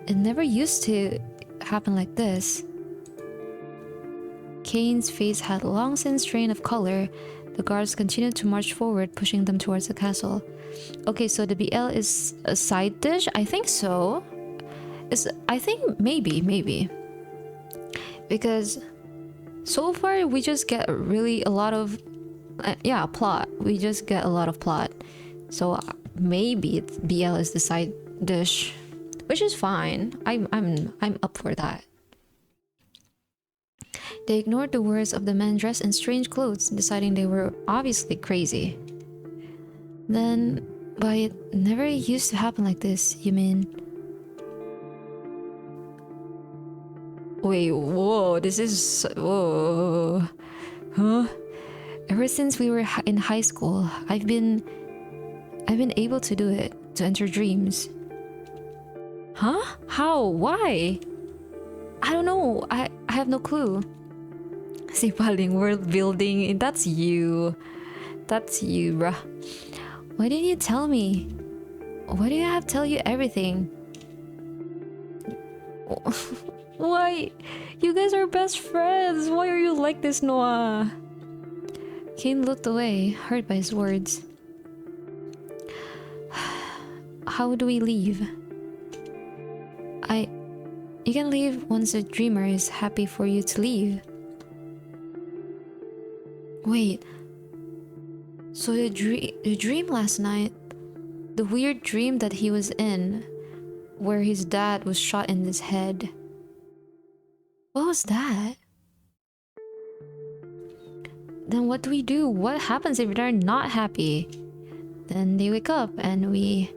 It never used to happen like this. Kane's face had long since drained of color. The guards continued to march forward, pushing them towards the castle. Okay, so the BL is a side dish? I think so. I think maybe. Because so far we just get really a lot of plot. We just get a lot of plot. So maybe BL is the side dish, which is fine. I'm up for that. They ignored the words of the men dressed in strange clothes, deciding they were obviously crazy. Then, but it never used to happen like this, you mean? Wait, whoa, this is... whoa. Huh? Ever since we were in high school, I've been able to do it, to enter dreams. Huh? How? Why? I don't know. I have no clue. Sipaling world building. That's you. That's you, bruh. Why didn't you tell me? Why do you have to tell you everything? Why? You guys are best friends. Why are you like this, Noah? Kane looked away, hurt by his words. How do we leave? You can leave once the dreamer is happy for you to leave. Wait. So the dream last night, the weird dream that he was in, where his dad was shot in his head. What was that? Then what do we do? What happens if they're not happy? Then they wake up and we,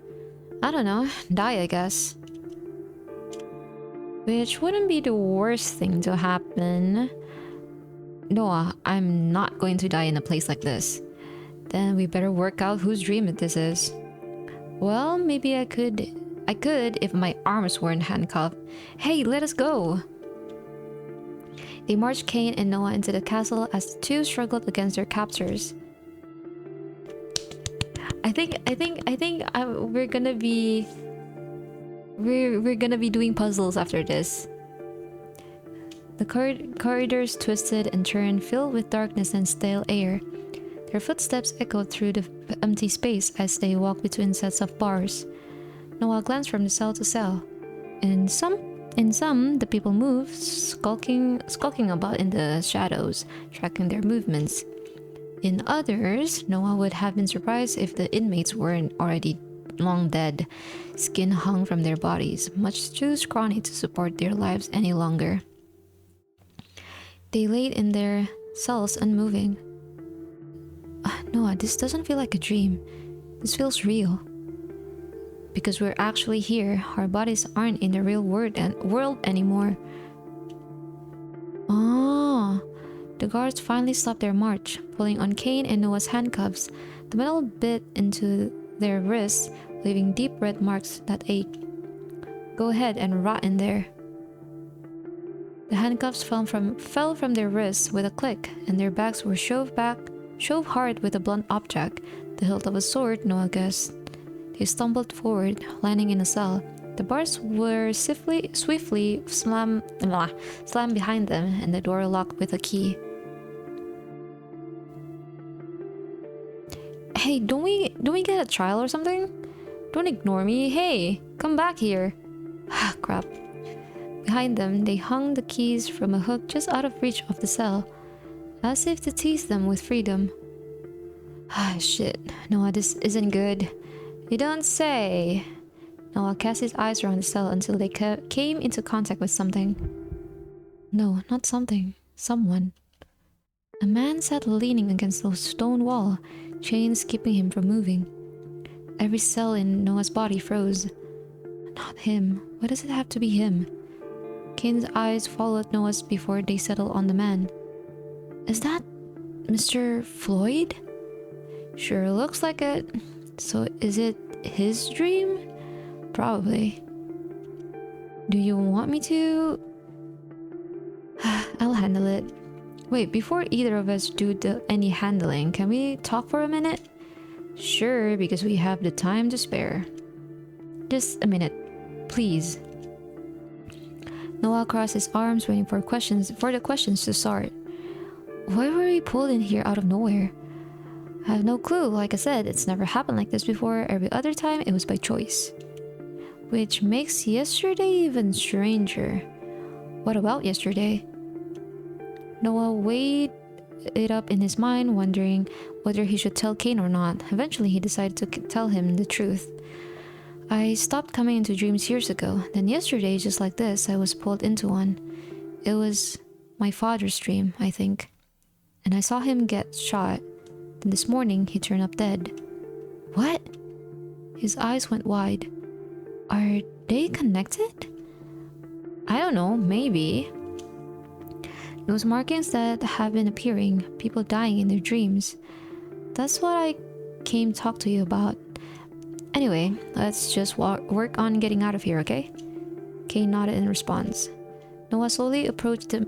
I don't know, die, I guess. Which wouldn't be the worst thing to happen. Noah, I'm not going to die in a place like this. Then we better work out whose dream this is. Well, maybe I could if my arms weren't handcuffed. Hey, let us go. They marched Cain and Noah into the castle as the two struggled against their captors. I think we're gonna be doing puzzles after this. The corridors twisted and turned, filled with darkness and stale air. Their footsteps echoed through the empty space as they walked between sets of bars. Noah glanced from the cell to cell. In some, the people moved, skulking about in the shadows, tracking their movements. In others, Noah would have been surprised if the inmates weren't already long dead. Skin hung from their bodies, much too scrawny to support their lives any longer. They laid in their cells unmoving. Noah, this doesn't feel like a dream. This feels real. Because we're actually here, our bodies aren't in the real world anymore. Oh, the guards finally stopped their march, pulling on Cain and Noah's handcuffs. The metal bit into their wrists, leaving deep red marks that ached. Go ahead and rot in there. The handcuffs fell from their wrists with a click, and their backs were shoved hard with a blunt object, the hilt of a sword, Noah guessed. He stumbled forward, landing in a cell. The bars were swiftly slammed behind them, and the door locked with a key. Hey, don't we get a trial or something? Don't ignore me. Hey, come back here. Crap. Behind them, they hung the keys from a hook just out of reach of the cell, as if to tease them with freedom. Shit. Noah, this isn't good. You don't say. Noah cast his eyes around the cell until they came into contact with something. No, not something. Someone. A man sat leaning against the stone wall, chains keeping him from moving. Every cell in Noah's body froze. Not him. Why does it have to be him? Cain's eyes followed Noah's before they settled on the man. Is that Mr. Floyd? Sure looks like it. So is it his dream? Probably. Do you want me to? I'll handle it. Wait, before either of us do any handling, can we talk for a minute? Sure, because we have the time to spare. Just a minute, please. Noah crossed his arms, waiting for the questions to start. Why were we pulled in here out of nowhere? I have no clue. Like I said, it's never happened like this before. Every other time, it was by choice. Which makes yesterday even stranger. What about yesterday? Noah weighed it up in his mind, wondering whether he should tell Cain or not. Eventually, he decided to tell him the truth. I stopped coming into dreams years ago. Then yesterday, just like this, I was pulled into one. It was my father's dream, I think. And I saw him get shot. Then this morning, he turned up dead. What? His eyes went wide. Are they connected? I don't know, maybe. Those markings that have been appearing, people dying in their dreams. That's what I came to talk to you about. Anyway, let's just work on getting out of here, okay? Cain nodded in response. Noah slowly approached the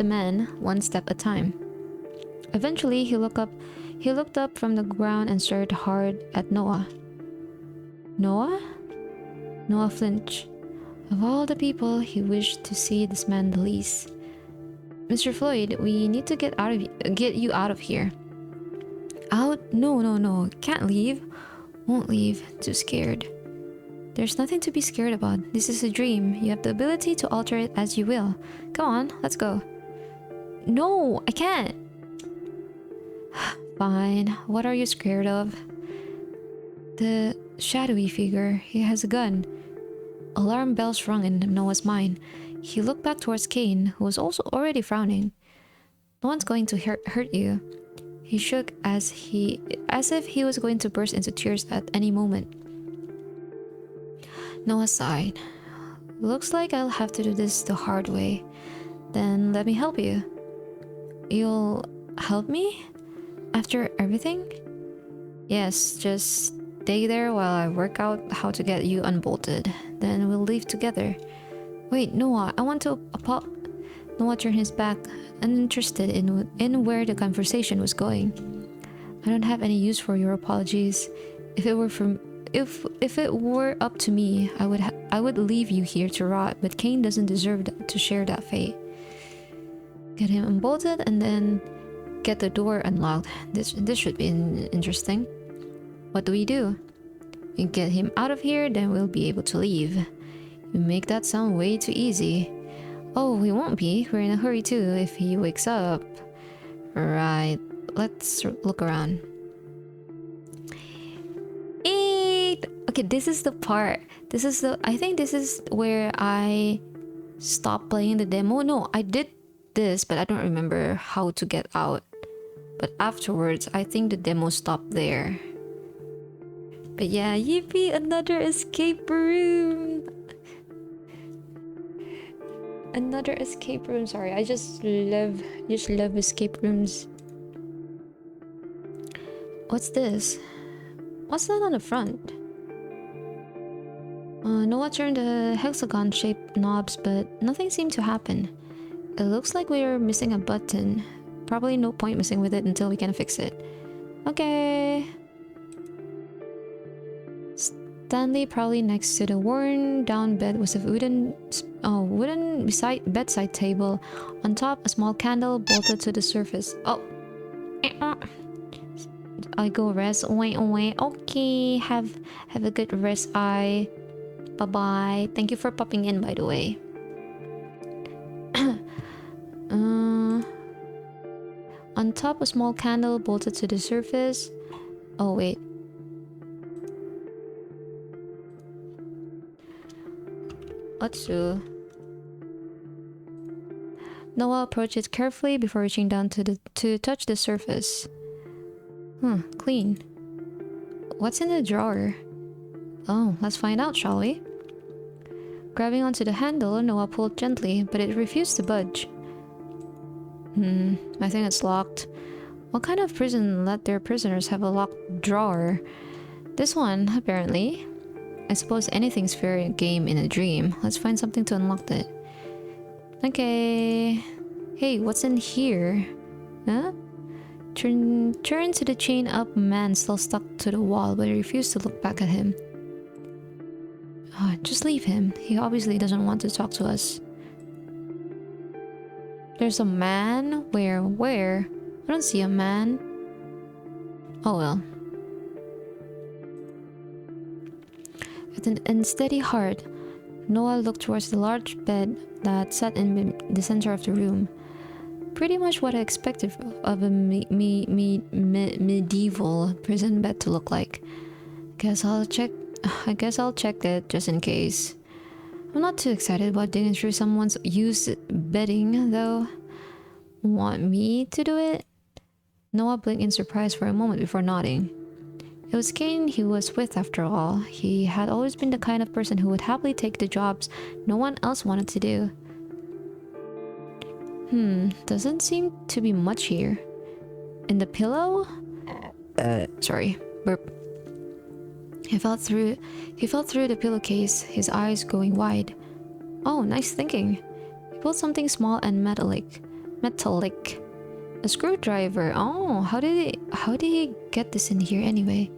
men one step at a time. Eventually, he looked up from the ground and stared hard at Noah. Noah? Noah flinched. Of all the people, he wished to see this man the least. Mr. Floyd, we need to get you out of here. Out? No. Can't leave. Won't leave. Too scared. There's nothing to be scared about. This is a dream. You have the ability to alter it as you will. Come on, let's go. No, I can't. Fine. What are you scared of? The shadowy figure. He has a gun. Alarm bells rung in Noah's mind. He looked back towards Cain, who was also already frowning. No one's going to hurt you. He shook as if he was going to burst into tears at any moment. Noah sighed. Looks like I'll have to do this the hard way. Then let me help you. You'll help me? After everything? Yes, just stay there while I work out how to get you unbolted. Then we'll leave together. Wait, Noah, I want to Noah turned his back, uninterested in where the conversation was going. I don't have any use for your apologies. If it were up to me, I would leave you here to rot, but Kane doesn't deserve to share that fate. Get him unbolted and then get the door unlocked. This should be interesting. What do? We get him out of here, then we'll be able to leave. You make that sound way too easy. Oh, we won't be. We're in a hurry too if he wakes up. Right, let's look around. Okay, this is the part. I think this is where I stopped playing the demo. No, I did this, but I don't remember how to get out. But afterwards, I think the demo stopped there. But yeah, yippee, another escape room. Another escape room. Sorry, I just love escape rooms. What's this? What's that on the front? Noah turned the hexagon-shaped knobs, but nothing seemed to happen. It looks like we're missing a button. Probably no point messing with it until we can fix it. Okay. Stanley, probably next to the worn-down bed, was a wooden bedside table. On top, a small candle bolted to the surface. Oh. I go rest. Okay, have a good rest. Bye-bye. Thank you for popping in, by the way. On top, a small candle bolted to the surface. Oh, wait. Otsu. Noah approached it carefully before reaching down to touch the surface. Clean. What's in the drawer? Oh, let's find out, shall we? Grabbing onto the handle, Noah pulled gently, but it refused to budge. I think it's locked. What kind of prison let their prisoners have a locked drawer? This one, apparently. I suppose anything's fair game in a dream. Let's find something to unlock it. Okay. Hey, what's in here? Huh? Turn to the chain up man still stuck to the wall, but he refused to look back at him. Just leave him. He obviously doesn't want to talk to us. There's a man? Where? I don't see a man. Oh well. With an unsteady heart, Noah looked towards the large bed that sat in the center of the room. Pretty much what I expected of a medieval prison bed to look like. I guess I'll check it just in case. I'm not too excited about digging through someone's used bedding, though. Want me to do it? Noah blinked in surprise for a moment before nodding. It was Kane he was with after all. He had always been the kind of person who would happily take the jobs no one else wanted to do. Doesn't seem to be much here. In the pillow? Sorry, burp. He felt through the pillowcase, his eyes going wide. Oh, nice thinking. He pulled something small and metallic. A screwdriver. Oh, how did he get this in here anyway?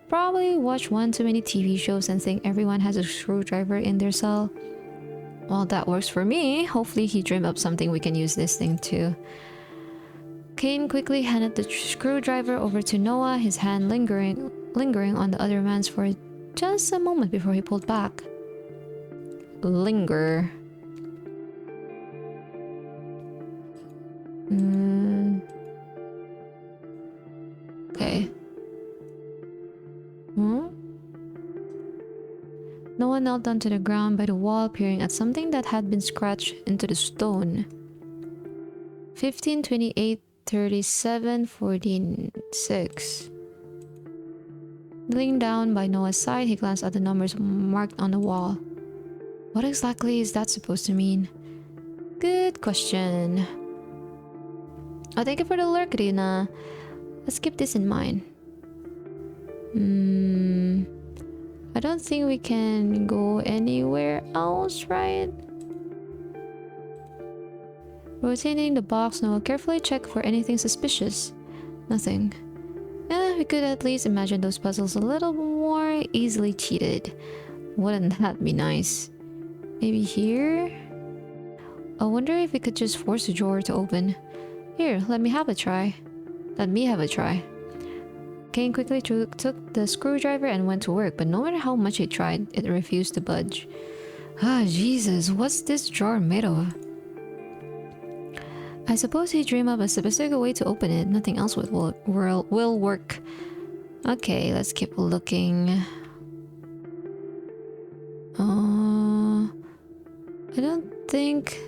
Probably watched one too many TV shows and think everyone has a screwdriver in their cell. Well, that works for me. Hopefully he dreamed up something we can use this thing too. Kane quickly handed the screwdriver over to Noah, his hand lingering on the other man's for just a moment before he pulled back. Linger. Okay. Noah knelt down to the ground by the wall, peering at something that had been scratched into the stone. 15, 28, 37, 46. Kneeling down by Noah's side, he glanced at the numbers marked on the wall. What exactly is that supposed to mean? Good question. Oh, thank you for the lurk, Rina. Let's keep this in mind. I don't think we can go anywhere else, right? Rotating the box, Noah carefully checked for anything suspicious. Nothing. We could at least imagine those puzzles a little more easily cheated. Wouldn't that be nice? Maybe here? I wonder if we could just force the drawer to open. Here, let me have a try. Kane quickly took the screwdriver and went to work, but no matter how much he tried, it refused to budge. Ah, Jesus, what's this drawer made of? I suppose he dreamed up a sophisticated way to open it. Nothing else will work. Okay, let's keep looking. I don't think...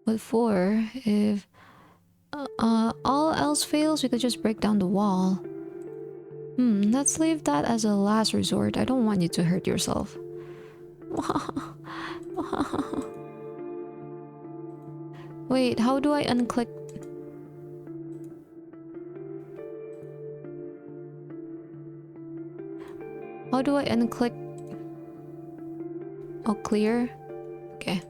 What for? If all else fails, we could just break down the wall. Let's leave that as a last resort. I don't want you to hurt yourself. Wait, how do I unclick? How do I unclick? Oh, clear? Okay.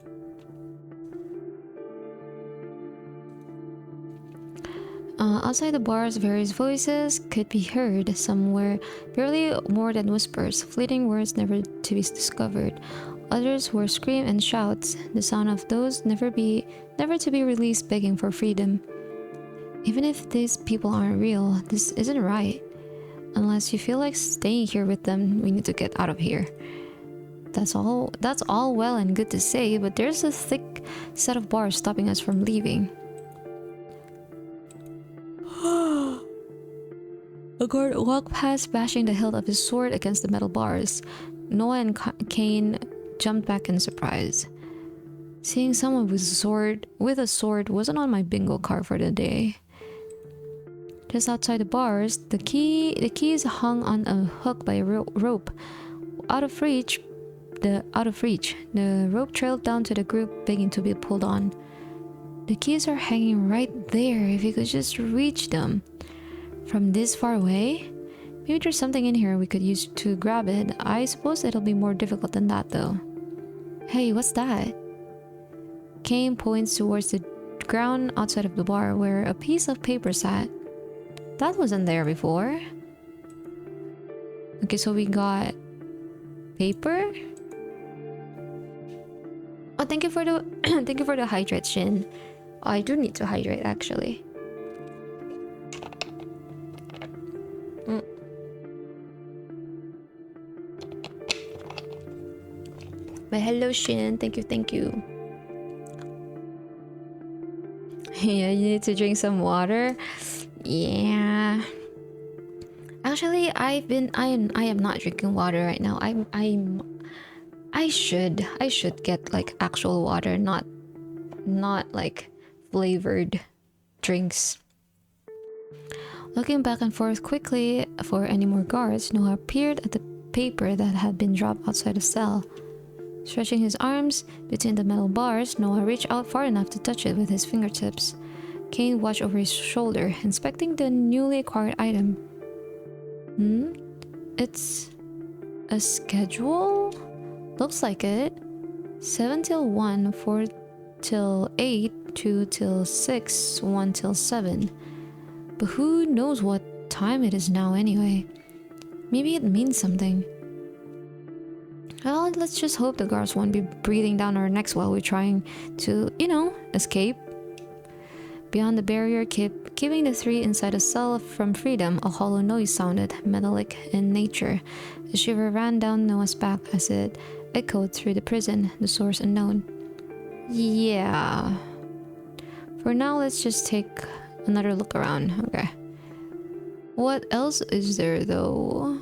Outside the bars, various voices could be heard, somewhere barely more than whispers, fleeting words never to be discovered. Others were screams and shouts, the sound of those never to be released, begging for freedom. Even if these people aren't real, this isn't right. Unless you feel like staying here with them, we need to get out of here. That's all well and good to say, but there's a thick set of bars stopping us from leaving. A guard walked past, bashing the hilt of his sword against the metal bars. Noah and Kane jumped back in surprise. Seeing someone with a sword wasn't on my bingo card for the day. Just outside the bars, the keys hung on a hook by a rope. Out of reach, the rope trailed down to the group, begging to be pulled on. The keys are hanging right there. If you could just reach them from this far away. Maybe there's something in here we could use to grab it. I suppose it'll be more difficult than that though. Hey, what's that? Kane points towards the ground outside of the bar where a piece of paper sat. That wasn't there before. Okay, so we got paper. Oh, thank you for the thank you for the hydration. Oh, I do need to hydrate actually. But hello Shin, thank you. Yeah, you need to drink some water. Yeah. Actually, I am not drinking water right now. I should get like actual water, not like flavored drinks. Looking back and forth quickly for any more guards, Noah peered at the paper that had been dropped outside the cell. Stretching his arms between the metal bars, Noah reached out far enough to touch it with his fingertips. Kane watched over his shoulder, inspecting the newly acquired item. It's a schedule? Looks like it. 7 till 1, 4 till 8, 2 till 6, 1 till 7. But who knows what time it is now anyway? Maybe it means something. Well, let's just hope the guards won't be breathing down our necks while we're trying to, escape. Beyond the barrier, keeping the three inside a cell from freedom, a hollow noise sounded, metallic in nature. A shiver ran down Noah's back as it echoed through the prison, the source unknown. Yeah. For now, let's just take another look around. Okay. What else is there, though?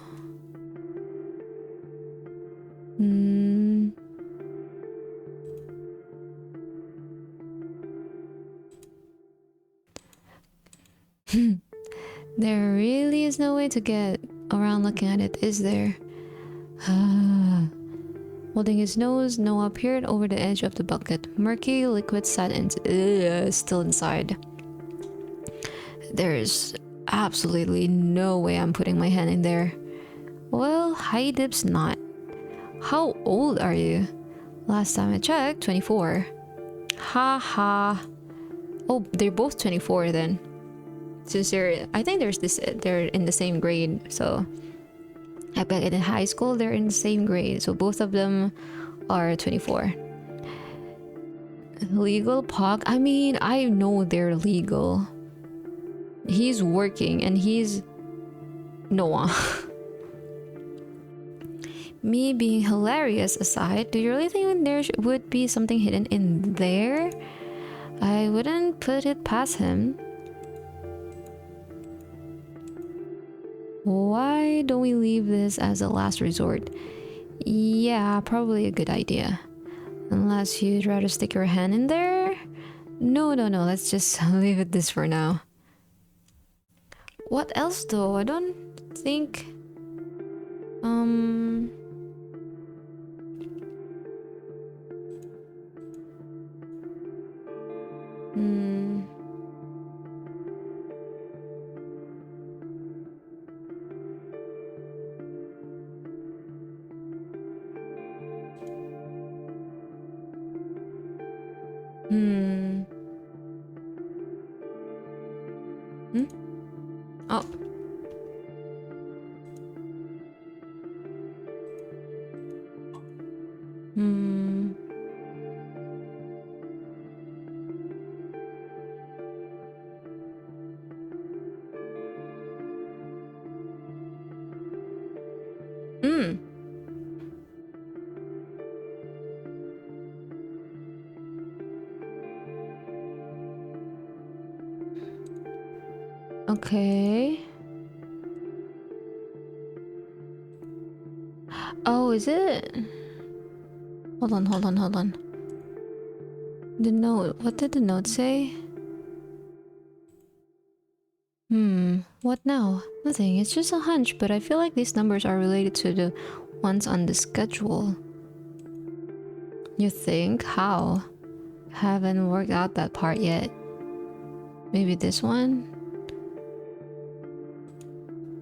There really is no way to get around looking at it, is there? Holding his nose, Noah peered over the edge of the bucket. Murky liquid sat still inside. There's absolutely no way I'm putting my hand in there. Well, high dip's not. How old are you? Last time I checked, 24. Ha ha. Oh, they're both 24 then. Since I think they're in the same grade. So I bet in high school they're in the same grade. So both of them are 24. Legal pog? I mean, I know they're legal. He's working and he's Noah. Me being hilarious aside, do you really think there would be something hidden in there? I wouldn't put it past him. Why don't we leave this as a last resort? Yeah, probably a good idea. Unless you'd rather stick your hand in there? No, let's just leave it this for now. What else though? I don't think... Oh. Okay. Oh, is it? Hold on. The note. What did the note say? What now? Nothing. It's just a hunch, but I feel like these numbers are related to the ones on the schedule. You think? How? Haven't worked out that part yet. Maybe this one?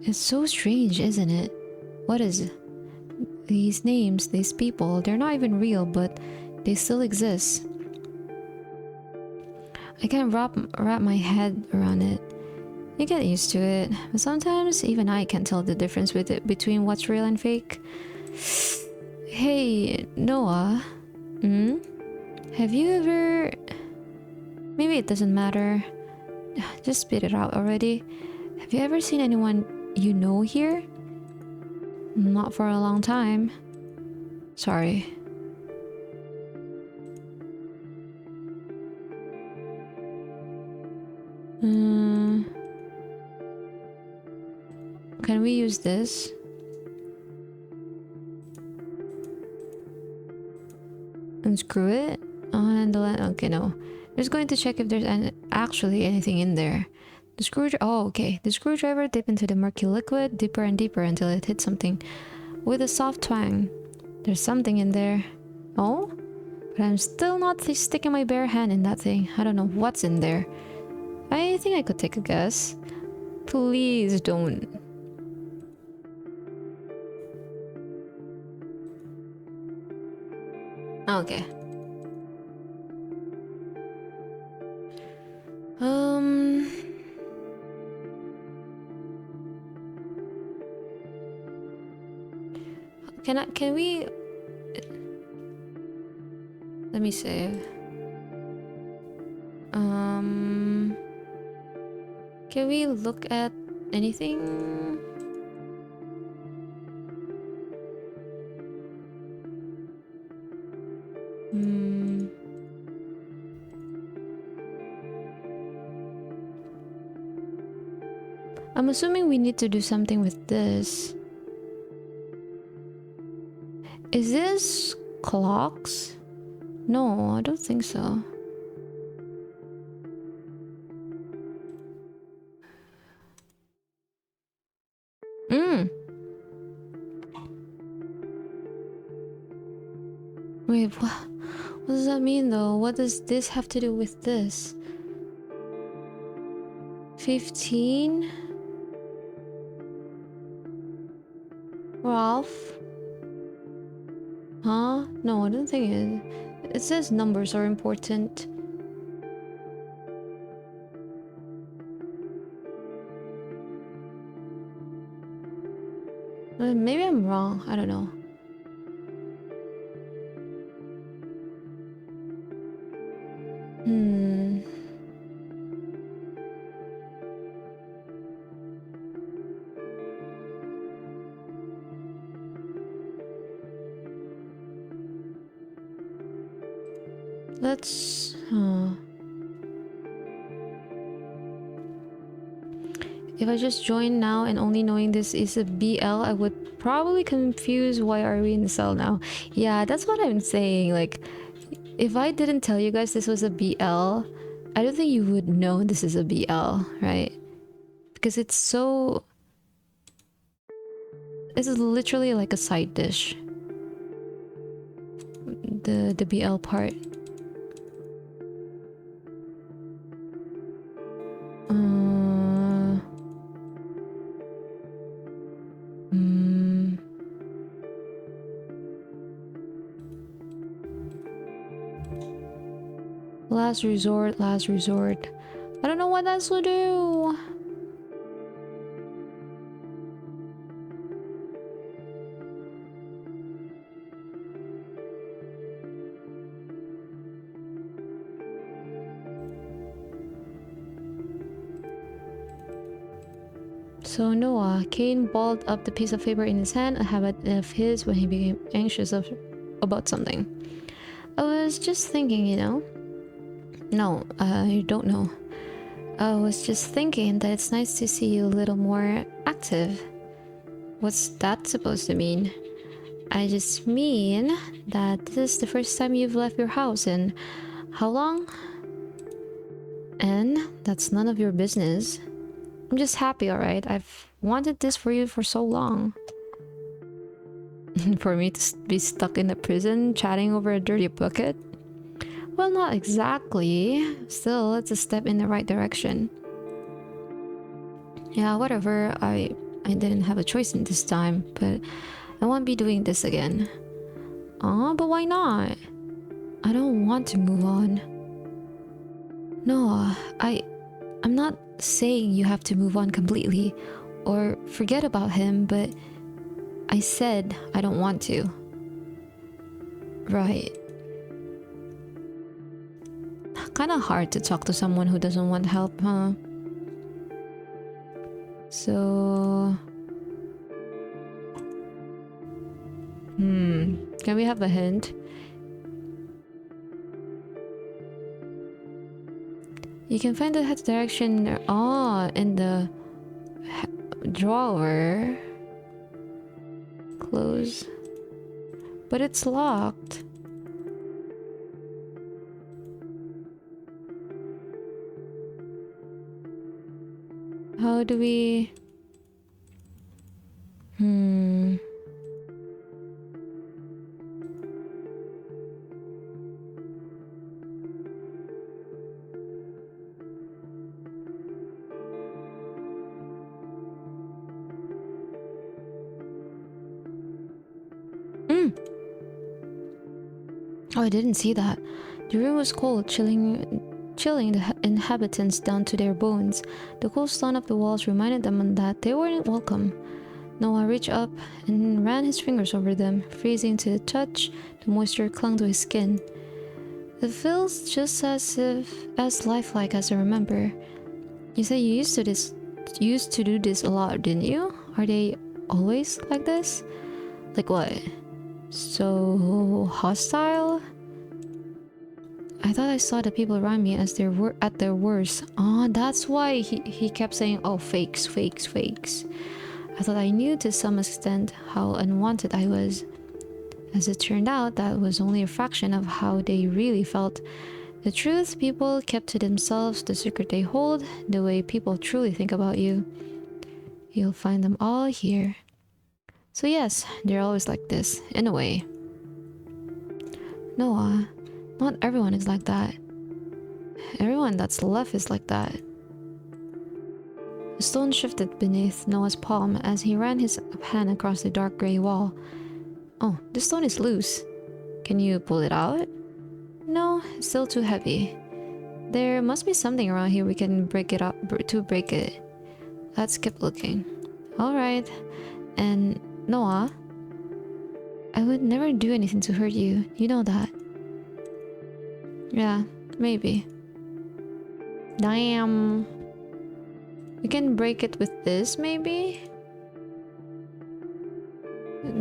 It's so strange, isn't it? What is it? These names, these people, they're not even real, but they still exist. I can't wrap my head around it. You get used to it, but sometimes even I can't tell the difference between what's real and fake. Hey, Noah. Have you ever... Maybe it doesn't matter. Just spit it out already. Have you ever seen anyone you know here? Not for a long time. Sorry. Can we use this? Unscrew it? Handle it? Okay, no. Just going to check if there's actually anything in there. The screwdriver. Oh, okay. The screwdriver dip into the murky liquid deeper and deeper until it hits something with a soft twang. There's something in there. Oh? But I'm still not sticking my bare hand in that thing. I don't know what's in there. I think I could take a guess. Please don't. Okay. Can we... Let me save. Can we look at anything? I'm assuming we need to do something with this. Is this clocks? No, I don't think so. Wait, what does that mean though? What does this have to do with this? 15? Ralph? Huh? No, I don't think it says numbers are important. Maybe I'm wrong. I don't know. Hmm. Let's... If I just join now and only knowing this is a BL, I would probably confuse why are we in the cell now. Yeah, that's what I'm saying. Like, if I didn't tell you guys this was a BL, I don't think you would know this is a BL, right? Because it's so... This is literally like a side dish. The BL part. Last resort, last resort. I don't know what else to do. So Noah, Cain balled up the piece of paper in his hand, a habit of his when he became anxious about something. I was just thinking, you know. No, you don't know. I was just thinking that it's nice to see you a little more active. What's that supposed to mean? I just mean that this is the first time you've left your house in how long? And that's none of your business. I'm just happy, alright? I've wanted this for you for so long. For me to be stuck in a prison chatting over a dirty bucket? Well, not exactly. Still, it's a step in the right direction. Yeah, whatever. I didn't have a choice in this time, but I won't be doing this again. Aw, but why not? I don't want to move on. No, I'm not saying you have to move on completely or forget about him, but I said I don't want to. Right. Kinda hard to talk to someone who doesn't want help, huh? So... Can we have a hint? You can find the direction in the drawer. Close. But it's locked. How do we... Oh, I didn't see that. The room was cold, chilling the inhabitants down to their bones. The cold stone of the walls reminded them that they weren't welcome. Noah reached up and ran his fingers over them, freezing to the touch. The moisture clung to his skin. It feels just as lifelike as I remember. You said you used to do this a lot, didn't you? Are they always like this? Like what? So hostile? I thought I saw the people around me as they were at their worst. Oh, that's why he kept saying, oh, fakes, fakes, fakes. I thought I knew to some extent how unwanted I was. As it turned out, that was only a fraction of how they really felt. The truth people kept to themselves, the secret they hold, the way people truly think about you. You'll find them all here. So yes, they're always like this, in a way. Noah, not everyone is like that. Everyone that's left is like that. The stone shifted beneath Noah's palm as he ran his hand across the dark gray wall. Oh, the stone is loose. Can you pull it out? No, it's still too heavy. There must be something around here we can break it up to break it. Let's keep looking. Alright. And Noah, I would never do anything to hurt you. You know that. Yeah, maybe. Damn. We can break it with this, maybe?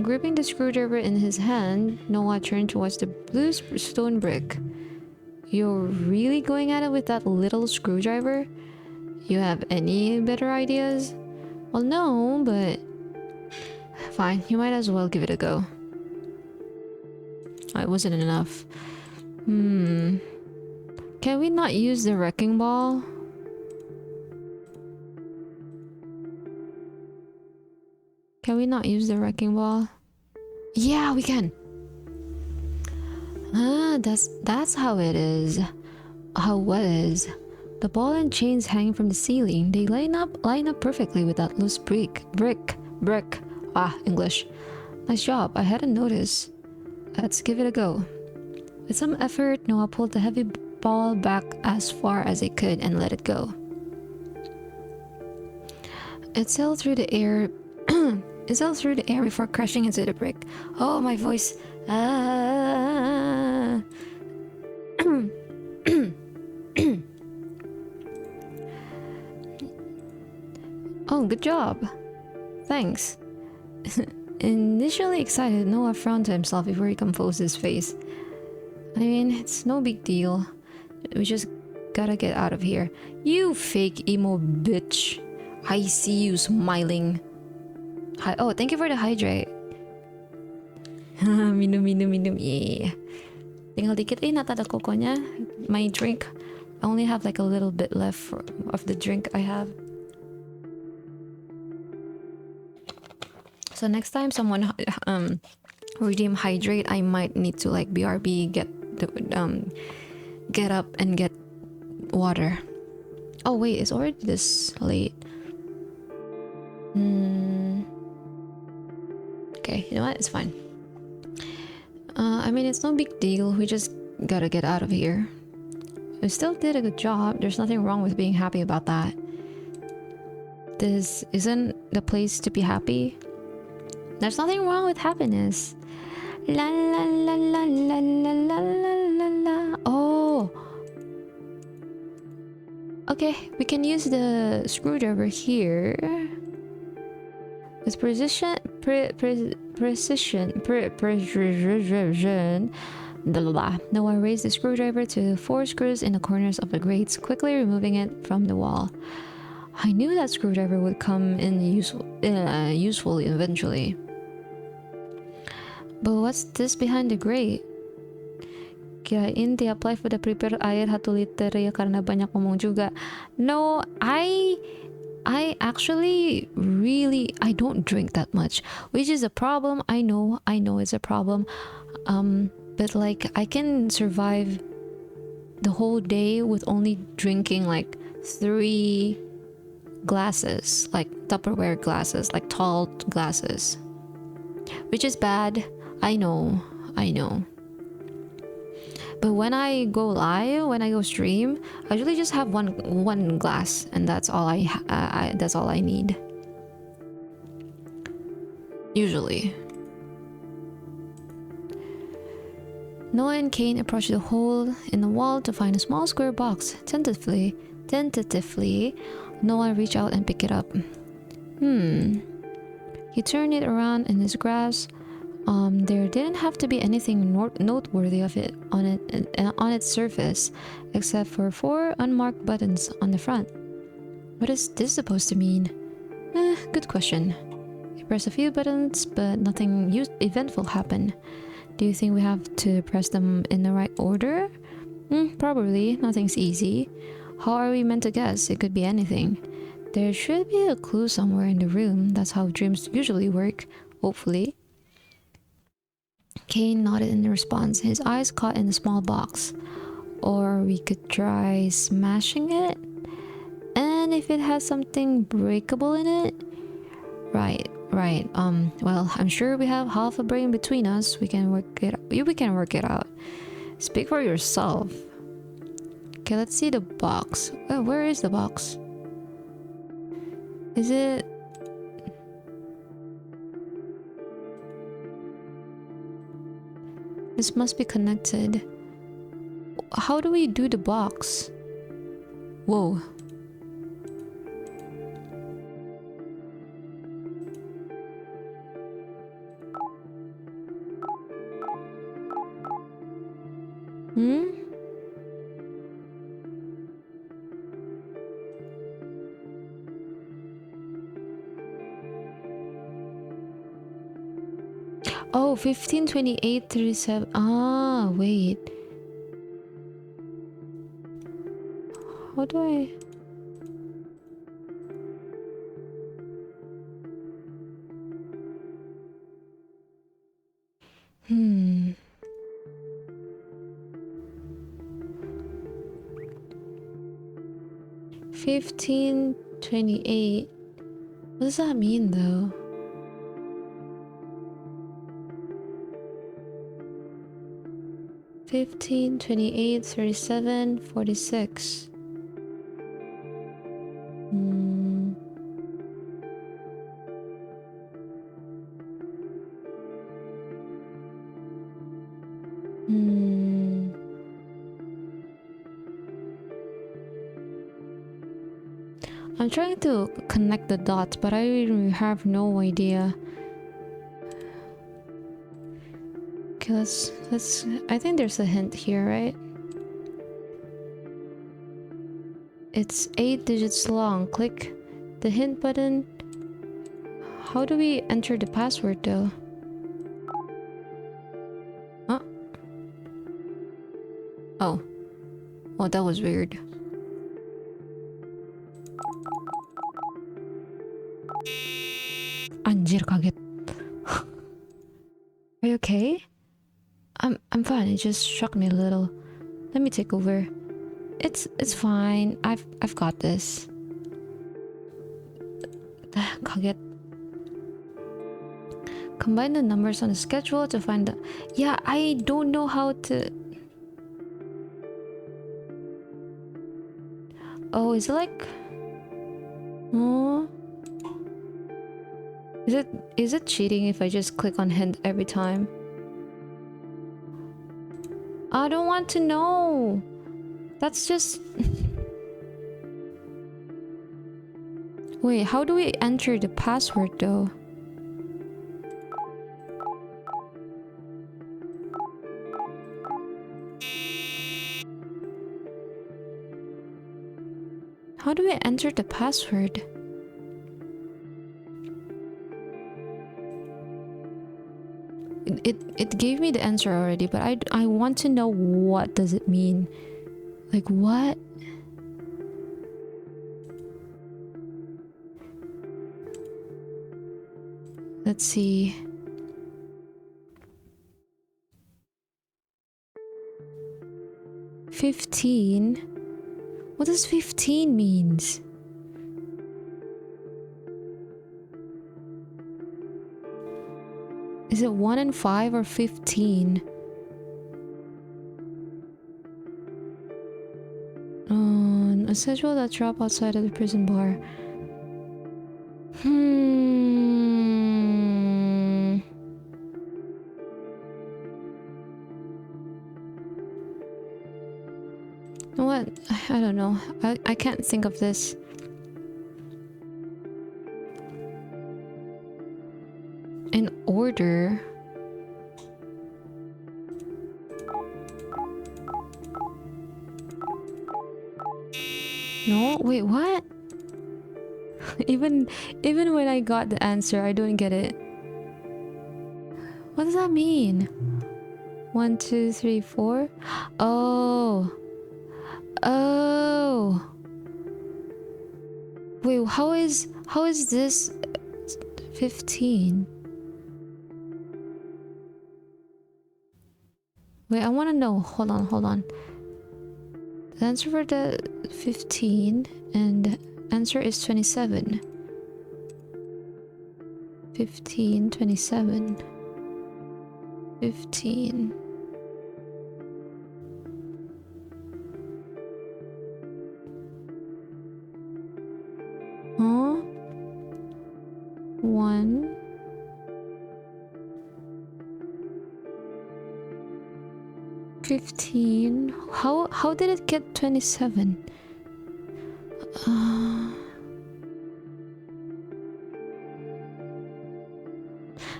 Gripping the screwdriver in his hand, Noah turned towards the blue stone brick. You're really going at it with that little screwdriver? You have any better ideas? Well, no, but... Fine, you might as well give it a go. It wasn't enough. Can we not use the wrecking ball? Can we not use the wrecking ball? Yeah, we can. Ah, that's how it is. How what is? The ball and chains hanging from the ceiling. They line up perfectly with that loose brick. Ah, English. Nice job. I hadn't noticed. Let's give it a go. With some effort, Noah pulled the heavy ball back as far as it could and let it go. It sailed through the air. It sailed through the air before crashing into the brick. Oh, my voice. Ah. Oh, good job. Thanks. Initially excited, Noah frowned to himself before he composed his face. I mean, it's no big deal. We just gotta get out of here. You fake emo bitch. I see you smiling. Hi. Oh, thank you for the hydrate. Minum. Yeah. Tinggal dikit. Nata the koko niya. My drink. I only have like a little bit left of the drink I have. So next time someone redeem hydrate, I might need to like BRB get up and get water. Oh wait, it's already this late. Okay, you know what? It's fine. I mean, it's no big deal. We just gotta get out of here. We still did a good job. There's nothing wrong with being happy about that. This isn't the place to be happy. There's nothing wrong with happiness. La la la la la la la la la. Oh. Okay, we can use the screwdriver here. With precision. Noah raised the screwdriver to 4 screws in the corners of the grates, quickly removing it from the wall. I knew that screwdriver would come in useful eventually. But what's this behind the grate? Kirain ti-apply for the prepare air 1 liter ya karena banyak ngomong juga. No, I actually really I don't drink that much, which is a problem. I know it's a problem. But like I can survive the whole day with only drinking like 3 glasses, like Tupperware glasses, like tall glasses, which is bad. I know. But when I go live, when I go stream, I usually just have one glass, and that's all that's all I need. Usually. Noah and Kane approached the hole in the wall to find a small square box. Tentatively, Noah reached out and picked it up. He turned it around in his grasp. There didn't have to be anything noteworthy of it on its surface, except for 4 unmarked buttons on the front. What is this supposed to mean? Good question. He pressed a few buttons, but nothing eventful happened. Do you think we have to press them in the right order? Probably. Nothing's easy. How are we meant to guess? It could be anything. There should be a clue somewhere in the room. That's how dreams usually work, hopefully. Kane nodded in response, his eyes caught in the small box. Or we could try smashing it? And if it has something breakable in it, Right, right. Well, I'm sure we have half a brain between us. We can work it. We can work it out. Speak for yourself. Okay, let's see the box. Oh, where is the box? Is it? This must be connected. How do we do the box? Whoa. Hmm? Oh, 15, 28, 37. Ah, wait. How do I... Hmm. 15, 28. What does that mean though? Fifteen, 28, 37, 46. Hmm. Hmm. I'm trying to connect the dots, but I really have no idea. Okay, let's I think there's a hint here, right? It's 8 digits long. Click the hint button. How do we enter the password though? Huh? Oh. Oh, that was weird. Anjir, kaget. Are you okay? I'm fine. It just shocked me a little. Let me take over. It's fine. I've got this. Kaget. Combine the numbers on the schedule to find the... Yeah, I don't know how to... Oh, is it like... Oh... Is it cheating if I just click on hint every time? I don't want to know. That's just... Wait, how do we enter the password though? How do we enter the password? It gave me the answer already, but I want to know what does it mean. Like what? Let's see. $15? What does 15 means? Is it 1 and 5 or 15? A schedule that drop outside of the prison bar. You know what? I don't know. I can't think of this. In order. No, wait, what? even when I got the answer, I don't get it. What does that mean? 1, 2, 3, 4. Oh. Oh. Wait, how is this 15? Wait, I want to know. Hold on. The answer for the 15 and the answer is 27. 15, 27. 15. Huh? 1. 15. How did it get 27? You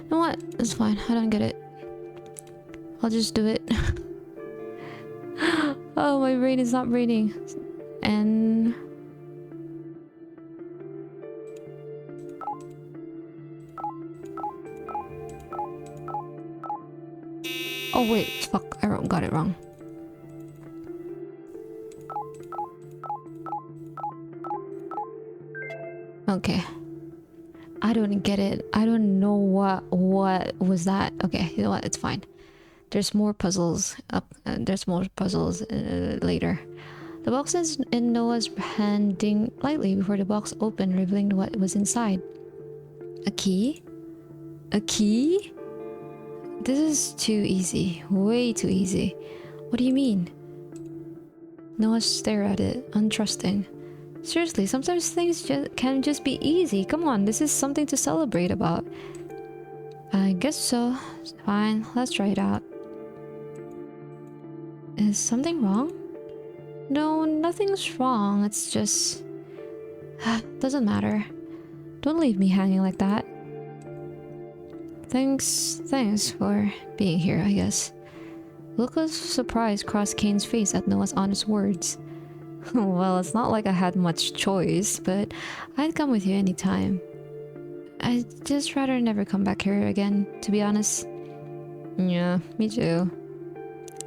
know what? It's fine. I don't get it. I'll just do it. Oh, my brain is not braining. And oh wait, fuck! I got it wrong. Okay. I don't get it. I don't know what was that. Okay, you know what? It's fine. There's more puzzles up. There's more puzzles later. The box is in Noah's hand dinged lightly before the box opened, revealing what was inside. A key? A key? This is too easy. Way too easy. What do you mean? Noah stared at it, untrusting. Seriously, sometimes things can just be easy. Come on, this is something to celebrate about. I guess so. Fine, let's try it out. Is something wrong? No, nothing's wrong. It's just... doesn't matter. Don't leave me hanging like that. Thanks for being here, I guess. Look of surprise crossed Kane's face at Noah's honest words. Well, it's not like I had much choice, but I'd come with you anytime. I'd just rather never come back here again, to be honest. Yeah, me too.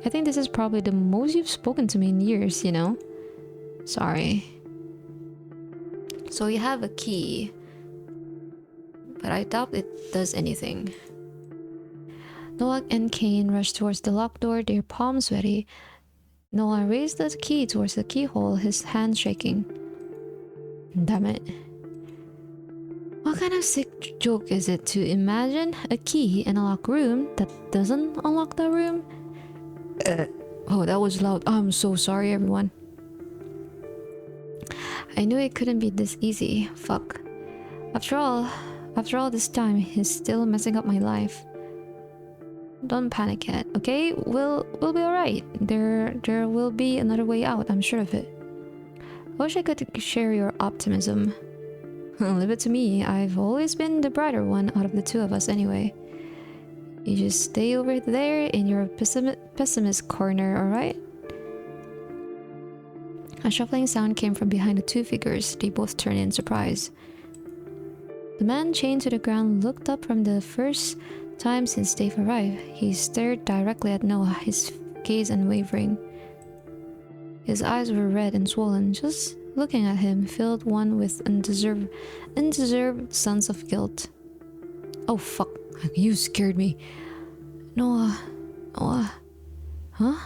I think this is probably the most you've spoken to me in years, you know? Sorry. So you have a key, but I doubt it does anything. Noah and Kane rushed towards the locked door, their palms sweaty. Noah raised the key towards the keyhole, his hand shaking. Damn it. What kind of sick joke is it to imagine a key in a locked room that doesn't unlock the room? Oh, that was loud. I'm so sorry, everyone. I knew it couldn't be this easy. Fuck. After all this time, he's still messing up my life. Don't panic yet, okay? We'll be alright. There will be another way out, I'm sure of it. I wish I could share your optimism. Leave it to me. I've always been the brighter one out of the two of us anyway. You just stay over there in your pessimist corner, alright? A shuffling sound came from behind the two figures. They both turned in surprise. The man chained to the ground looked up from the first time since Dave arrived. He stared directly at Noah, his gaze unwavering. His eyes were red and swollen. Just looking at him filled one with undeserved sense of guilt. Oh fuck, you scared me. Noah. Huh?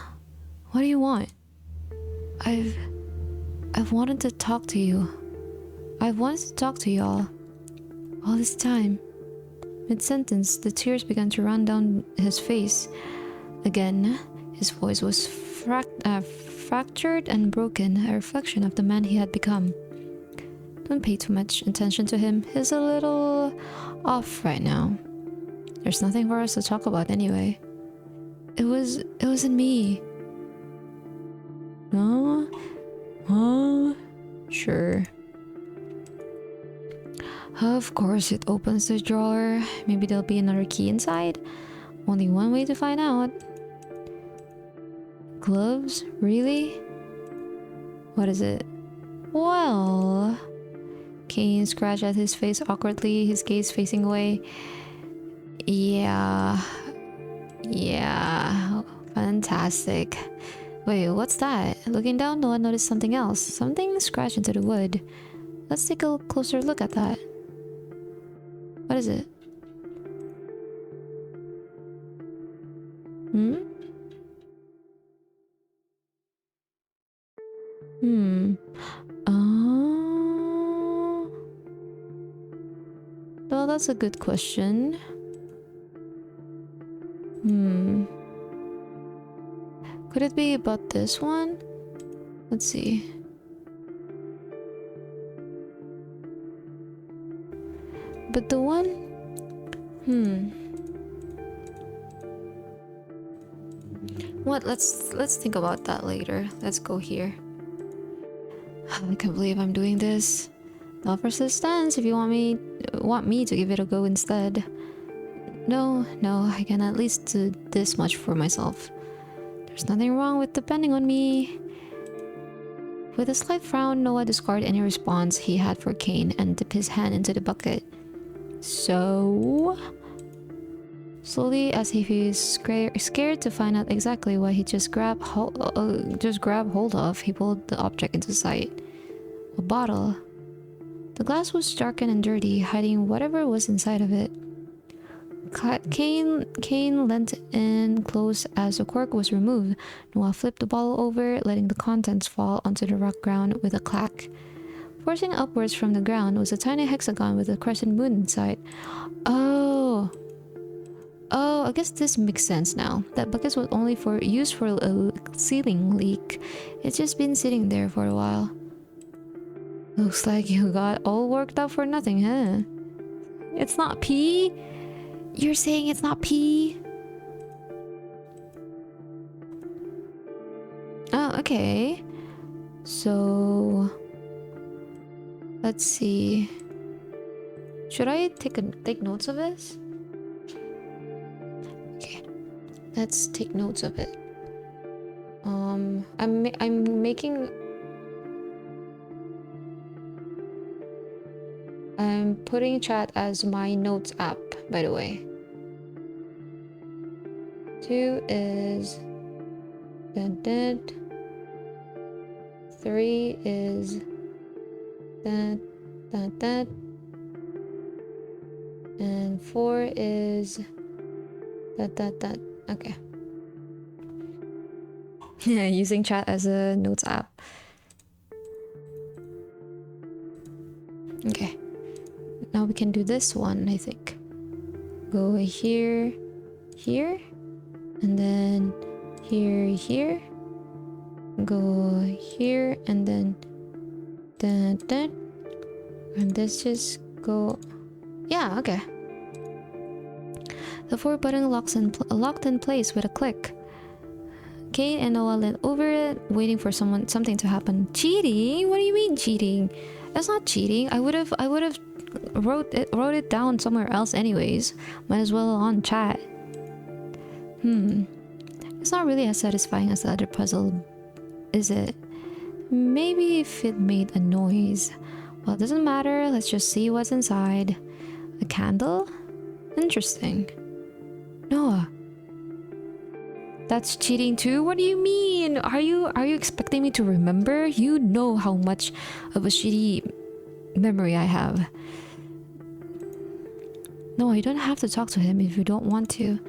What do you want? I've wanted to talk to you. I've wanted to talk to y'all all this time. Mid-sentence, the tears began to run down his face. Again, his voice was fractured and broken, a reflection of the man he had become. Don't pay too much attention to him. He's a little off right now. There's nothing for us to talk about anyway. It wasn't me. No? Huh? Sure. Of course, it opens the drawer. Maybe there'll be another key inside. Only one way to find out. Gloves? Really? What is it? Well... Kane scratched at his face awkwardly, his gaze facing away. Yeah, fantastic. Wait, what's that? Looking down, Noah noticed something else. Something scratched into the wood. Let's take a closer look at that. What is it? Oh. Well, that's a good question. Could it be about this one? Let's see. But the one... What? Let's think about that later. Let's go here. I can't believe I'm doing this. The offer stands if you want me to give it a go instead. No, I can at least do this much for myself. There's nothing wrong with depending on me. With a slight frown, Noah discarded any response he had for Kane and dipped his hand into the bucket. So... Slowly, as if he was scared to find out exactly what he just grabbed hold of, he pulled the object into sight. A bottle. The glass was darkened and dirty, hiding whatever was inside of it. Kane leant in close as the cork was removed. Noah flipped the bottle over, letting the contents fall onto the rock ground with a clack. Forcing upwards from the ground was a tiny hexagon with a crescent moon inside. Oh, I guess this makes sense now. That bucket was only used for a ceiling leak. It's just been sitting there for a while. Looks like you got all worked out for nothing, huh? It's not pee? You're saying it's not pee? Oh, okay. So... let's see. Should I take notes of this? Okay. Let's take notes of it. I'm putting chat as my notes app, by the way. 2 is... 3 is... and 4 is... Okay. Yeah, using chat as a notes app. Okay. Now we can do this one, I think. Go here, here, and then here. Go here, and then and this just go... Yeah, okay. The 4 button locked in place with a click. Kane and Noah leaned over it, waiting for something to happen. Cheating? What do you mean cheating? That's not cheating. I would have wrote it down somewhere else anyways. Might as well on chat. It's not really as satisfying as the other puzzle, is it? Maybe if it made a noise. Well, it doesn't matter. Let's just see what's inside. A candle? Interesting. Noah. That's cheating too? What do you mean? Are you expecting me to remember? You know how much of a shitty memory I have. No, you don't have to talk to him if you don't want to.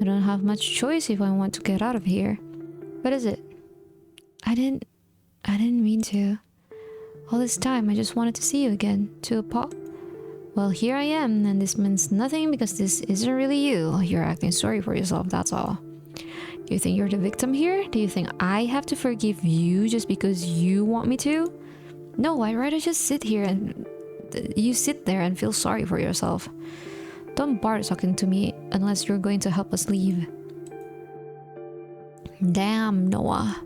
I don't have much choice if I want to get out of here. What is it? I didn't mean to. All this time I just wanted to see you again. Well, here I am, and this means nothing because this isn't really you. You're acting sorry for yourself, that's all. Do you think you're the victim here? Do you think I have to forgive you just because you want me to? No, I'd rather just sit here and you sit there and feel sorry for yourself. Don't bother talking to me unless you're going to help us leave. Damn, Noah.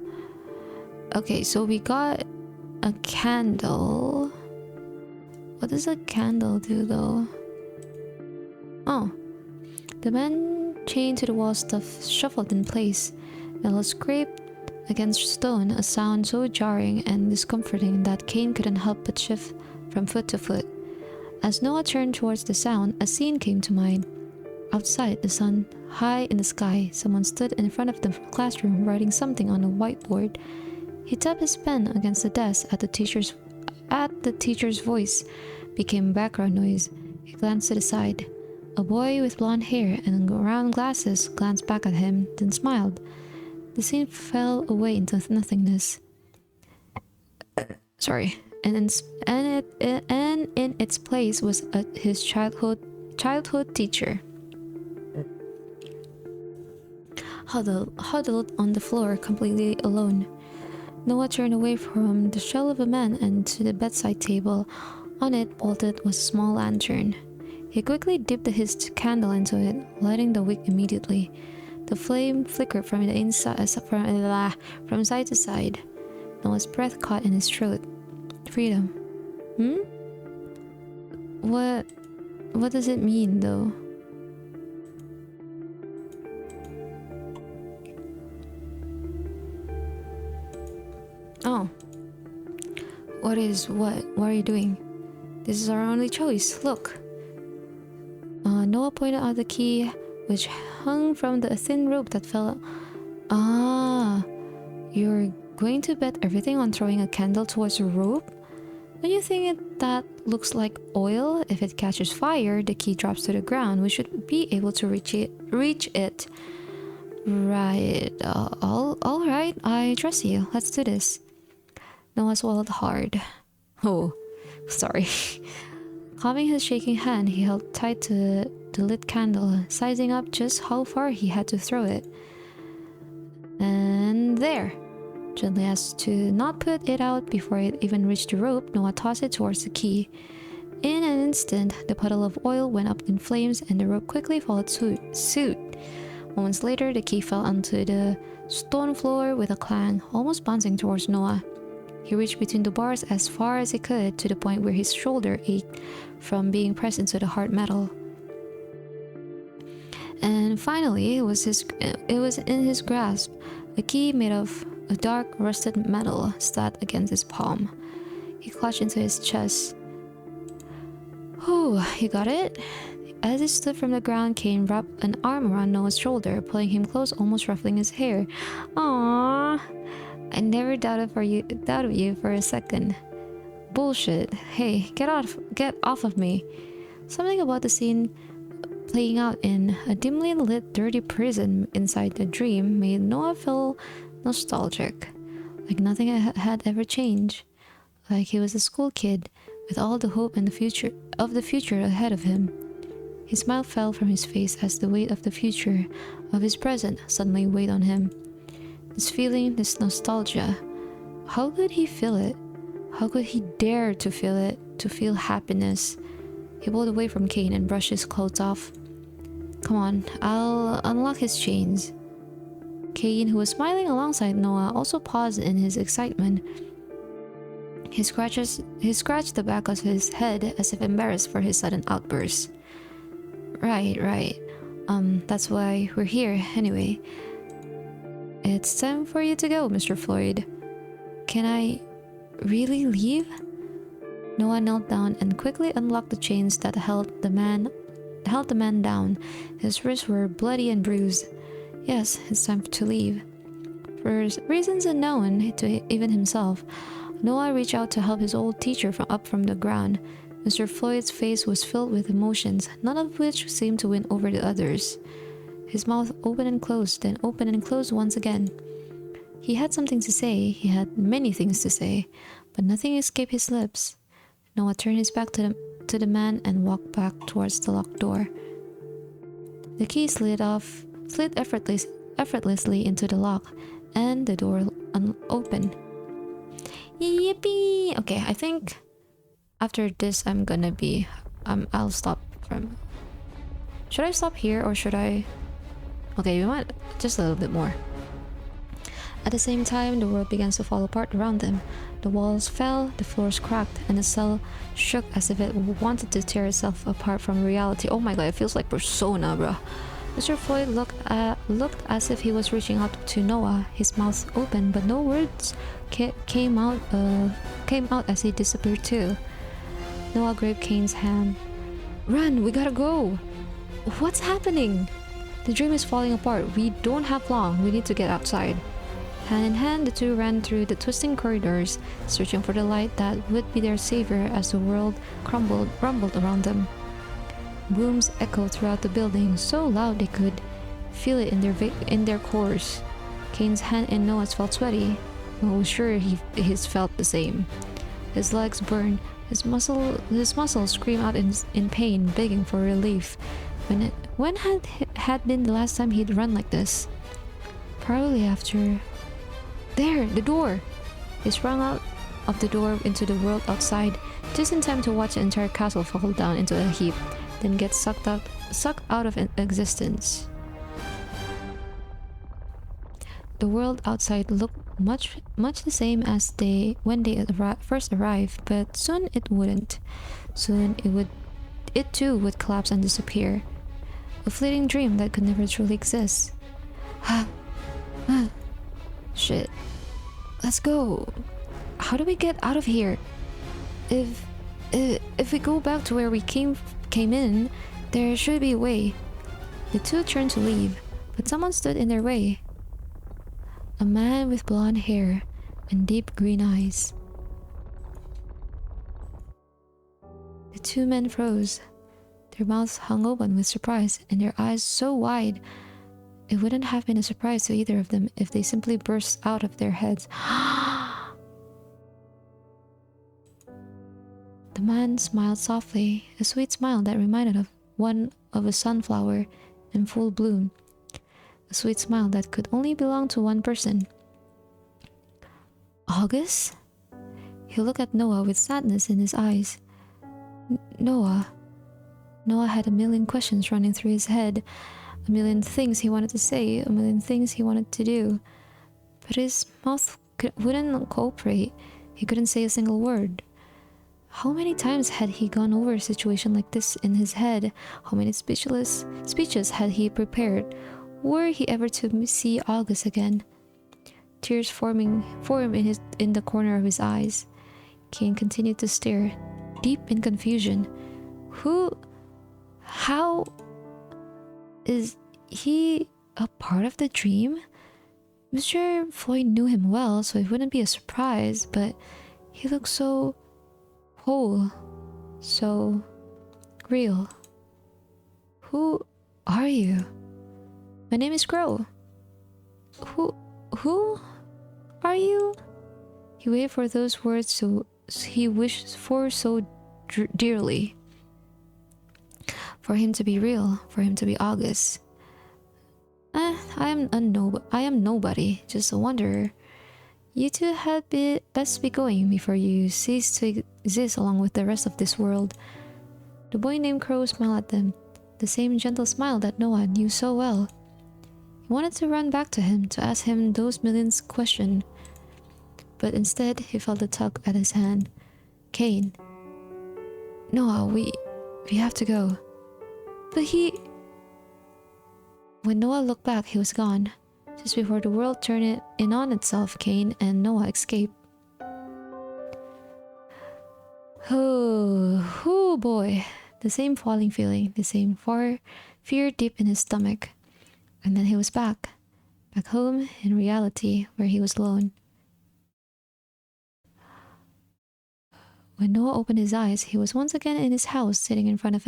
Okay, so we got a candle. What does a candle do though? Oh. The man chained to the wall stuff shuffled in place. Metal scraped against stone, a sound so jarring and discomforting that Kane couldn't help but shift from foot to foot. As Noah turned towards the sound, a scene came to mind. Outside, the sun high in the sky, someone stood in front of the classroom writing something on a whiteboard. He tapped his pen against the desk at the teacher's voice became background noise. He glanced to the side. A boy with blonde hair and round glasses glanced back at him, then smiled. The scene fell away into nothingness. Sorry. and in its place was his childhood teacher, huddled on the floor, completely alone. Noah turned away from the shell of a man and to the bedside table. On it, bolted, was a small lantern. He quickly dipped his candle into it, lighting the wick immediately. The flame flickered from the inside, from side to side. Noah's breath caught in his throat. Freedom. What does it mean, though? Oh. What? What are you doing? This is our only choice. Look. Noah pointed out the key, which hung from the thin rope that fell. Ah. You're going to bet everything on throwing a candle towards a rope? Don't you think that looks like oil? If it catches fire, the key drops to the ground. We should be able to reach it. Right. All right. I trust you. Let's do this. Noah swallowed hard. Oh, sorry. Calming his shaking hand, he held tight to the lit candle, sizing up just how far he had to throw it. And there. Gently as to not put it out before it even reached the rope, Noah tossed it towards the key. In an instant, the puddle of oil went up in flames and the rope quickly followed suit. Moments later, the key fell onto the stone floor with a clang, almost bouncing towards Noah. He reached between the bars as far as he could, to the point where his shoulder ached from being pressed into the hard metal. And finally, it was in his grasp, a key made of a dark, rusted metal sat against his palm. He clutched into his chest. "Whew, you got it?" As he stood from the ground, Kane wrapped an arm around Noah's shoulder, pulling him close, almost ruffling his hair. "Aww, I never doubted you for a second." "Bullshit. Hey, get off of me." Something about the scene playing out in a dimly lit, dirty prison inside the dream made Noah feel nostalgic, like nothing had ever changed, like he was a school kid with all the hope and the future ahead of him. His smile fell from his face as the weight of the future, of his present, suddenly weighed on him. This feeling, this nostalgia, how could he feel it? How could he dare to feel it, to feel happiness? He pulled away from Kane and brushed his clothes off. "Come on, I'll unlock his chains." Kane, who was smiling alongside Noah, also paused in his excitement. He scratched the back of his head as if embarrassed for his sudden outburst. Right. That's why we're here, anyway. It's time for you to go, Mr. Floyd. Can I really leave? Noah knelt down and quickly unlocked the chains that held the man down. His wrists were bloody and bruised. Yes, it's time to leave. For reasons unknown to even himself, Noah reached out to help his old teacher up from the ground. Mr. Floyd's face was filled with emotions, none of which seemed to win over the others. His mouth opened and closed, then opened and closed once again. He had something to say, he had many things to say, but nothing escaped his lips. Noah turned his back to the man and walked back towards the locked door. The key slid effortlessly into the lock, and the door opened. Yippee! Okay, I think after this I'm gonna be I'll stop from. Should I stop here or should I? Okay, we might just a little bit more. At the same time, the world began to fall apart around them. The walls fell, the floors cracked, and the cell shook as if it wanted to tear itself apart from reality. Oh my god, it feels like Persona, bruh. Mr. Floyd looked as if he was reaching out to Noah, his mouth open, but no words came out as he disappeared too. Noah grabbed Kane's hand. "Run, we gotta go!" "What's happening?" "The dream is falling apart. We don't have long. We need to get outside." Hand in hand, the two ran through the twisting corridors, searching for the light that would be their savior as the world rumbled around them. Booms echoed throughout the building, so loud they could feel it in their cores. Kane's hand in Noah's felt sweaty. Oh, sure, he's felt the same. His legs burn. His muscles scream out in pain, begging for relief. When had been the last time he'd run like this? Probably after... There! The door! He sprung out of the door into the world outside, just in time to watch the entire castle fall down into a heap, then get sucked out of existence. The world outside looked much the same as when they first arrived, but soon it wouldn't. Soon it too would collapse and disappear. A fleeting dream that could never truly exist. Shit. Let's go. How do we get out of here? If we go back to where we came in, there should be a way. The two turned to leave, but someone stood in their way. A man with blonde hair and deep green eyes. The two men froze. Their mouths hung open with surprise and their eyes so wide it wouldn't have been a surprise to either of them if they simply burst out of their heads. The man smiled softly, a sweet smile that reminded one of a sunflower in full bloom. A sweet smile that could only belong to one person. August? He looked at Noah with sadness in his eyes. Noah had a million questions running through his head, a million things he wanted to say, a million things he wanted to do. But his mouth wouldn't cooperate. He couldn't say a single word. How many times had he gone over a situation like this in his head? How many speeches had he prepared? Were he ever to see August again? Tears formed in the corner of his eyes. Cain continued to stare, deep in confusion. How is he a part of the dream? Mr. Floyd knew him well, so it wouldn't be a surprise, but he looked so whole, so real. Who are you? My name is Crow. Who are you? He waited for those words he wished for so dearly. For him to be real, for him to be August. I am nobody, just a wanderer. You two had best be going before you cease to exist along with the rest of this world. The boy named Crow smiled at them, the same gentle smile that Noah knew so well. He wanted to run back to him to ask him those millions questions, but instead he felt a tug at his hand. Cain. Noah, we have to go. But When Noah looked back, he was gone. Just before the world turned in on itself, Cain and Noah escaped. Oh boy. The same falling feeling, the same fear deep in his stomach. And then he was back home in reality, where he was alone. When Noah opened his eyes, he was once again in his house, sitting in front of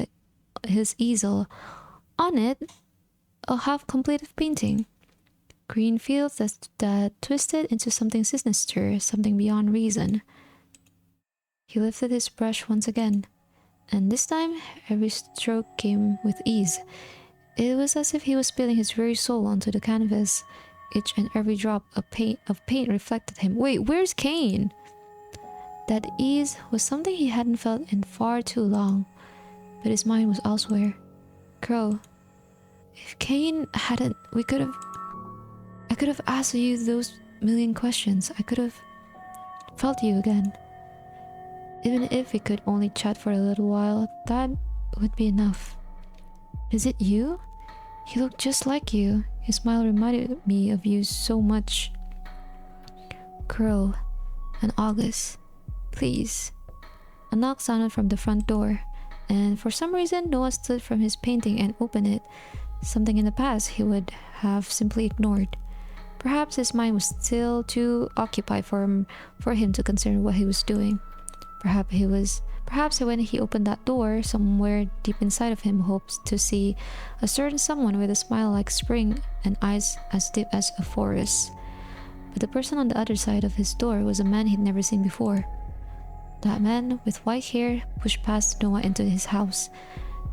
his easel. On it, a half-completed painting. Green fields that twisted into something sinister, something beyond reason. He lifted his brush once again, and this time every stroke came with ease. It was as if he was spilling his very soul onto the canvas. Each and every drop of paint reflected him. Wait, where's Cain? That ease was something he hadn't felt in far too long, but his mind was elsewhere. Crow, if Cain hadn't, I could have asked you those million questions. I could have felt you again. Even if we could only chat for a little while, that would be enough. Is it you? He looked just like you. His smile reminded me of you so much. Crow and August, please. A knock sounded from the front door, and for some reason Noah stood from his painting and opened it. Something in the past he would have simply ignored. Perhaps his mind was still too occupied for him to consider what he was doing. Perhaps when he opened that door, somewhere deep inside of him hoped to see a certain someone with a smile like spring and eyes as deep as a forest. But the person on the other side of his door was a man he'd never seen before. That man with white hair pushed past Noah into his house.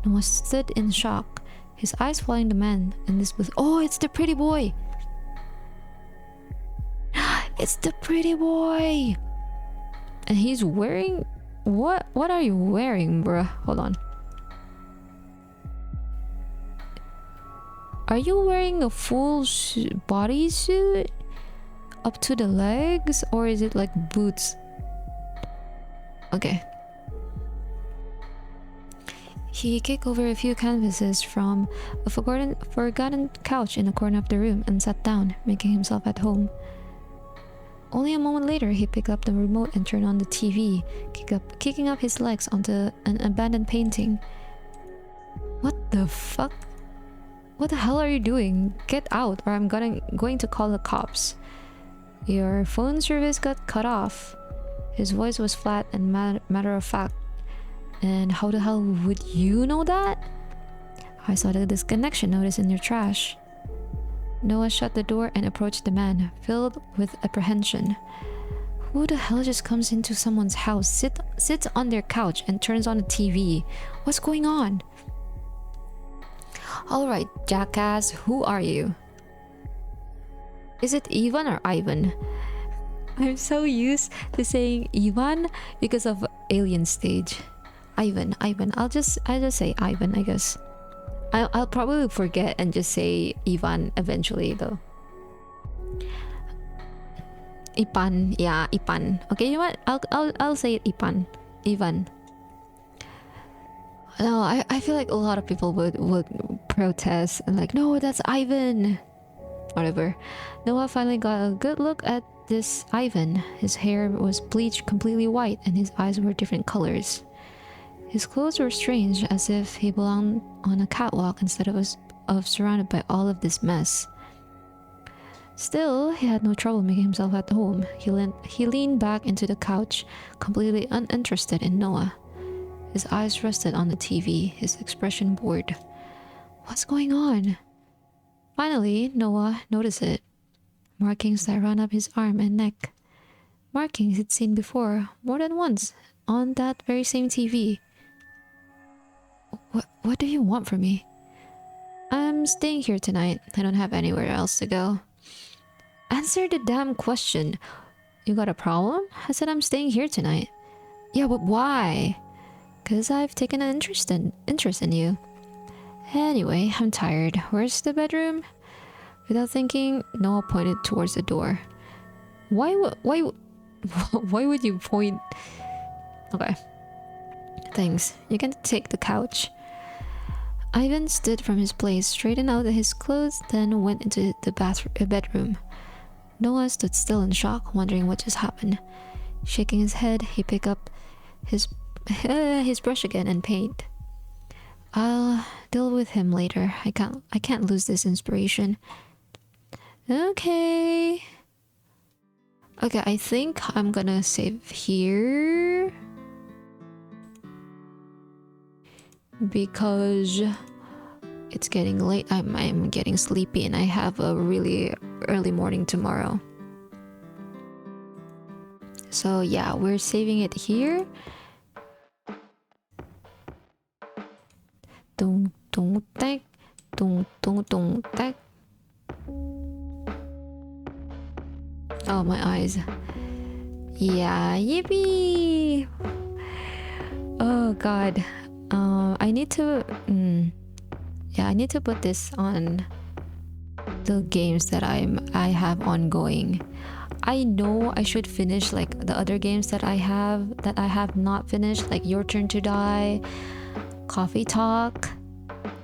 Noah stood in shock, his eyes following the man, and this was— oh, it's the pretty boy! It's the pretty boy! And he's wearing— what are you wearing, bruh? Hold on. Are you wearing a full bodysuit up to the legs, or is it like boots? Okay. He kicked over a few canvases from a forgotten couch in a corner of the room and sat down, making himself at home. Only a moment later, he picked up the remote and turned on the TV, kicking up his legs onto an abandoned painting. What the fuck? What the hell are you doing? Get out, or I'm going to call the cops. Your phone service got cut off. His voice was flat and matter of fact. And how the hell would you know that? I saw the disconnection notice in your trash. Noah shut the door and approached the man, filled with apprehension. Who the hell just comes into someone's house, sits on their couch, and turns on the TV? What's going on? Alright, jackass, who are you? Is it Ivan or Ivan? I'm so used to saying Ivan because of Alien Stage. Ivan. I'll just say Ivan, I guess. I'll probably forget and just say Ivan eventually though. Ipan, yeah, Ipan. Okay, you know what? I'll say it Ipan. Ivan. No, I feel like a lot of people would protest and like, no, that's Ivan. Whatever. Noah finally got a good look at this Ivan. His hair was bleached completely white and his eyes were different colors. His clothes were strange, as if he belonged on a catwalk instead of surrounded by all of this mess. Still, he had no trouble making himself at home. He leaned back into the couch, completely uninterested in Noah. His eyes rested on the TV, his expression bored. What's going on? Finally, Noah noticed it. Markings that ran up his arm and neck. Markings he'd seen before, more than once, on that very same TV. What do you want from me? I'm staying here tonight. I don't have anywhere else to go. Answer the damn question. You got a problem? I said I'm staying here tonight. Yeah, but why? Because I've taken an interest in you. Anyway, I'm tired. Where's the bedroom? Without thinking, Noah pointed towards the door. Why would you point? Okay. Thanks. You can take the couch. Ivan stood from his place, straightened out his clothes, then went into the bedroom. Noah stood still in shock, wondering what just happened. Shaking his head, he picked up his brush again and paint. I'll deal with him later. I can't lose this inspiration. Okay, I think I'm gonna save here because it's getting late. I'm getting sleepy and I have a really early morning tomorrow. So yeah, we're saving it here. Dong dong tak, dong dong dong tak. Oh, my eyes. Yeah, yippee! Oh god. I need to I need to put this on the games that I have ongoing. I know I should finish like the other games that I have not finished, like Your Turn to Die, Coffee Talk,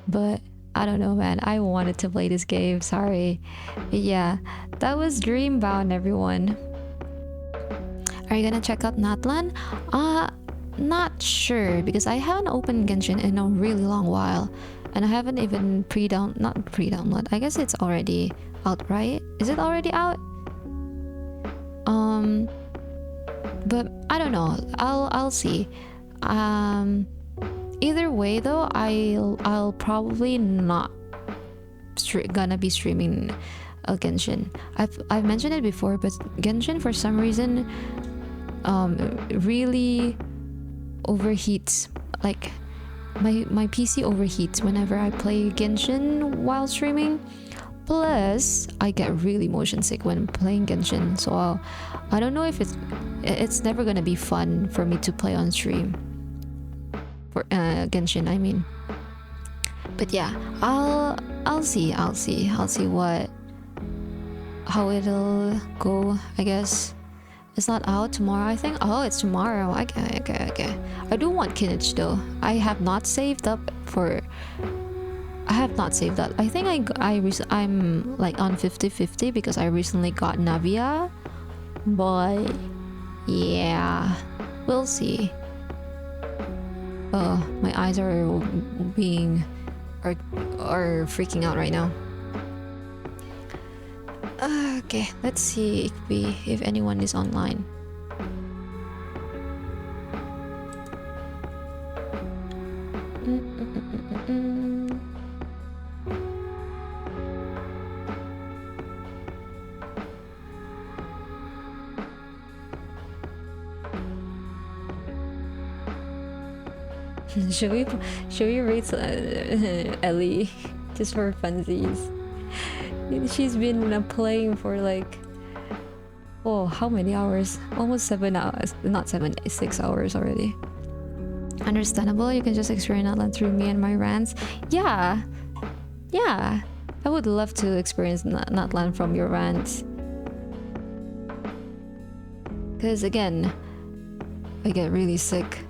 but I don't know, man. I wanted to play this game, sorry. But yeah, that was Dreambound, everyone. Are you gonna check out Natlan? Not sure, because I haven't opened Genshin in a really long while. And I haven't even not pre-download. I guess it's already out, right? Is it already out? But I don't know. I'll see. Either way though, I'll probably not gonna be streaming Genshin. I've mentioned it before, but Genshin for some reason really overheats. Like my PC overheats whenever I play Genshin while streaming. Plus, I get really motion sick when playing Genshin. So I don't know if it's never gonna be fun for me to play on stream for Genshin, I mean. But yeah, I'll see how it'll go. I guess it's not out tomorrow. I think. Oh, it's tomorrow. Okay. I do want Kinich though. I have not saved up. I think I'm like on 50-50 because I recently got Navia. But yeah, we'll see. Oh, my eyes are freaking out right now. Okay, let's see if anyone is online. Should we rate Ellie just for funsies? She's been playing for like, oh, how many hours? Almost 7 hours. Not 7, 6 hours already. Understandable. You can just experience Natlan through me and my rants. Yeah, I would love to experience Natlan from your rants. Because again, I get really sick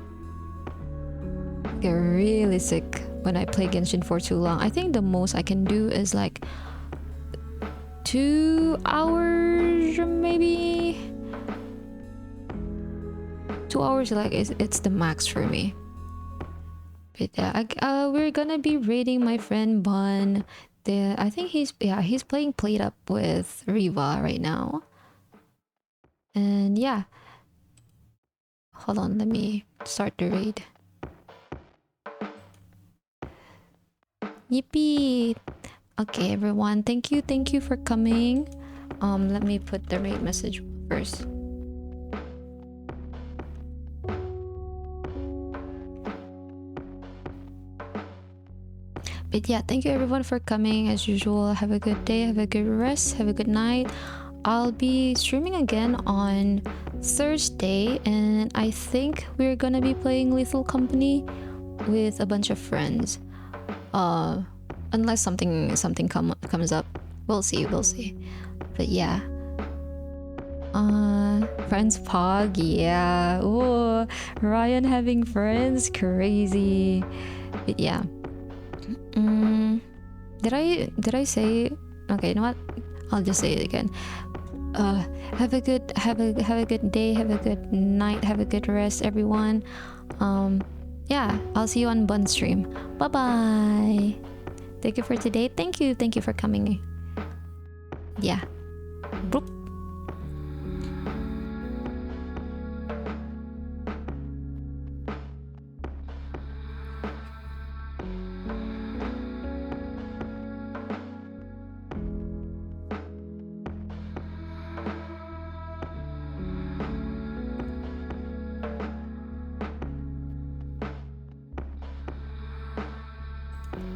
when I play Genshin for too long. I think the most I can do is like 2 hours, maybe 2 hours. Like it's the max for me. But yeah, we're gonna be raiding my friend Bun. I think he's playing Played Up with Riva right now. And yeah, hold on, let me start the raid. Yippee! Okay, everyone, thank you for coming. Let me put the raid message first. But yeah, thank you everyone for coming as usual. Have a good day, have a good rest, have a good night. I'll be streaming again on Thursday, and I think we're gonna be playing Lethal Company with a bunch of friends. Unless something comes up, we'll see. But yeah, friends Pog, yeah. Oh, Ryan having friends, crazy. But yeah, did I say? Okay, you know what? I'll just say it again. Have a good day, have a good night, have a good rest, everyone. Yeah, I'll see you on Bun stream. Bye bye. Thank you for today. Thank you for coming. Yeah. Boop.